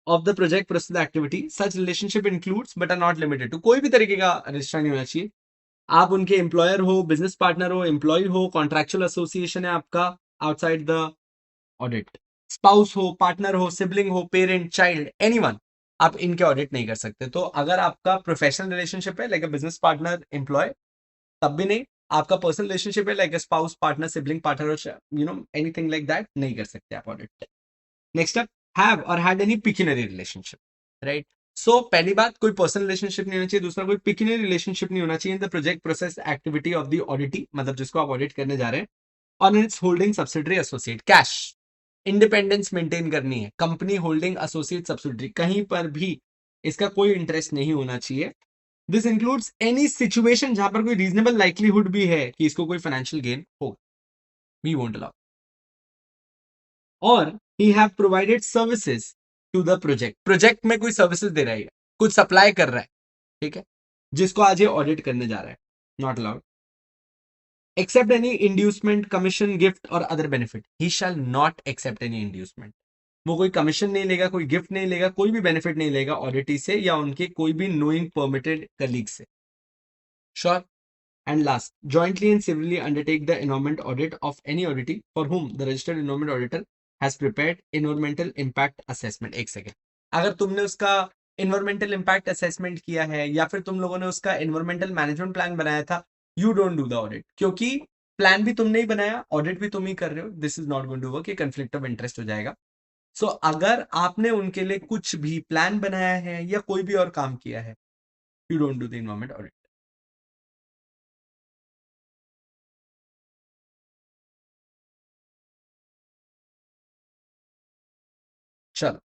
of the project process activity. Such relationship includes but are not limited to. कोई भी तरीके का रिश्ता नहीं होना चाहिए. आप उनके एम्प्लॉयर हो, बिजनेस पार्टनर हो, एम्प्लॉय हो, कॉन्ट्रैक्चुअल एसोसिएशन है आपका आउटसाइड द ऑडिट, स्पाउस हो, पार्टनर हो, सिबलिंग हो, पेरेंट, चाइल्ड, एनीवन, आप इनके ऑडिट नहीं कर सकते. तो अगर आपका प्रोफेशनल रिलेशनशिप है like a business partner employee, तब भी नहीं. आपका पर्सनल रिलेशनशिप है like a spouse, partner, sibling, partner, anything like that, नहीं कर सकते आप audit. Next up, have or had any pecuniary relationship, right. So पहली बात, कोई पर्सनल रिलेशनशिप नहीं होना चाहिए. दूसरा, कोई पिक्यूनरी रिलेशनशिप नहीं होना चाहिए in the project process activity of the auditee, मतलब जिसको आप ऑडिट करने जा रहे हैं, on its holding subsidiary associate. कैश इंडिपेंडेंस मेंटेन करनी है. कंपनी होल्डिंग एसोसिएट सब्सिडरी कहीं पर भी इसका कोई इंटरेस्ट नहीं होना चाहिए. दिस इंक्लूड्स एनी सिचुएशन जहां पर कोई रीजनेबल लाइक्लीहुड भी है कि इसको कोई फाइनेंशियल गेन होगा. We won't allow. Or he have provided services to the project. Project में कोई सर्विसेज दे रहा है, कुछ सप्लाई कर रहा है, ठीक है, जिसको आज ये ऑडिट करने जा रहा है. Not allowed. Accept any inducement, commission, gift or other benefit. He shall not accept any inducement. वो कोई कमीशन नहीं लेगा, कोई गिफ्ट नहीं लेगा, कोई भी बेनिफिट नहीं लेगा ऑडिटी से या उनके कोई भी नोइंग परमिटेड कलीग से. Sure. And last, jointly and severally undertake the environment audit of any auditee for whom the registered environment auditor has prepared environmental impact assessment. एक सेकेंड, अगर तुमने उसका environmental impact assessment किया है या फिर तुम लोगों ने उसका environmental management plan बनाया था, you don't do the audit, क्योंकि प्लान भी तुमने ही बनाया, ऑडिट भी तुम ही कर रहे हो. This is not going to work. ये कंफ्लिक्ट ऑफ इंटरेस्ट हो जाएगा. सो अगर आपने उनके लिए कुछ भी प्लान बनाया है या कोई भी और काम किया है, you don't do the environment audit. चलो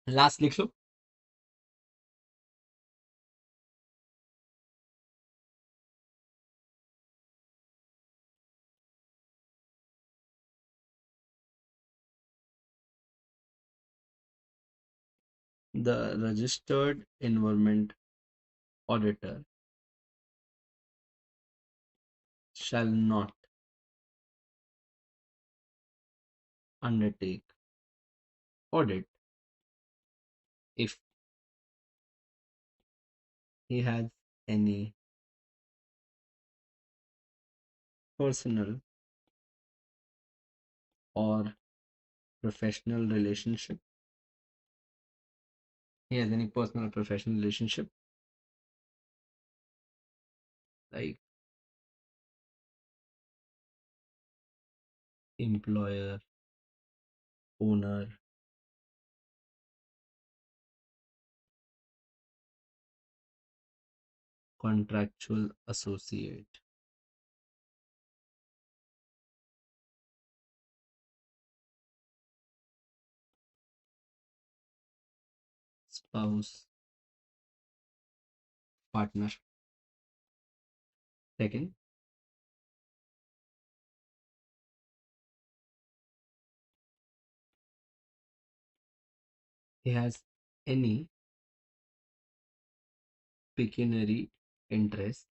लास्ट लिख लो. The registered environment auditor shall not undertake audit if he has any personal or professional relationship. He has any personal or professional relationship like employer, owner, contractual associate, spouse, partner. Second, he has any pecuniary interest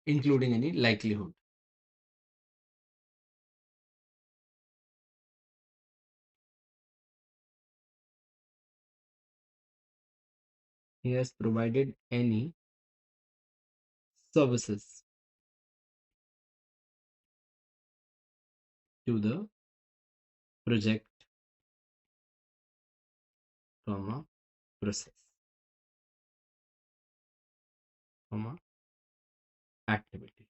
including any likelihood. He has provided any services to the project, process, activity.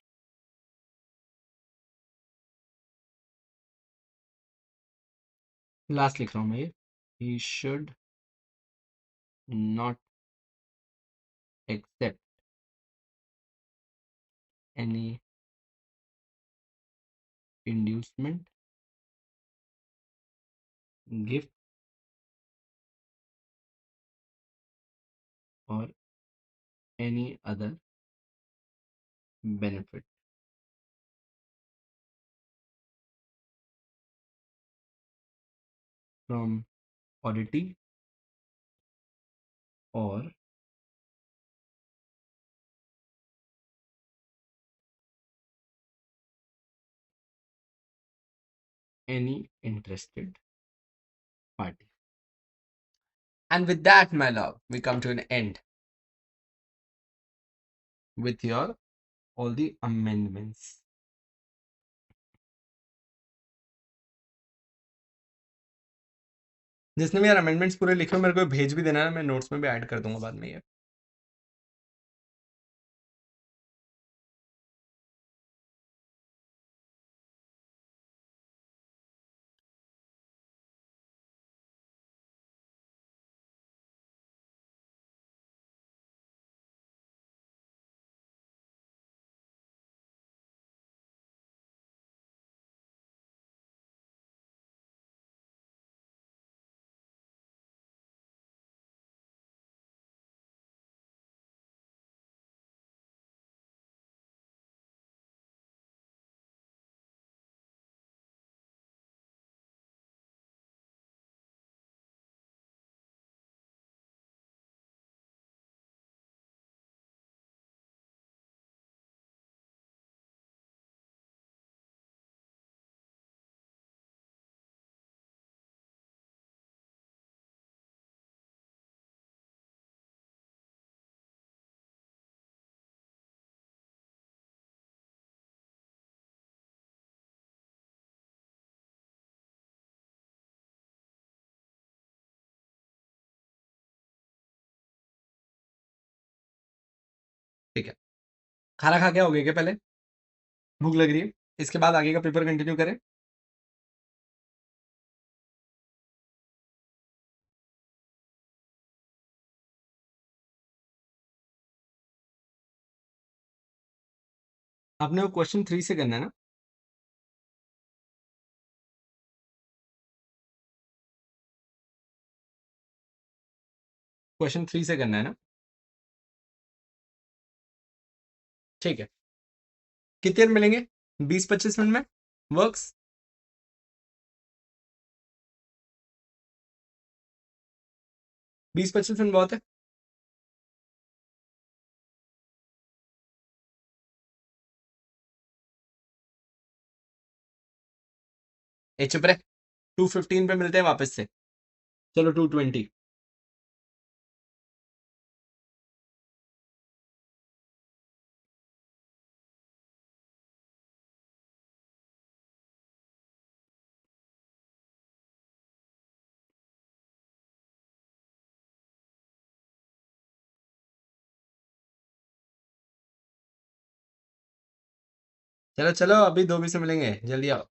Last लिख रहा हूँ मैं ये. He should not accept any inducement, gift, or any other benefit from auditee or any interested party. And with that, my love, we come to an end with your all the amendments. जिसने भी यार amendments पूरे लिखे हो मेरे को भेज भी देना है, मैं नोट्स में भी ऐड कर दूंगा बाद में ये. ठीक है, खाना खा के हो गए क्या? पहले भूख लग रही है, इसके बाद आगे का पेपर कंटिन्यू करें. आपने वो क्वेश्चन 3 से करना है ना? क्वेश्चन 3 से करना है ना? ठीक है, कितनी देर मिलेंगे? 20-25 मिनट में वर्क्स? बीस 25 मिनट बहुत है। ए चुप रहे, 2:15 पे मिलते हैं वापस से। चलो 2:20। चलो चलो, अभी 2 से मिलेंगे, जल्दी आओ।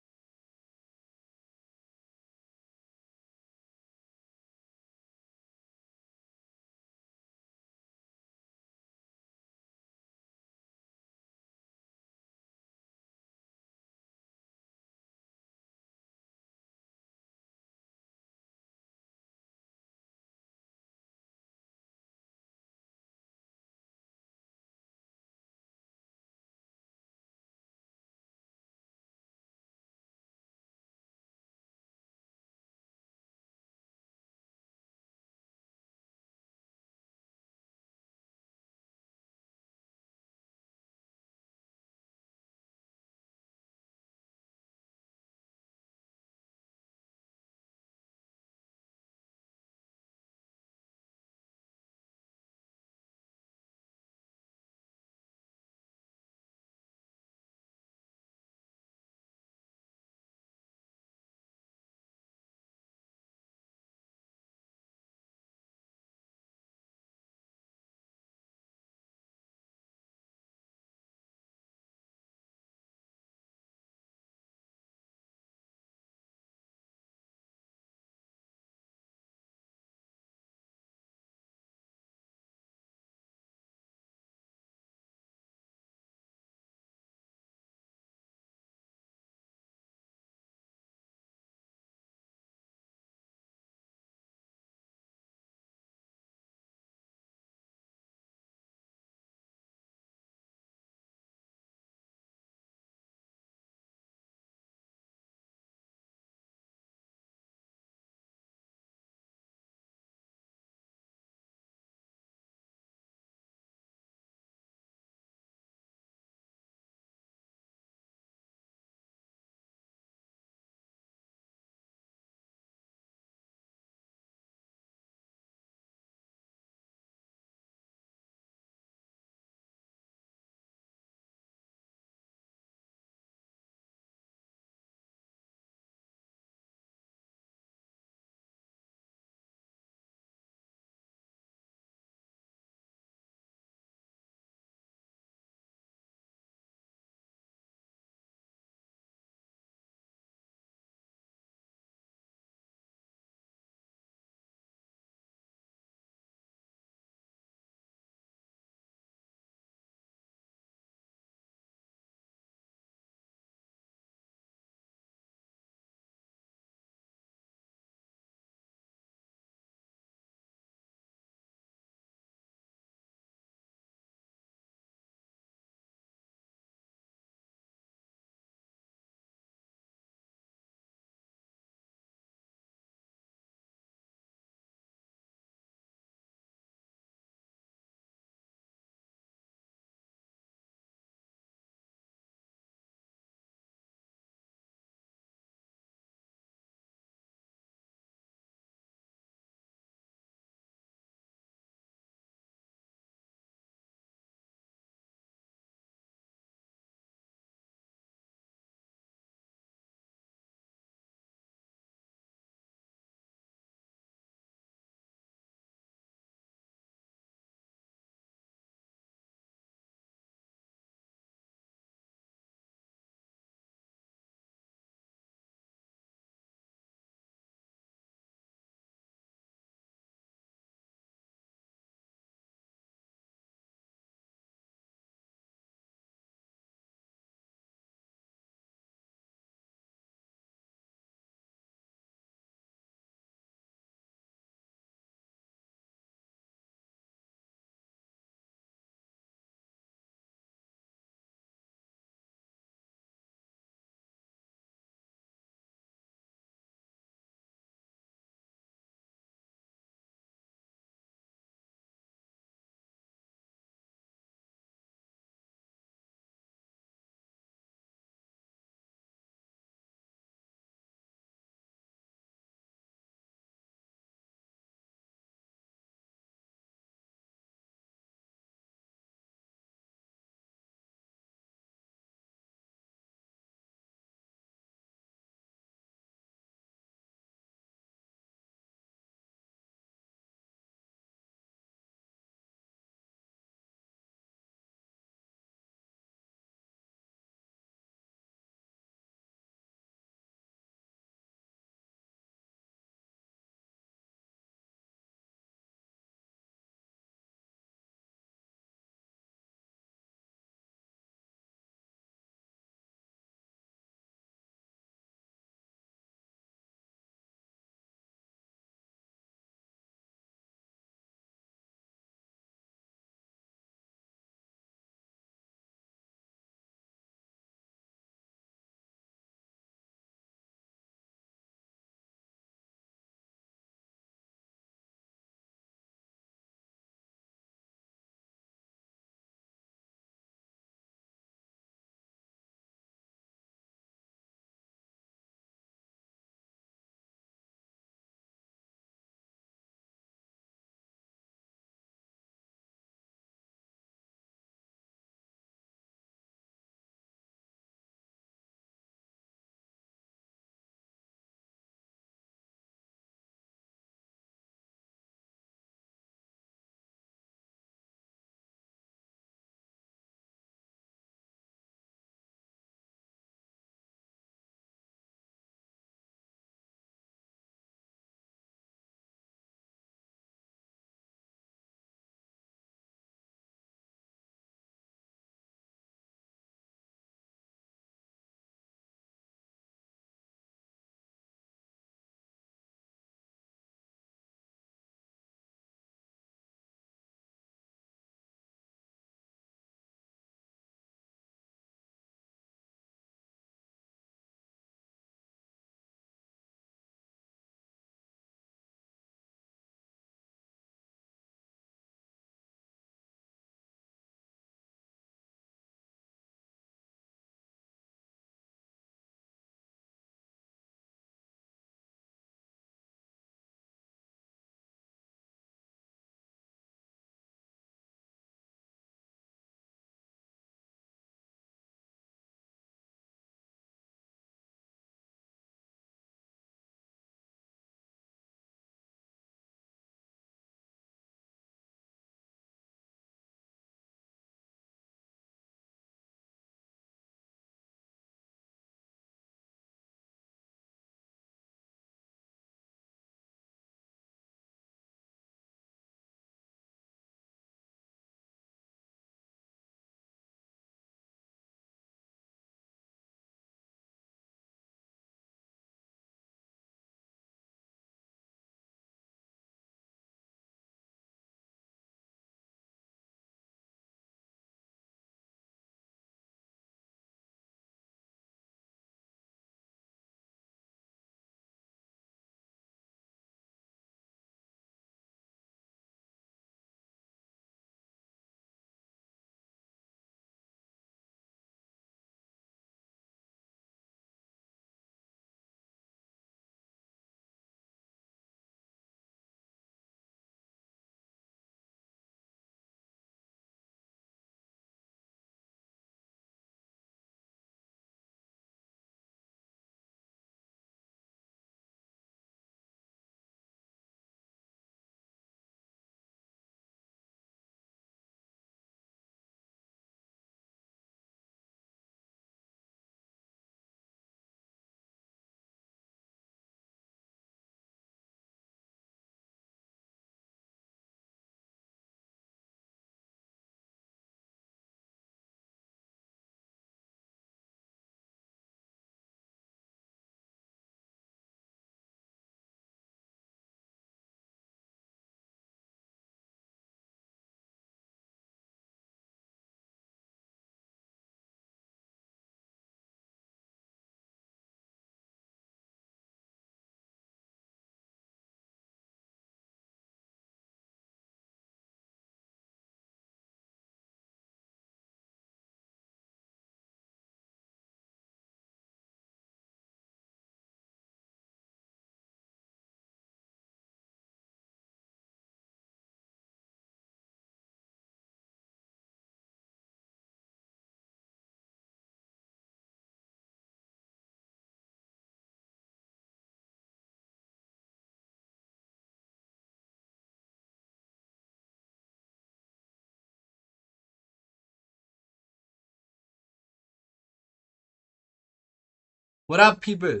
What up people?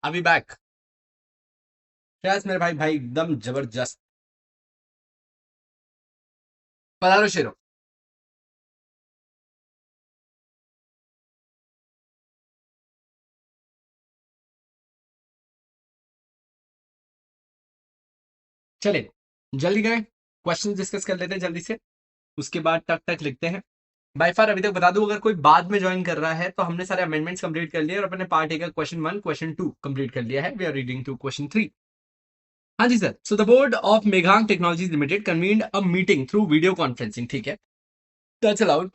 Are we back? Yes मेरे भाई भाई एकदम जबरदस्त। पधारो शेरो। चले जल्दी करें, क्वेश्चन डिस्कस कर लेते हैं जल्दी से, उसके बाद टक टक लिखते हैं। बाय फार अभी तक बता दूं, अगर कोई बाद में ज्वाइन कर रहा है तो हमने सारे अमेंडमेंट्स कंप्लीट कर लिए और अपने पार्ट ए का क्वेश्चन 1 क्वेश्चन 2 कंप्लीट कर लिया है। We are reading to question 3। हाँ जी sir. So the board of Meghang technologies limited convened a meeting through video conferencing, ठीक है, that's allowed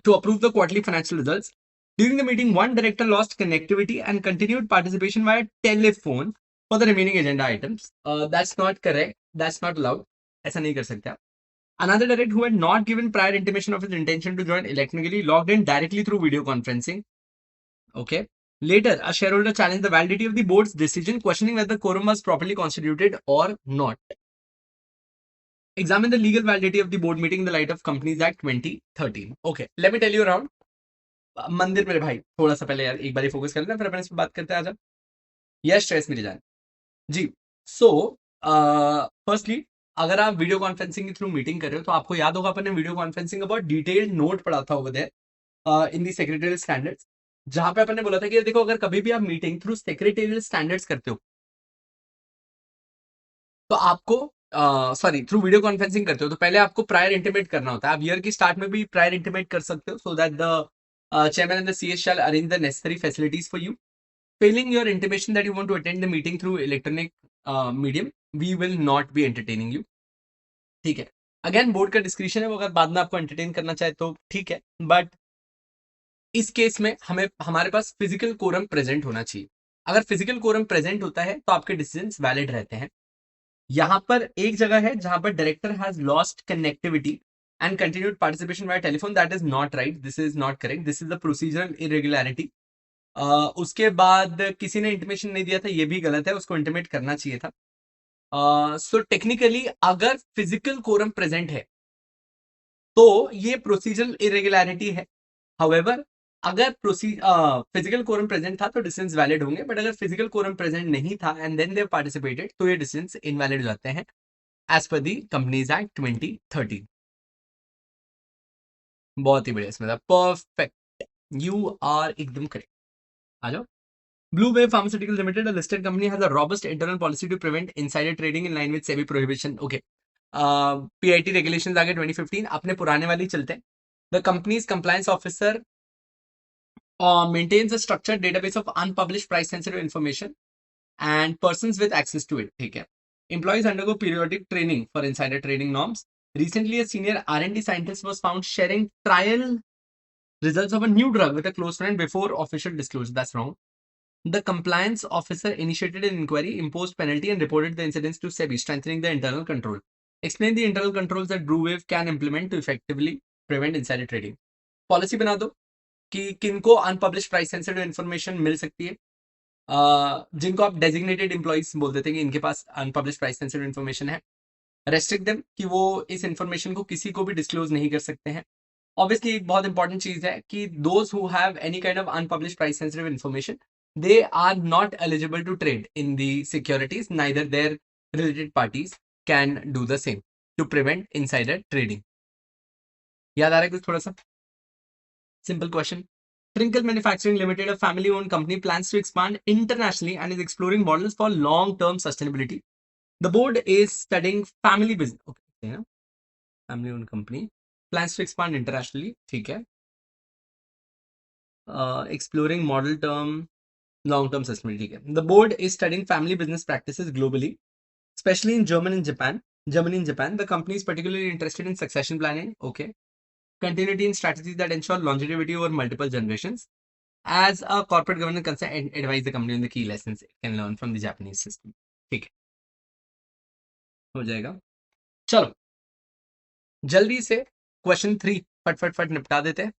to approve the quarterly financial results. During the meeting, one director lost connectivity and continued participation via telephone for the remaining agenda items. That's not correct. That's not allowed. ऐसा नहीं कर सकते आप. Another director who had not given prior intimation of his intention to join electronically logged in directly through video conferencing. Okay. Later, a shareholder challenged the validity of the board's decision, questioning whether the quorum was properly constituted or not. Examine the legal validity of the board meeting in the light of Companies Act 2013. Okay, let me tell you around. मंदिर मेरे भाई थोड़ा सा पहले यार एक बार focus कर लेना, फिर अपन इस पर बात करते हैं। आजा यस स्ट्रेस मेरी जान जी। सो फर्स्टली, अगर आप वीडियो कॉन्फ्रेंसिंग के थ्रू मीटिंग कर रहे हो तो आपको याद होगा अपन ने वीडियो कॉन्फ्रेंसिंग का बहुत डिटेल्ड नोट पढ़ा था over there in the secretarial standards, जहां पे अपन ने बोला था कि देखो अगर कभी भी आप मीटिंग थ्रू सेक्रेटरियल स्टैंडर्ड्स करते हो तो आपको सॉरी थ्रू वीडियो कॉन्फ्रेंसिंग करते हो तो पहले आपको प्रायर इंटीमेट करना होता है। आप ईयर की स्टार्ट में भी प्रायर इंटीमेट कर सकते हो, so that the chairman and the CS shall arrange the necessary facilities for you. Failing your intimation that you want to attend the meeting through electronic medium, we will not be entertaining you. ठीक है, again board का description है, वो अगर बाद में आपको entertain करना चाहे तो ठीक है, बट इस केस में हमें हमारे पास फिजिकल कोरम प्रेजेंट होना चाहिए। अगर फिजिकल कोरम प्रेजेंट होता है तो आपके डिसीजंस वैलिड रहते हैं। यहां पर एक जगह है जहां पर director has lost connectivity and continued participation bye telephone, that is not right, this is not correct, this is the procedural irregularity. उसके बाद किसी ने इंटीमेशन नहीं दिया था, ये भी गलत है, उसको इंटीमेट करना चाहिए था। सो टेक्निकली अगर फिजिकल कोरम प्रेजेंट है तो ये प्रोसीजरल इरेगुलरिटी है। हाउएवर अगर फिजिकल कोरम प्रेजेंट था तो डिसीजंस वैलिड होंगे, बट अगर फिजिकल कोरम प्रेजेंट नहीं था एंड देन दे पार्टिसिपेटेड तो ये डिसीजंस इनवैलिड हो जाते हैं एज पर दी कंपनीज एक्ट 2013। बहुत ही बढ़िया, इसमें परफेक्ट, यू आर एकदम करेक्ट। आ जाओ। Blue Wave Pharmaceuticals Limited, a listed company, has a robust internal policy to prevent insider trading in line with SEBI prohibition. Okay. PIT regulations आ गए 2015, अपने पुराने वाली चलते हैं। The company's compliance officer maintains a structured database of unpublished price sensitive information and persons with access to it. ठीक है. Employees undergo periodic training for insider trading norms. Recently, a senior R&D scientist was found sharing trial results of a new drug with a close friend before official disclosure. That's wrong. The compliance officer initiated an inquiry, imposed penalty, and reported the incidents to SEBI, strengthening the internal control. Explain the internal controls that Brewwave can implement to effectively prevent insider trading. Policy बना दो कि किनको unpublish price sensitive information मिल सकती है, जिनको आप designated employees बोल देते हैं कि इनके पास अनपब्लिश प्राइस सेंसिटिव इन्फॉर्मेशन है। रेस्ट्रिक्ट देम कि वो इस इन्फॉर्मेशन को किसी को भी डिस्क्लोज नहीं कर सकते हैं। ऑब्वियसली एक बहुत इंपॉर्टेंट चीज है कि those who have any kind of unpublish price sensitive information, they are not eligible to trade in the securities, neither their related parties can do the same to prevent insider trading. याद आ रहा है कुछ थोड़ा सा? Simple question. Trinkle Manufacturing Limited, a family owned company, plans to expand internationally and is exploring models for long term sustainability. The board is studying family business. Okay, yeah. Family owned company plans to expand internationally. ठीक है. Exploring model term long term sustainability. The board is studying family business practices globally, especially in Germany and Japan. Germany and Japan. The company is particularly interested in succession planning. Okay. Continuity in strategies that ensure longevity over multiple generations. As a corporate governance concern, advise the company on the key lessons it can learn from the Japanese system. ठीक है, हो जाएगा। चलो जल्दी से question 3 फट फट फट निपटा देते हैं।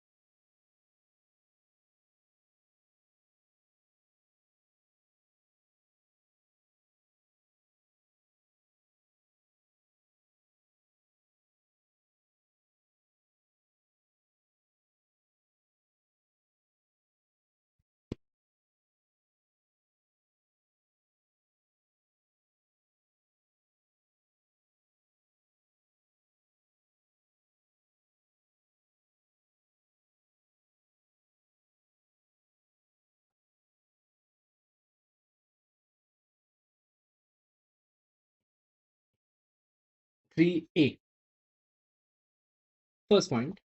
3A. First point.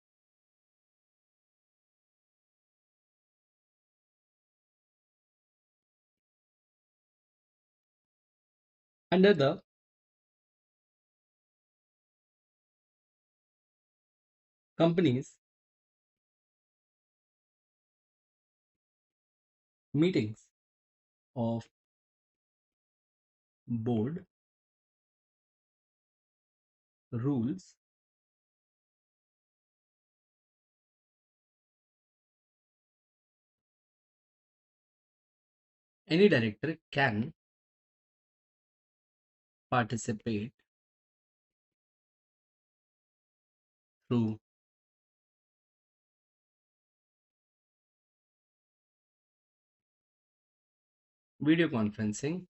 Under the company's meetings of board rules, any director can participate through video conferencing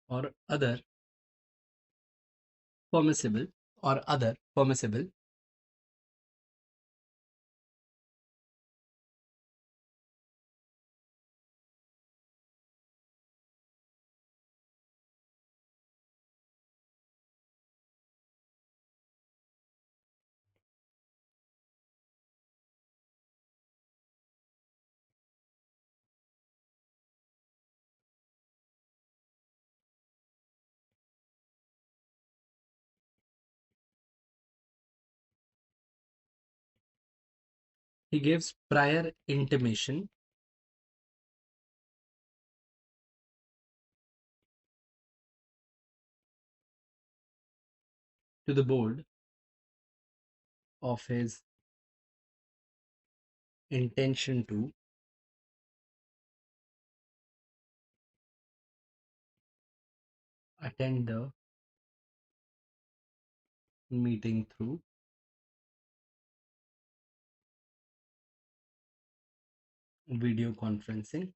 or permissible other permissible he gives prior intimation to the board of his intention to attend the meeting through video conferencing.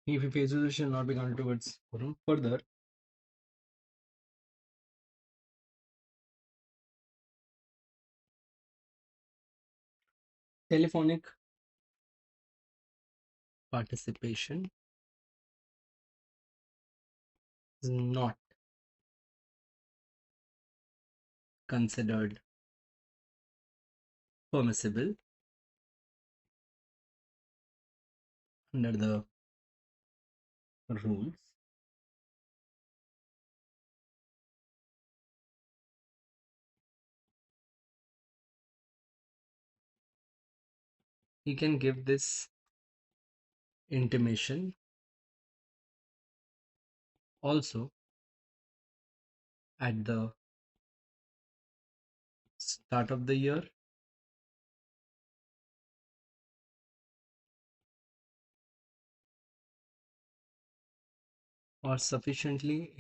If he faces it, shall not be counted towards quorum. Further, telephonic participation is not considered permissible under the rules. He can give this intimation also at the start of the year or sufficiently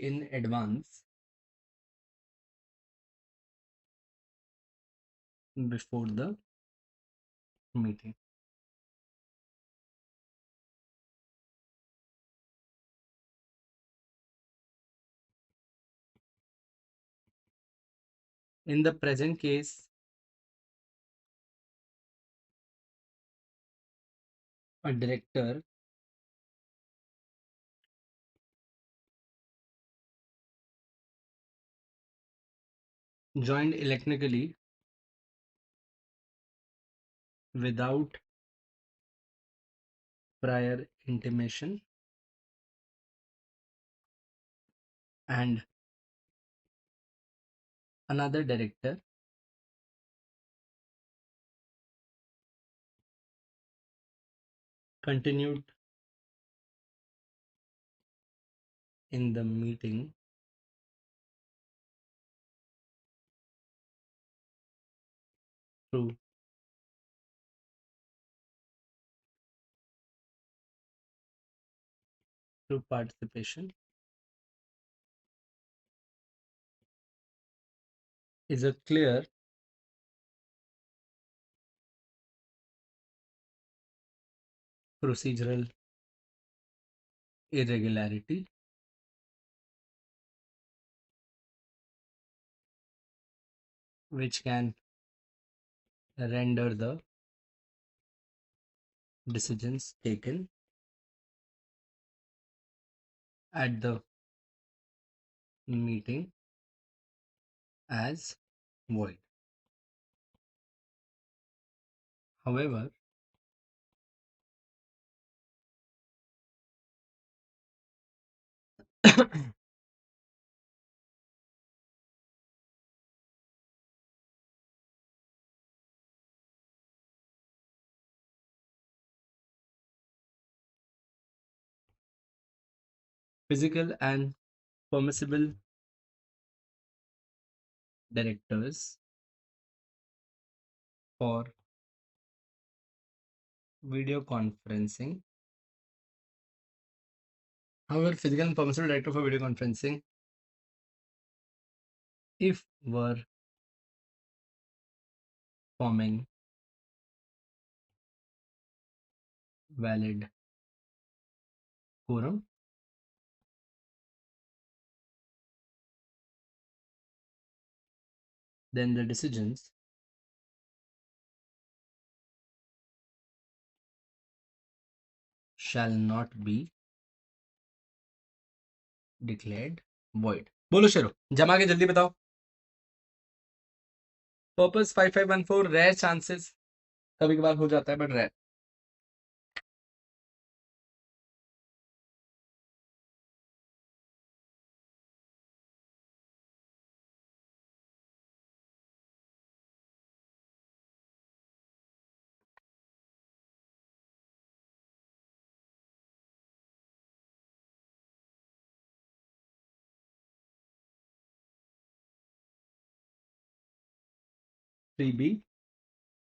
in advance before the meeting. In the present case, a director joined electronically without prior intimation, and another director continued in the meeting through participation is a clear procedural irregularity which can render the decisions taken at the meeting as void. However, physical and permissible directors for video conferencing. However, physical and permissible director for video conferencing, if were forming valid quorum, then the decisions shall not be declared void. बोलो शेरो, जमा के जल्दी बताओ. Purpose 5514 rare chances, कभी कभार हो जाता है but rare. 3B.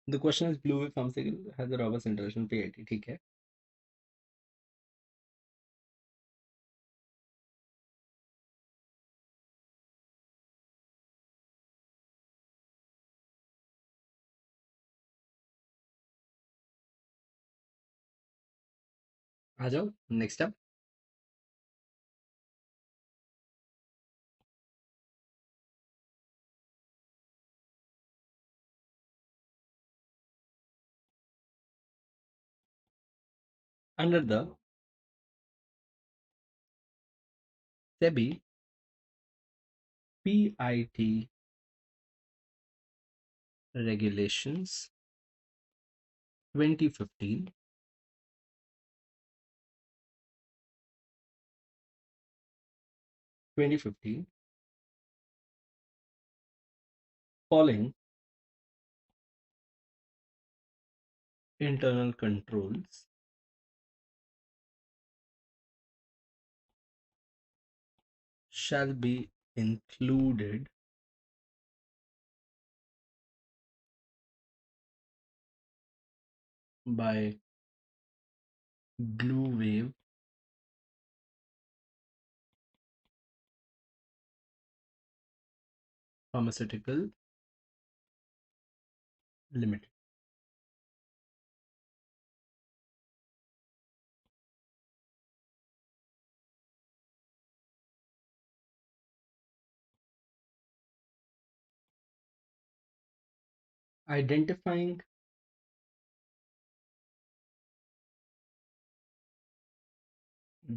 The question is blue pharmaceutical has a robust interest in PIT. ठीक है. आ जाओ next up. Under the SEBI PIT regulations 2015, following internal controls shall be included by Blue Wave Pharmaceutical Limited. Identifying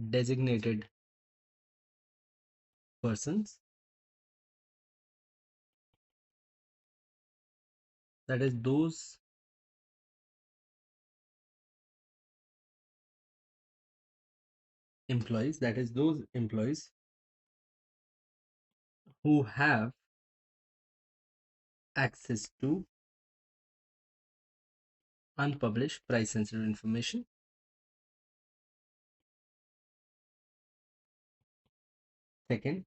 designated persons, that is those employees who have access to unpublished price sensitive information Second,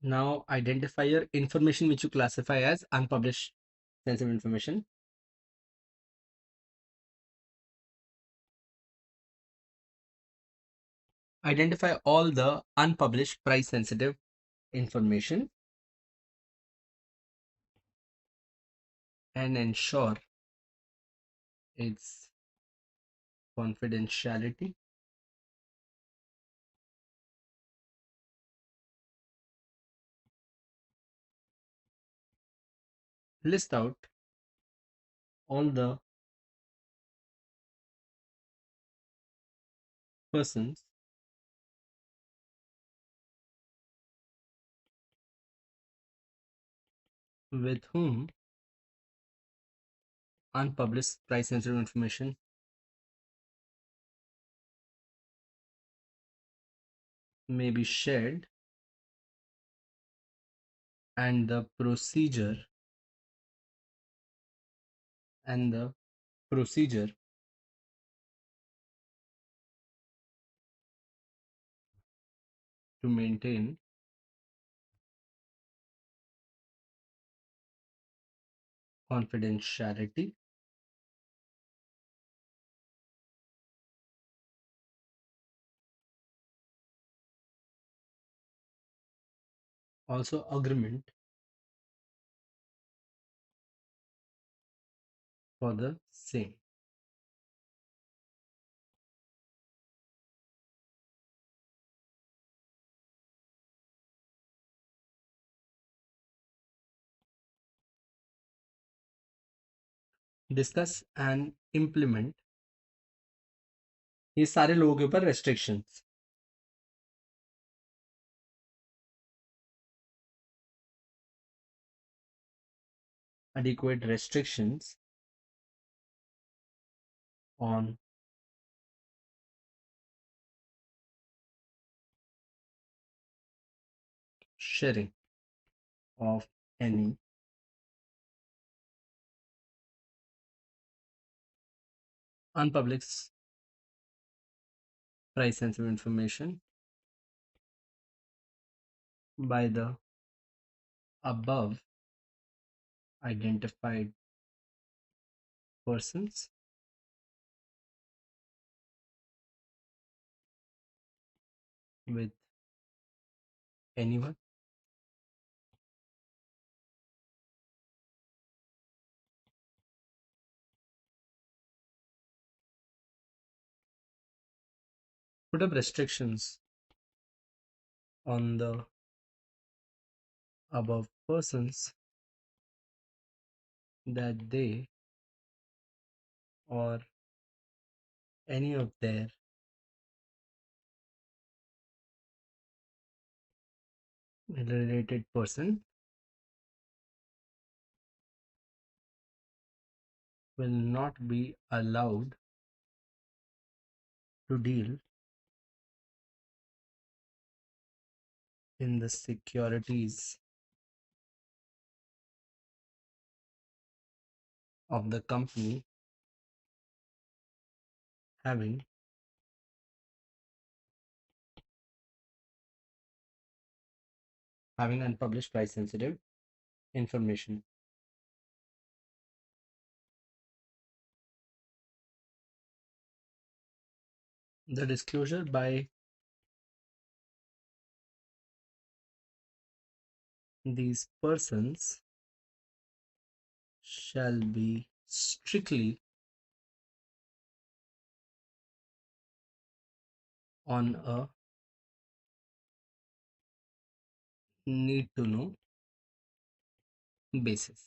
now identify your information which you classify as unpublished sensitive information. Identify all the unpublished price sensitive information and ensure its confidentiality. List out all the persons with whom unpublished price sensitive information may be shared and the procedure to maintain confidentiality. Also agreement for the same. Discuss and implement ये सारे लोगों के ऊपर restrictions. Adequate restrictions on sharing of any unpublished price sensitive information by the above identified persons with anyone put up restrictions on the above persons that they or any of their related person will not be allowed to deal in the securities of the company having unpublished price sensitive information. The disclosure by these persons shall be strictly on a need to know basis.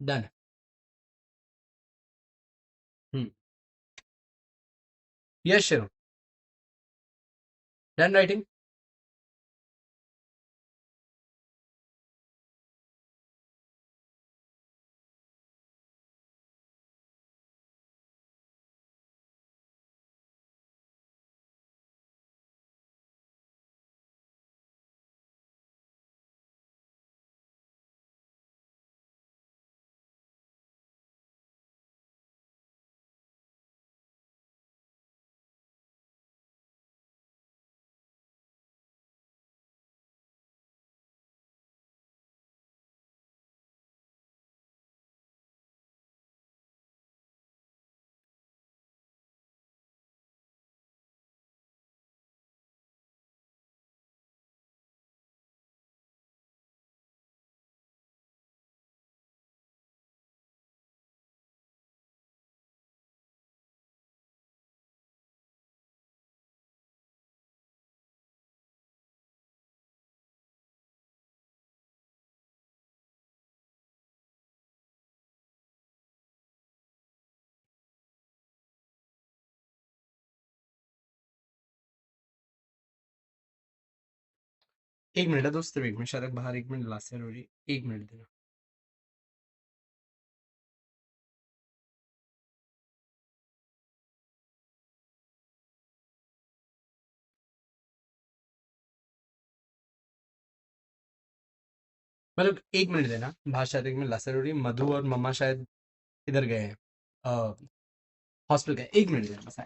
Done. Yes, sure. Done writing. एक minute है दोस्त, एक minute, शायद बाहर 1 minute last year हो रही है, 1 minute देना। मतलब 1 मिनट देना, बाहर शायद 1 मिनट लास्ट ईयर हो रही है, मधु और मम्मा शायद इधर गए हैं, हॉस्पिटल गए, 1 मिनट देना बस।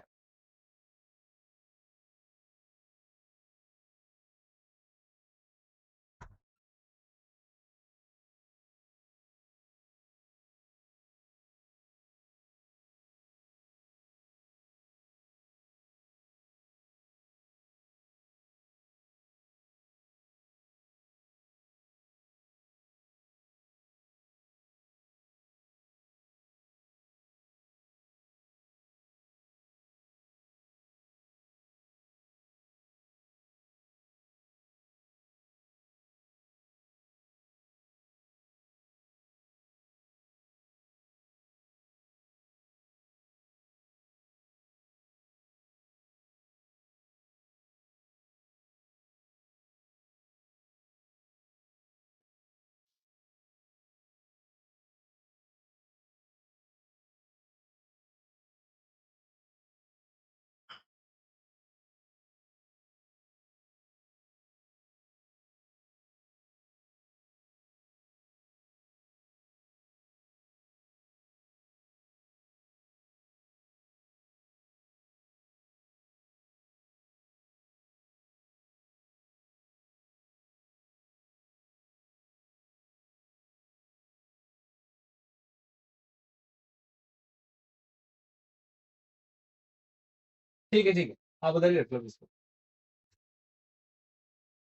ठीक है, ठीक है, आप उधर ही रख लो इसको,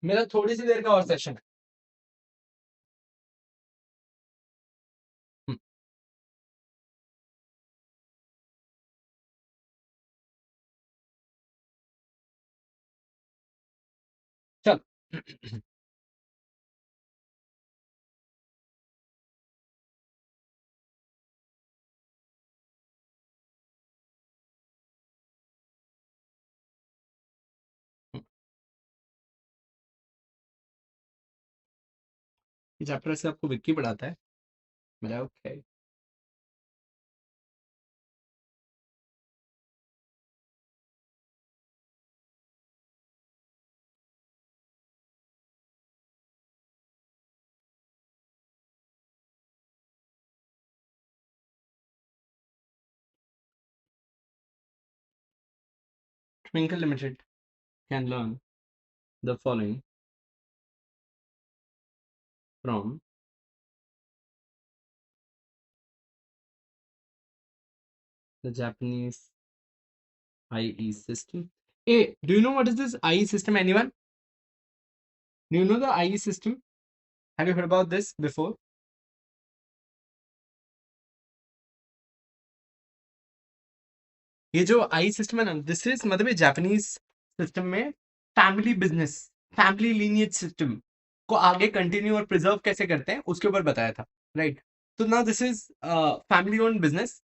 मेरा थोड़ी सी देर का और सेशन है। हम्म, चल। ये चैप्टर से आपको विक्की पढ़ाता है, मेरा okay. Twinkle Limited can learn the following from the Japanese IE system. Hey, do you know what is this IE system, anyone? Do you know the IE system? Have you heard about this before? ये जो I system है ना, this is मतलब ये Japanese system में family business, family lineage system को आगे continue और प्रिजर्व कैसे करते हैं उसके ऊपर बताया था, राइट? तो now this is family owned business,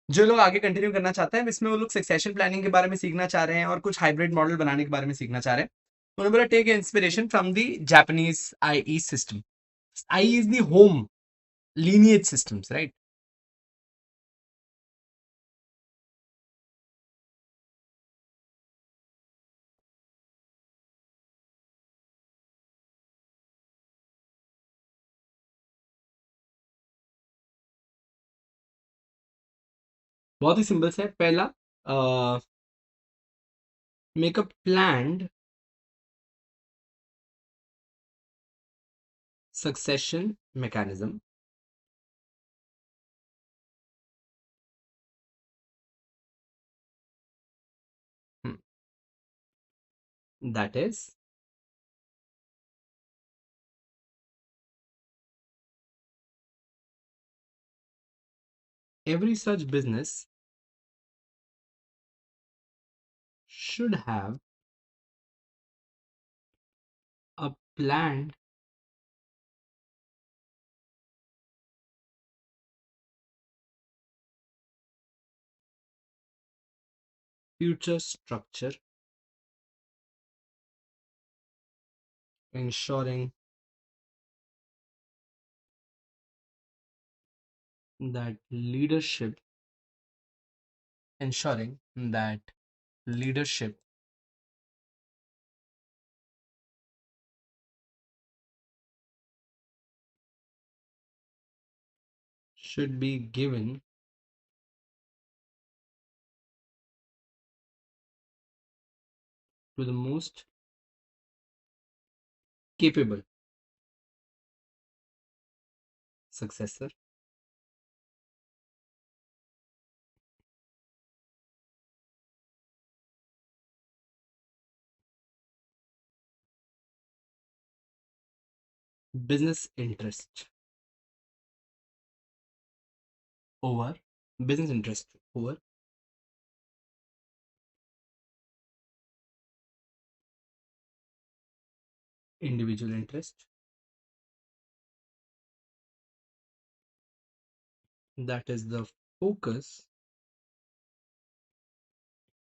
जो लोग आगे कंटिन्यू करना चाहते हैं, इसमें वो लोग सक्सेशन प्लानिंग के बारे में सीखना चाह रहे हैं और कुछ हाइब्रिड मॉडल बनाने के बारे में सीखना चाह रहे हैं। उन्होंने बोला take inspiration from the Japanese I system. I is the home lineage systems, right? बहुत ही सिंपल से है। पहला, make a planned succession mechanism, that is every such business should have a planned future structure ensuring that leadership should be given to the most capable successor. Business interest over business interest over individual interest. That is, the focus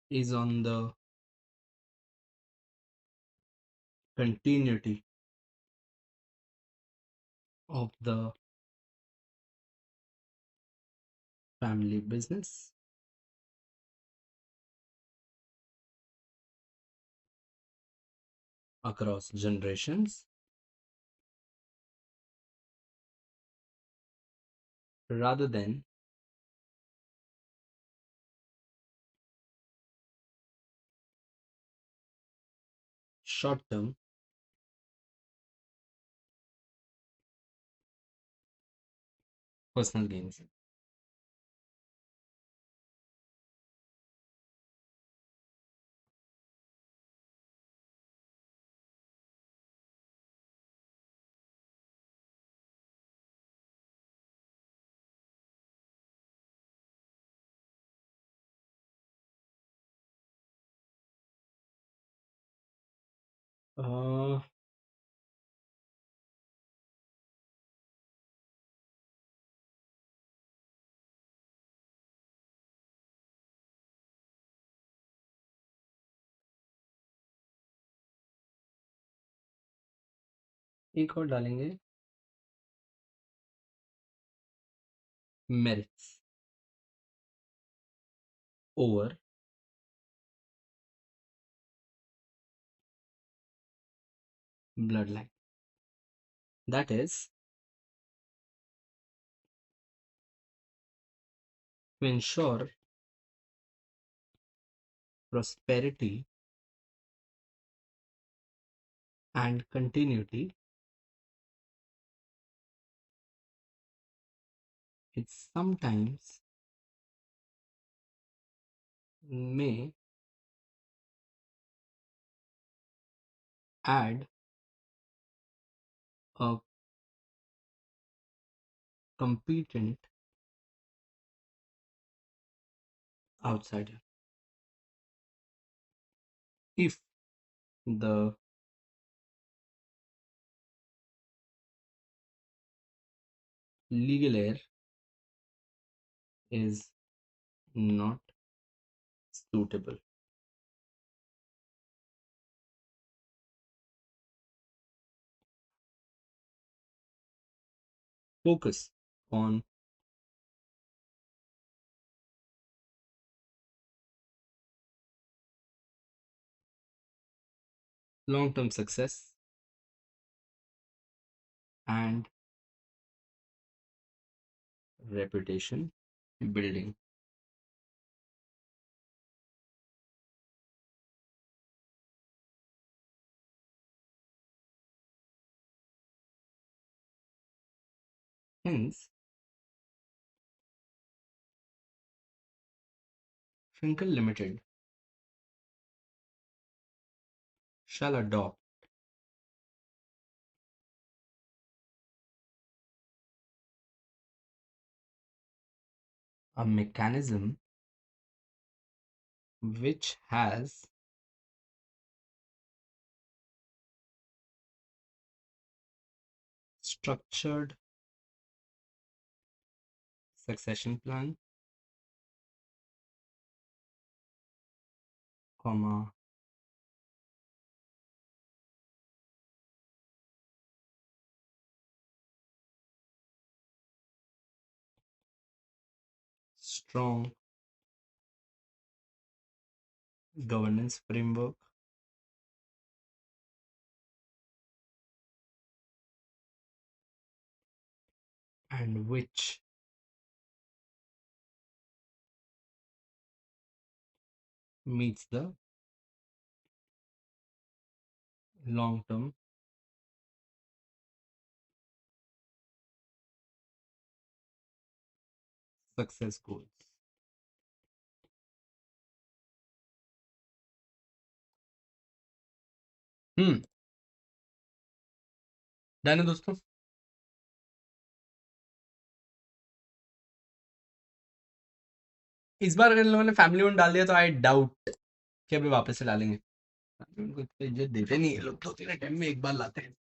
is on the continuity of the family business across generations rather than short term personal gains. Uh, एक और डालेंगे merits over bloodline. That is, to ensure prosperity and continuity, it sometimes may add a competent outsider. If the legal heir is not suitable. Focus on long-term success and reputation building. Hence, Finkel Limited shall adopt a mechanism which has structured succession plan, comma, strong governance framework and which meets the long-term success goals. Done है दोस्तों. इस बार अगर इन लोगों ने family own डाल दिया तो I doubt कि अभी वापस से डालेंगे. उनको इतना इज्जत देते नहीं है लोग, 2-3 टाइम में एक बार लाते हैं.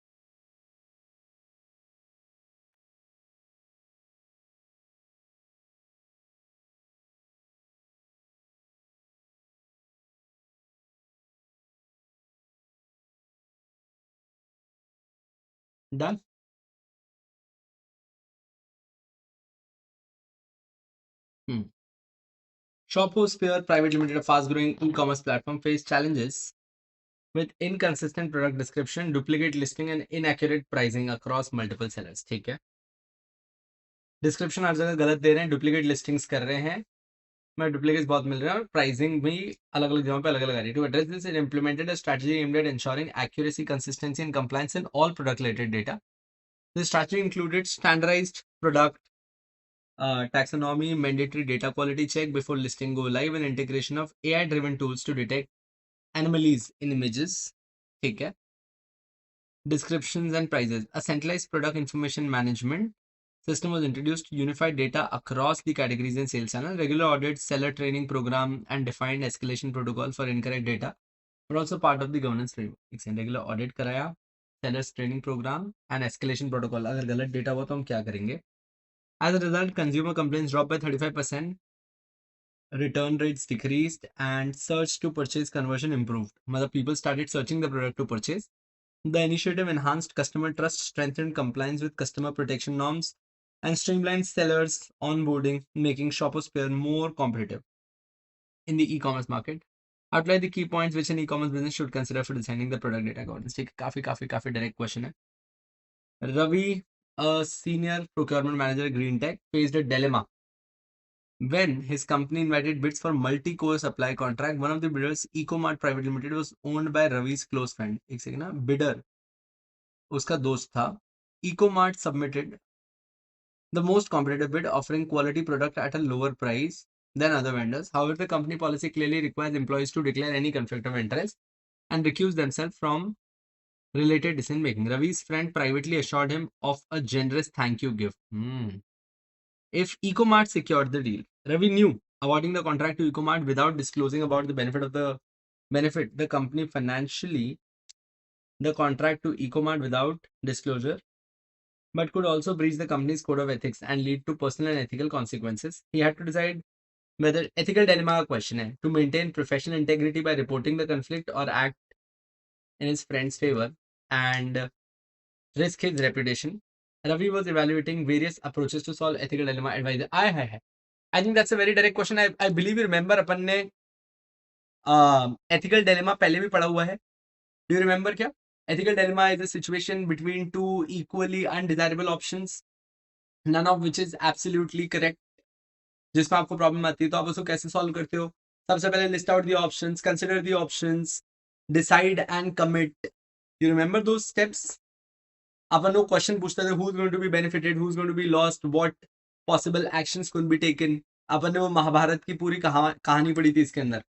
Done. Shophouse Fair Private Limited, a fast-growing e-commerce platform, faced challenges with inconsistent product description, duplicate listing, and inaccurate pricing across multiple sellers. ठीक है. डिस्क्रिप्शन हर जगह गलत दे रहे हैं, डुप्लीकेट लिस्टिंग्स कर रहे हैं, मैं डुप्लीकेट्स बहुत मिल रहे हैं और प्राइसिंग भी अलग अलग जगहों पे अलग अलग आ रही है. To address this, it implemented a strategy aimed at ensuring accuracy, consistency, and compliance in all product related data. The strategy included standardized product taxonomy, mandatory data quality check before listing go live, and integration of AI driven tools to detect anomalies in images. ठीक है. Descriptions and prices. A centralized product information management system was introduced to unify data across the categories and sales channel. Regular audits, seller training program, and defined escalation protocol for incorrect data were also part of the governance framework. एक regular audit कराया, sellers training program and escalation protocol. अगर गलत data हुआ तो हम क्या करेंगे? As a result, consumer complaints dropped by 35%, return rates decreased, and search to purchase conversion improved. मतलब people started searching the product to purchase. The initiative enhanced customer trust, strengthened compliance with customer protection norms, and streamlined sellers' onboarding, making Shoppers Pair more competitive in the e-commerce market. Outline the key points which an e-commerce business should consider for designing the product data governance. ठीक है, काफी direct question है. Ravi, a senior procurement manager at Green Tech, faced a dilemma when his company invited bids for multi-core supply contract. One of the bidders, Ecomart Private Limited, was owned by Ravi's close friend. एक second ना, bidder उसका दोस्त था. Ecomart submitted the most competitive bid, offering quality product at a lower price than other vendors. However, the company policy clearly requires employees to declare any conflict of interest and recuse themselves from related decision making. Ravi's friend privately assured him of a generous thank you gift. If Ecomart secured the deal, Ravi knew awarding the contract to Ecomart without disclosing about the benefit the company financially the contract to Ecomart without disclosure, but could also breach the company's code of ethics and lead to personal and ethical consequences. He had to decide whether ethical dilemma question hai, to maintain professional integrity by reporting the conflict or act in his friend's favor and risk his reputation. Ravi was evaluating various approaches to solve ethical dilemma. Advisor, I think that's a very direct question. I believe you remember अपन ने ethical dilemma पहले भी पढ़ा हुआ है. Do you remember क्या? Ethical dilemma is a situation between two equally undesirable options, none of which is absolutely correct. जिसमें आपको problem आती है तो आप उसको कैसे सॉल्व करते हो? सबसे पहले list out the options, consider the options, decide and commit. You remember those steps? अपन लोग क्वेश्चन पूछते थे, who is going to be benefited, who is going to be lost, what possible actions could be taken. अपन ने वो महाभारत की पूरी कहानी पढ़ी थी इसके अंदर.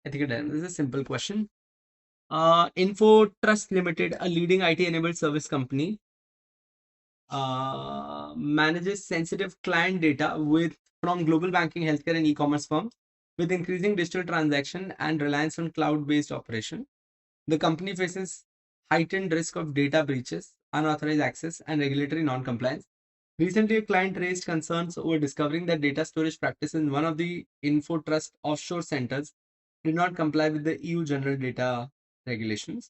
Ethical dilemma is a simple question. Info Trust Limited, a leading IT-enabled service company, manages sensitive client data from global banking, healthcare, and e-commerce firms. With increasing digital transaction and reliance on cloud-based operation, the company faces heightened risk of data breaches, unauthorized access, and regulatory non-compliance. Recently, a client raised concerns over discovering that data storage practices in one of the InfoTrust offshore centers did not comply with the EU General Data Regulations.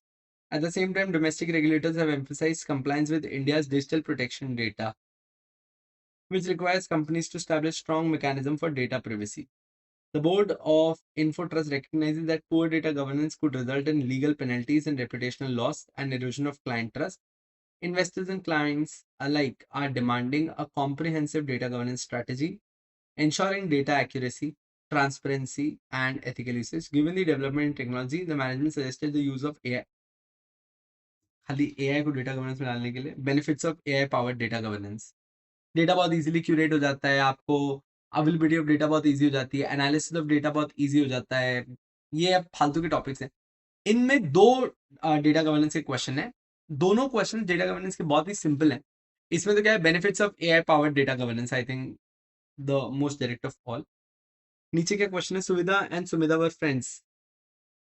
At the same time, domestic regulators have emphasized compliance with India's digital protection data which requires companies to establish strong mechanism for data privacy. The board of InfoTrust recognizes that poor data governance could result in legal penalties and reputational loss and erosion of client trust. Investors and clients alike are demanding a comprehensive data governance strategy, ensuring data accuracy, transparency, and ethical usage. Given the development in technology, the management suggested the use of AI. खाली AI को data governance में डालने के लिए benefits of AI powered data governance. Data बहुत easily curate हो जाता है, आपको अवेलेबिलिटी ऑफ डेटा बहुत इजी हो जाती है, एनालिसिस ऑफ डेटा बहुत इजी हो जाता है. ये अब फालतू के टॉपिक्स हैं. इनमें दो डेटा गवर्नेंस के क्वेश्चन है. दोनों क्वेश्चन डेटा गवर्नेंस के बहुत ही सिंपल हैं. इसमें तो क्या है, benefits of AI powered data governance, I think the most direct of all. नीचे क्या क्वेश्चन है, Suvidha and Sumidha were friends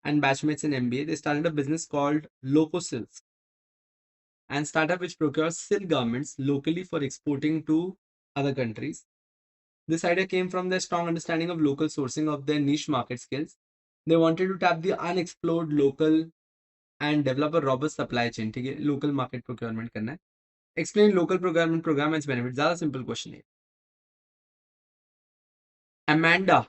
and batchmates in MBA. They started a business called Loco Silks, and startup which procures silk garments locally for exporting to other countries. This idea came from their strong understanding of local sourcing of their niche market skills. They wanted to tap the unexplored local and develop a robust supply chain. ठीक है, local market procurement करना है. Explain local procurement program and its benefits. ज़्यादा simple question है. Amanda,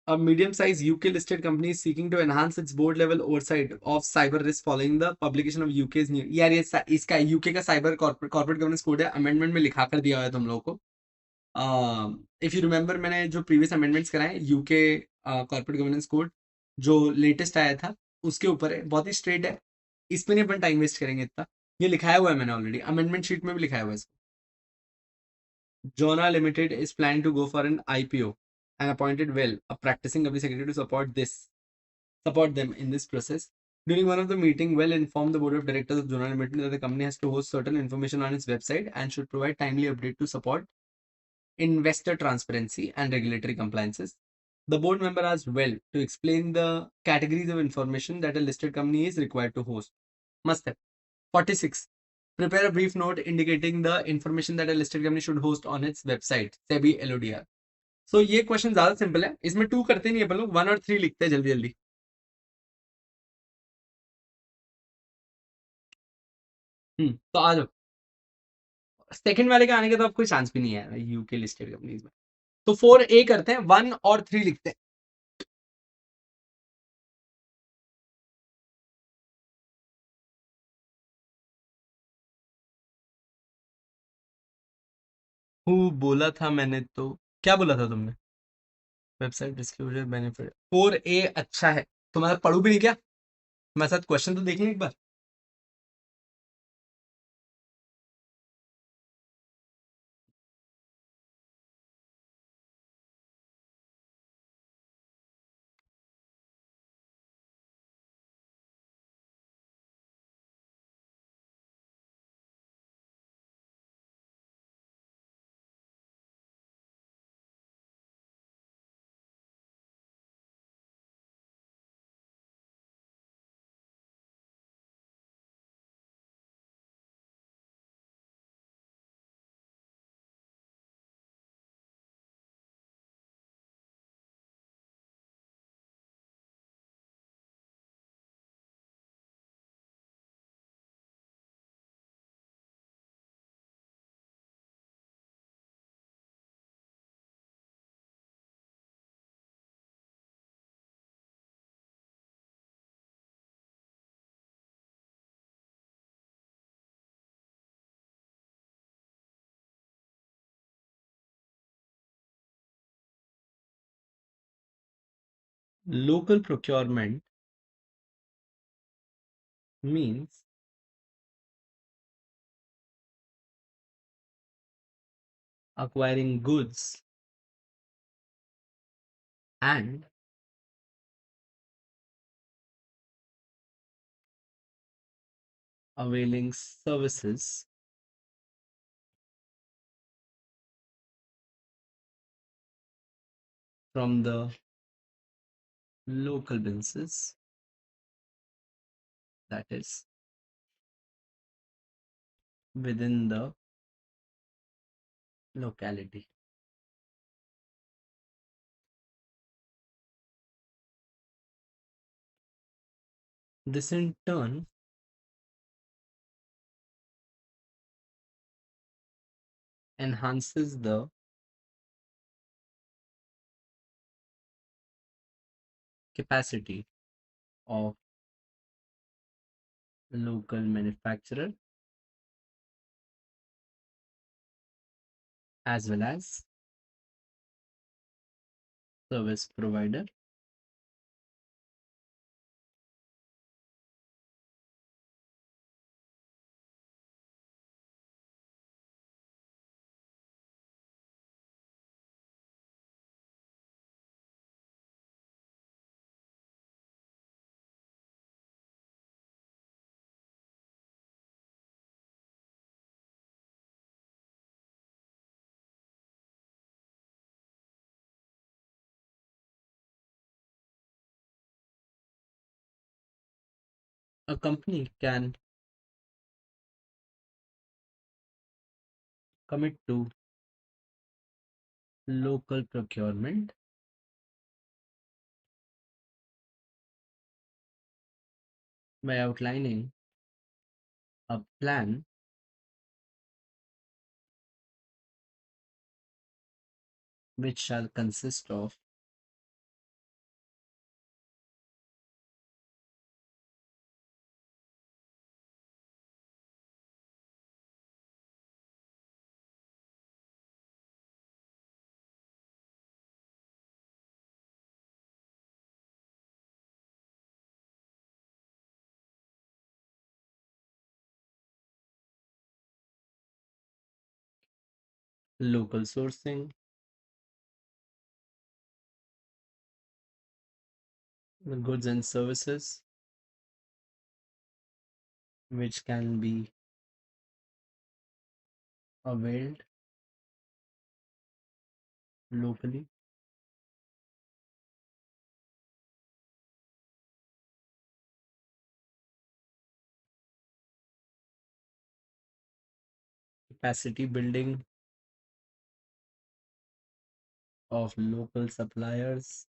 a medium-sized UK-listed company, is seeking to enhance its board-level oversight of cyber risk following the publication of UK's new. यार ये इसका UK का cyber corporate governance code है, amendment में लिखा कर दिया हुआ है तुम लोगों को. इफ यू रिमेंबर, मैंने जो प्रीवियस अमेंडमेंट्स कराए यूके कॉर्पोरेट गवर्नेंस कोड जो लेटेस्ट आया था उसके ऊपर है, बहुत ही स्ट्रेट है. इसमें नहीं अपन टाइम वेस्ट करेंगे इतना. ये लिखाया हुआ है मैंने ऑलरेडी, अमेंडमेंट शीट में भी लिखाया हुआ है. Jona Limited is planning to go for an IPO and appointed well a practicing company secretary to support them in this process. During one of the meeting, Well informed the board of directors of Jona Limited that the company has to host certain information on its website and should provide timely update to support investor transparency and regulatory compliances. The board member asked Well to explain the categories of information that a listed company is required to host. Must have. 46. Prepare a brief note indicating the information that a listed company should host on its website, SEBI LODR. So ये question ज्यादा simple है, इसमें 2 करते नहीं है अपन लोग, 1 और 3 लिखते हैं जल्दी जल्दी. तो आ जाओ. सेकंड वाले के आने का तो अब कोई चांस भी नहीं है यूके लिस्टेड कंपनीज में. तो 4A करते हैं, 1 और 3 लिखते हैं. बोला था मैंने तो. क्या बोला था तुमने? वेबसाइट डिस्क्लोजर बेनिफिट 4A अच्छा है. तो मैं पढ़ू भी नहीं क्या? मेरे साथ क्वेश्चन तो देख लें एक बार. Local procurement means acquiring goods and availing services from the local businesses, that is within the locality. This in turn enhances the capacity of local manufacturer as well as service provider. A company can commit to local procurement by outlining a plan which shall consist of local sourcing, the goods and services which can be availed locally, capacity building of local suppliers,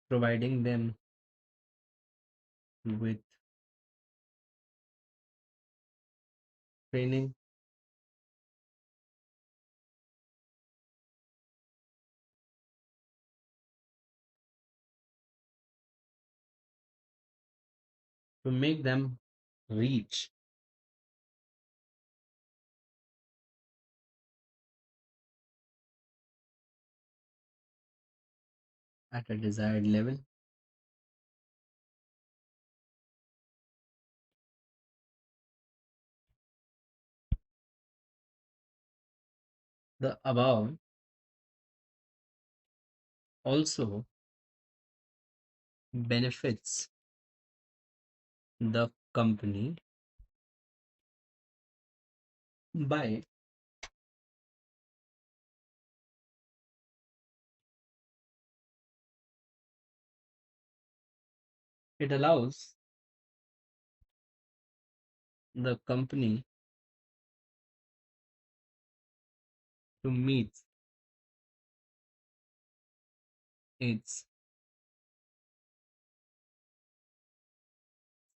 providing them with training, to make them reach at a desired level. The above also benefits the company by it allows the company to meet its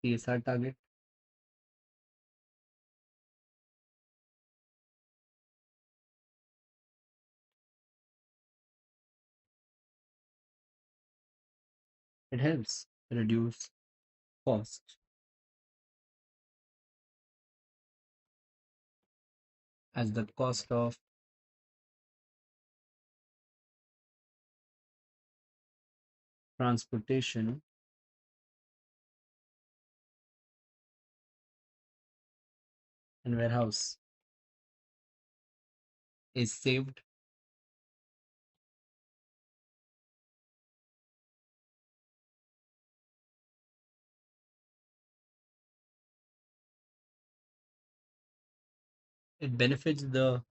CSR target. It helps reduce cost as the cost of transportation and warehouse is saved. It benefits the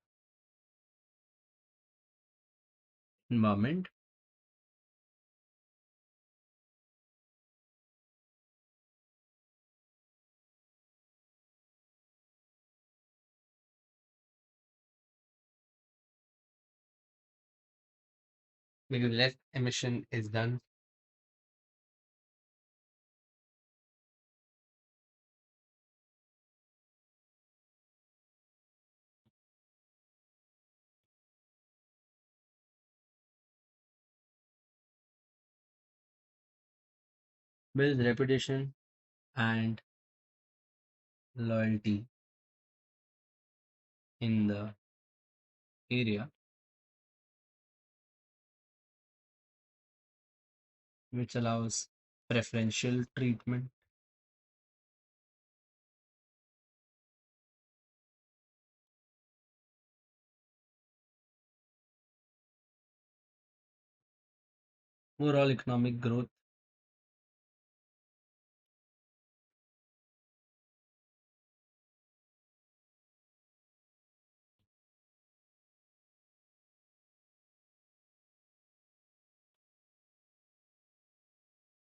environment because less emission is done. Builds reputation and loyalty in the area, which allows preferential treatment. Overall economic growth.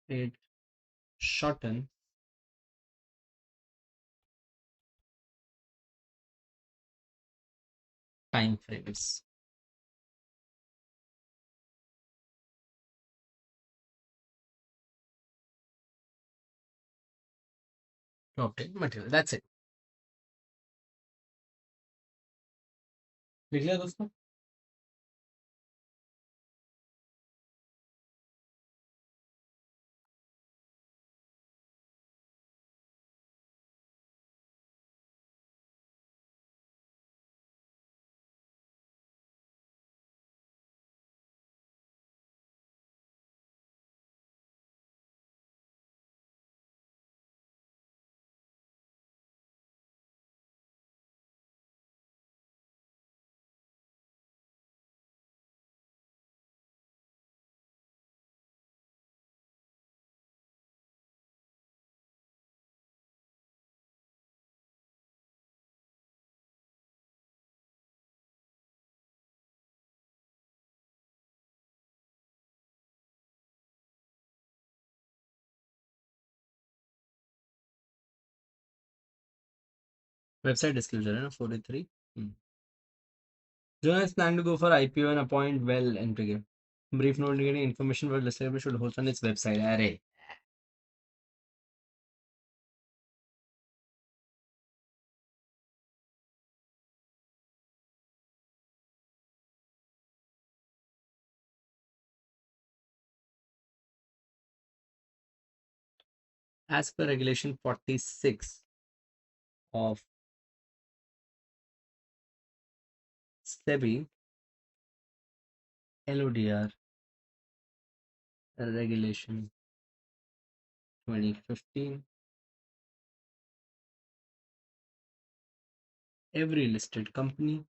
It shorten time frames. To obtain material. That's it. लिख लिया दोस्तों? Website disclosure है ना 43. Jonas plan to go for IPO and appoint well Enrique. Brief note getting information about listed should host on its website. Array. As per regulation 46 of SEBI LODR regulation 2015, every listed company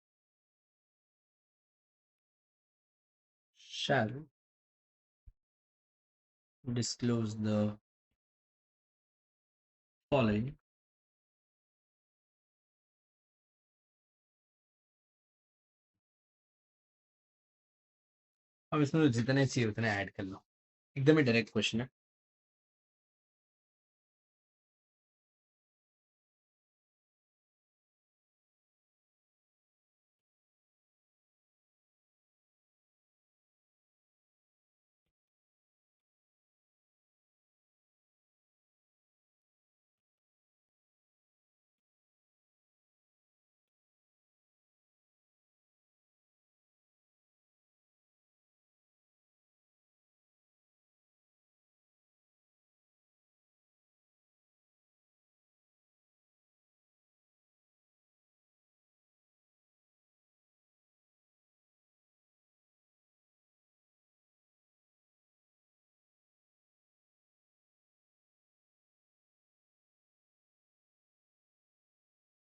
shall disclose the following. अब इसमें जितने चाहिए उतने add कर लो. एकदम ही direct question है.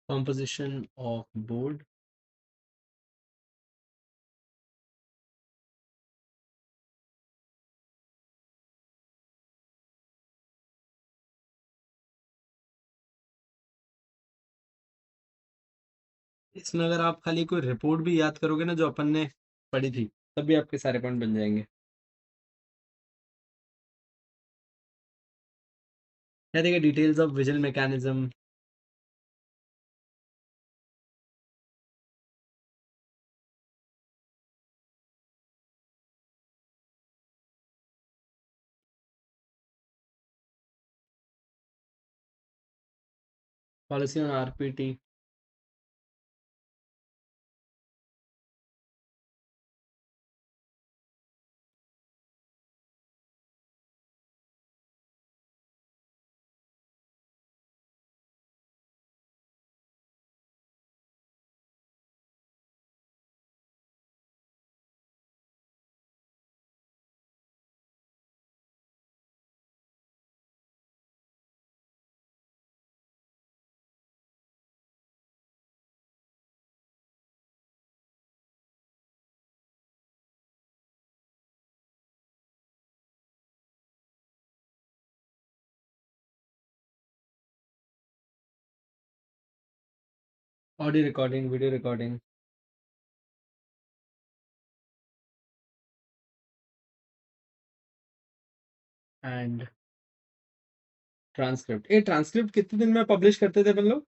Composition of board. इसमें अगर आप खाली कोई रिपोर्ट भी याद करोगे ना जो अपन ने पढ़ी थी तब भी आपके सारे पॉइंट बन जाएंगे. या देखिए details of vigil mechanism. Policy on RPT. Audio recording, video recording, and transcript. ये ट्रांसक्रिप्ट कितने दिन में पब्लिश करते थे अपन लोग?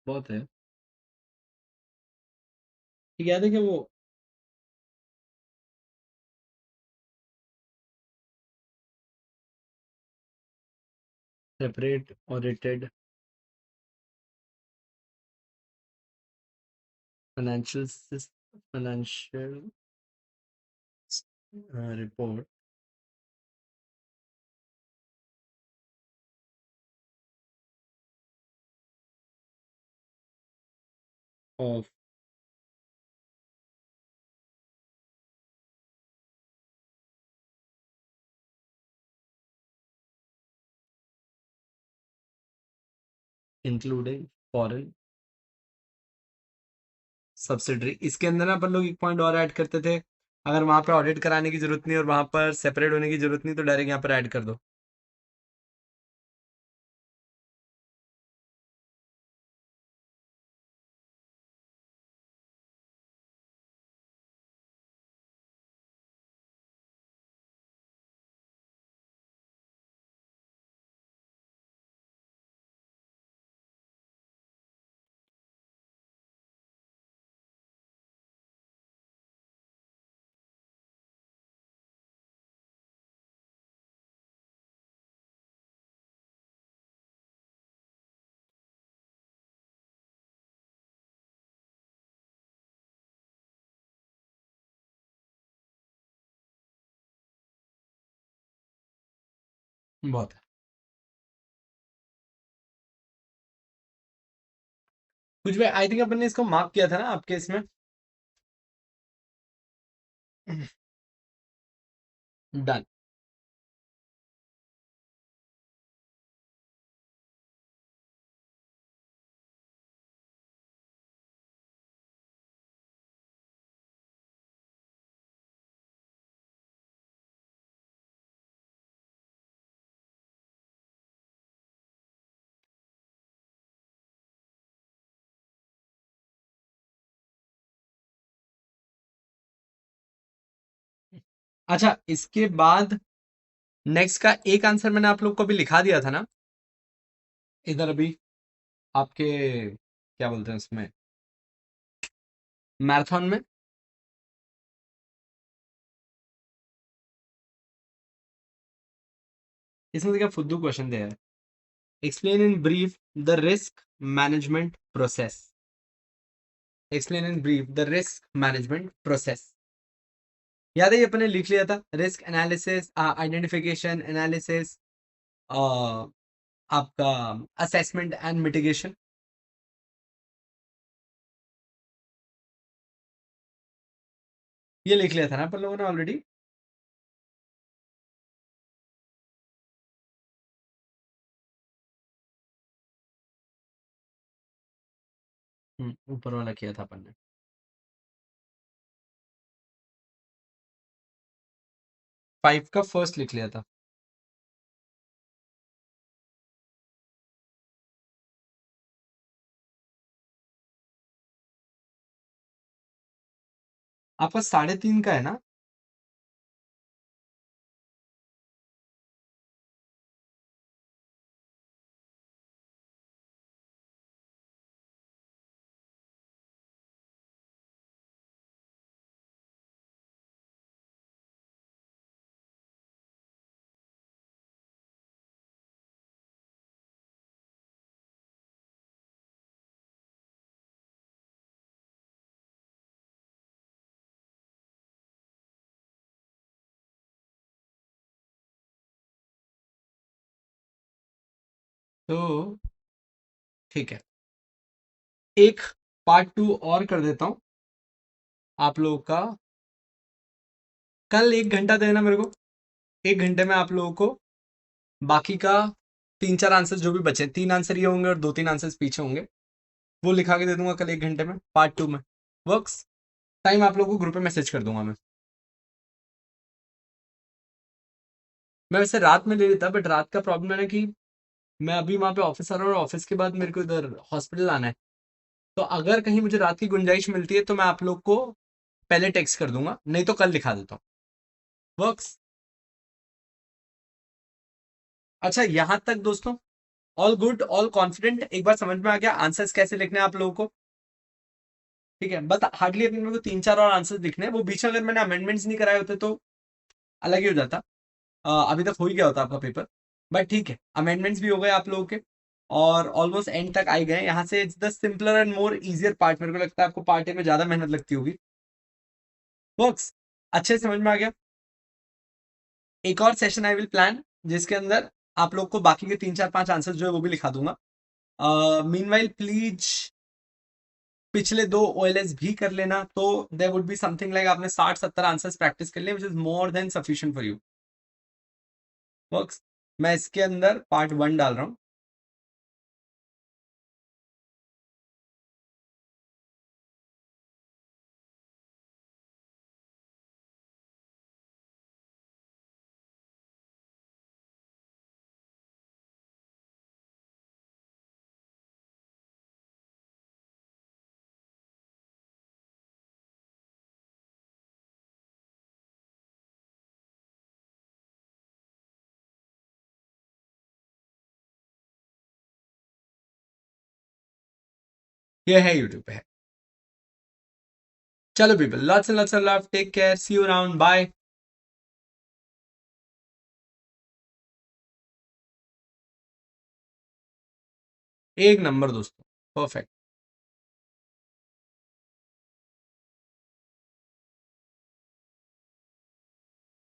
बहुत है। याद है कि वो separate audited financial financial report of including foreign subsidiary. इसके अंदर ना अपन लोग एक पॉइंट और ऐड करते थे, अगर वहां पे ऑडिट कराने की जरूरत नहीं और वहां पर सेपरेट होने की जरूरत नहीं तो डायरेक्ट यहाँ पर ऐड कर दो। बहुत है। कुछ भी आई थिंक अपन ने इसको मार्क किया था ना आपके इसमें। डन। अच्छा, इसके बाद नेक्स्ट का एक आंसर मैंने आप लोग को अभी लिखा दिया था ना इधर, अभी आपके क्या बोलते हैं इसमें, मैराथन में। इसमें देखिए फुद्दू क्वेश्चन दिया है, explain in brief the risk management process. Explain in brief the risk management process. याद है ये अपने लिख लिया था, रिस्क एनालिसिस, आइडेंटिफिकेशन, एनालिसिस, आपका असेसमेंट एंड मिटिगेशन। ये लिख लिया था ना अपन लोगों ने ऑलरेडी। ऊपर वाला किया था अपन ने। फाइव का फर्स्ट लिख लिया था। आपका 3.5 का है ना? तो ठीक है, एक पार्ट 2 और कर देता हूँ आप लोगों का। कल 1 घंटा देना मेरे को, 1 घंटे में आप लोगों को बाकी का 3-4 आंसर जो भी बचे, 3 आंसर ये होंगे और 2-3 आंसर पीछे होंगे, वो लिखा के दे दूंगा कल 1 घंटे में पार्ट 2 में। वर्क्स? टाइम आप लोगों को ग्रुप में मैसेज कर दूंगा मैं वैसे रात में ले लेता, बट रात का प्रॉब्लम है ना कि मैं अभी वहाँ पे ऑफिस आ रहा हूँ और ऑफिस के बाद मेरे को इधर हॉस्पिटल आना है। तो अगर कहीं मुझे रात की गुंजाइश मिलती है तो मैं आप लोग को पहले टेक्स्ट कर दूंगा, नहीं तो कल लिखा देता हूँ। वर्क्स? अच्छा, यहाँ तक दोस्तों ऑल गुड, ऑल कॉन्फिडेंट, एक बार समझ में आ गया आंसर्स कैसे लिखने हैं आप लोगों को? ठीक है, बस हार्डली अपने को 3-4 और आंसर्स लिखने हैं, वो बीच में अगर मैंने अमेंडमेंट्स नहीं कराए होते तो अलग ही हो जाता। अभी तक हो ही गया होता आपका पेपर, बट ठीक है, अमेंडमेंट्स भी हो गए आप लोगों के और ऑलमोस्ट एंड तक आई गए। यहाँ से it's the simpler and more easier part, मेरे को लगता है आपको पार्ट ए में ज्यादा मेहनत लगती होगी। वर्क्स? अच्छे से समझ में आ गया? एक और सेशन आई विल प्लान जिसके अंदर आप लोग को बाकी के 3-4-5 आंसर जो है वो भी लिखा दूंगा। मीनवाइल प्लीज पिछले 2 ओएलएस भी कर लेना, तो there would be something like आपने 60-70 आंसर्स प्रैक्टिस कर लिए, which is more than sufficient for you. Works? मैं इसके अंदर पार्ट 1 डाल रहा हूँ। ये है यूट्यूब पे है। चलो people, lots and lots of love, take care, see you around, bye. एक नंबर दोस्तों, परफेक्ट।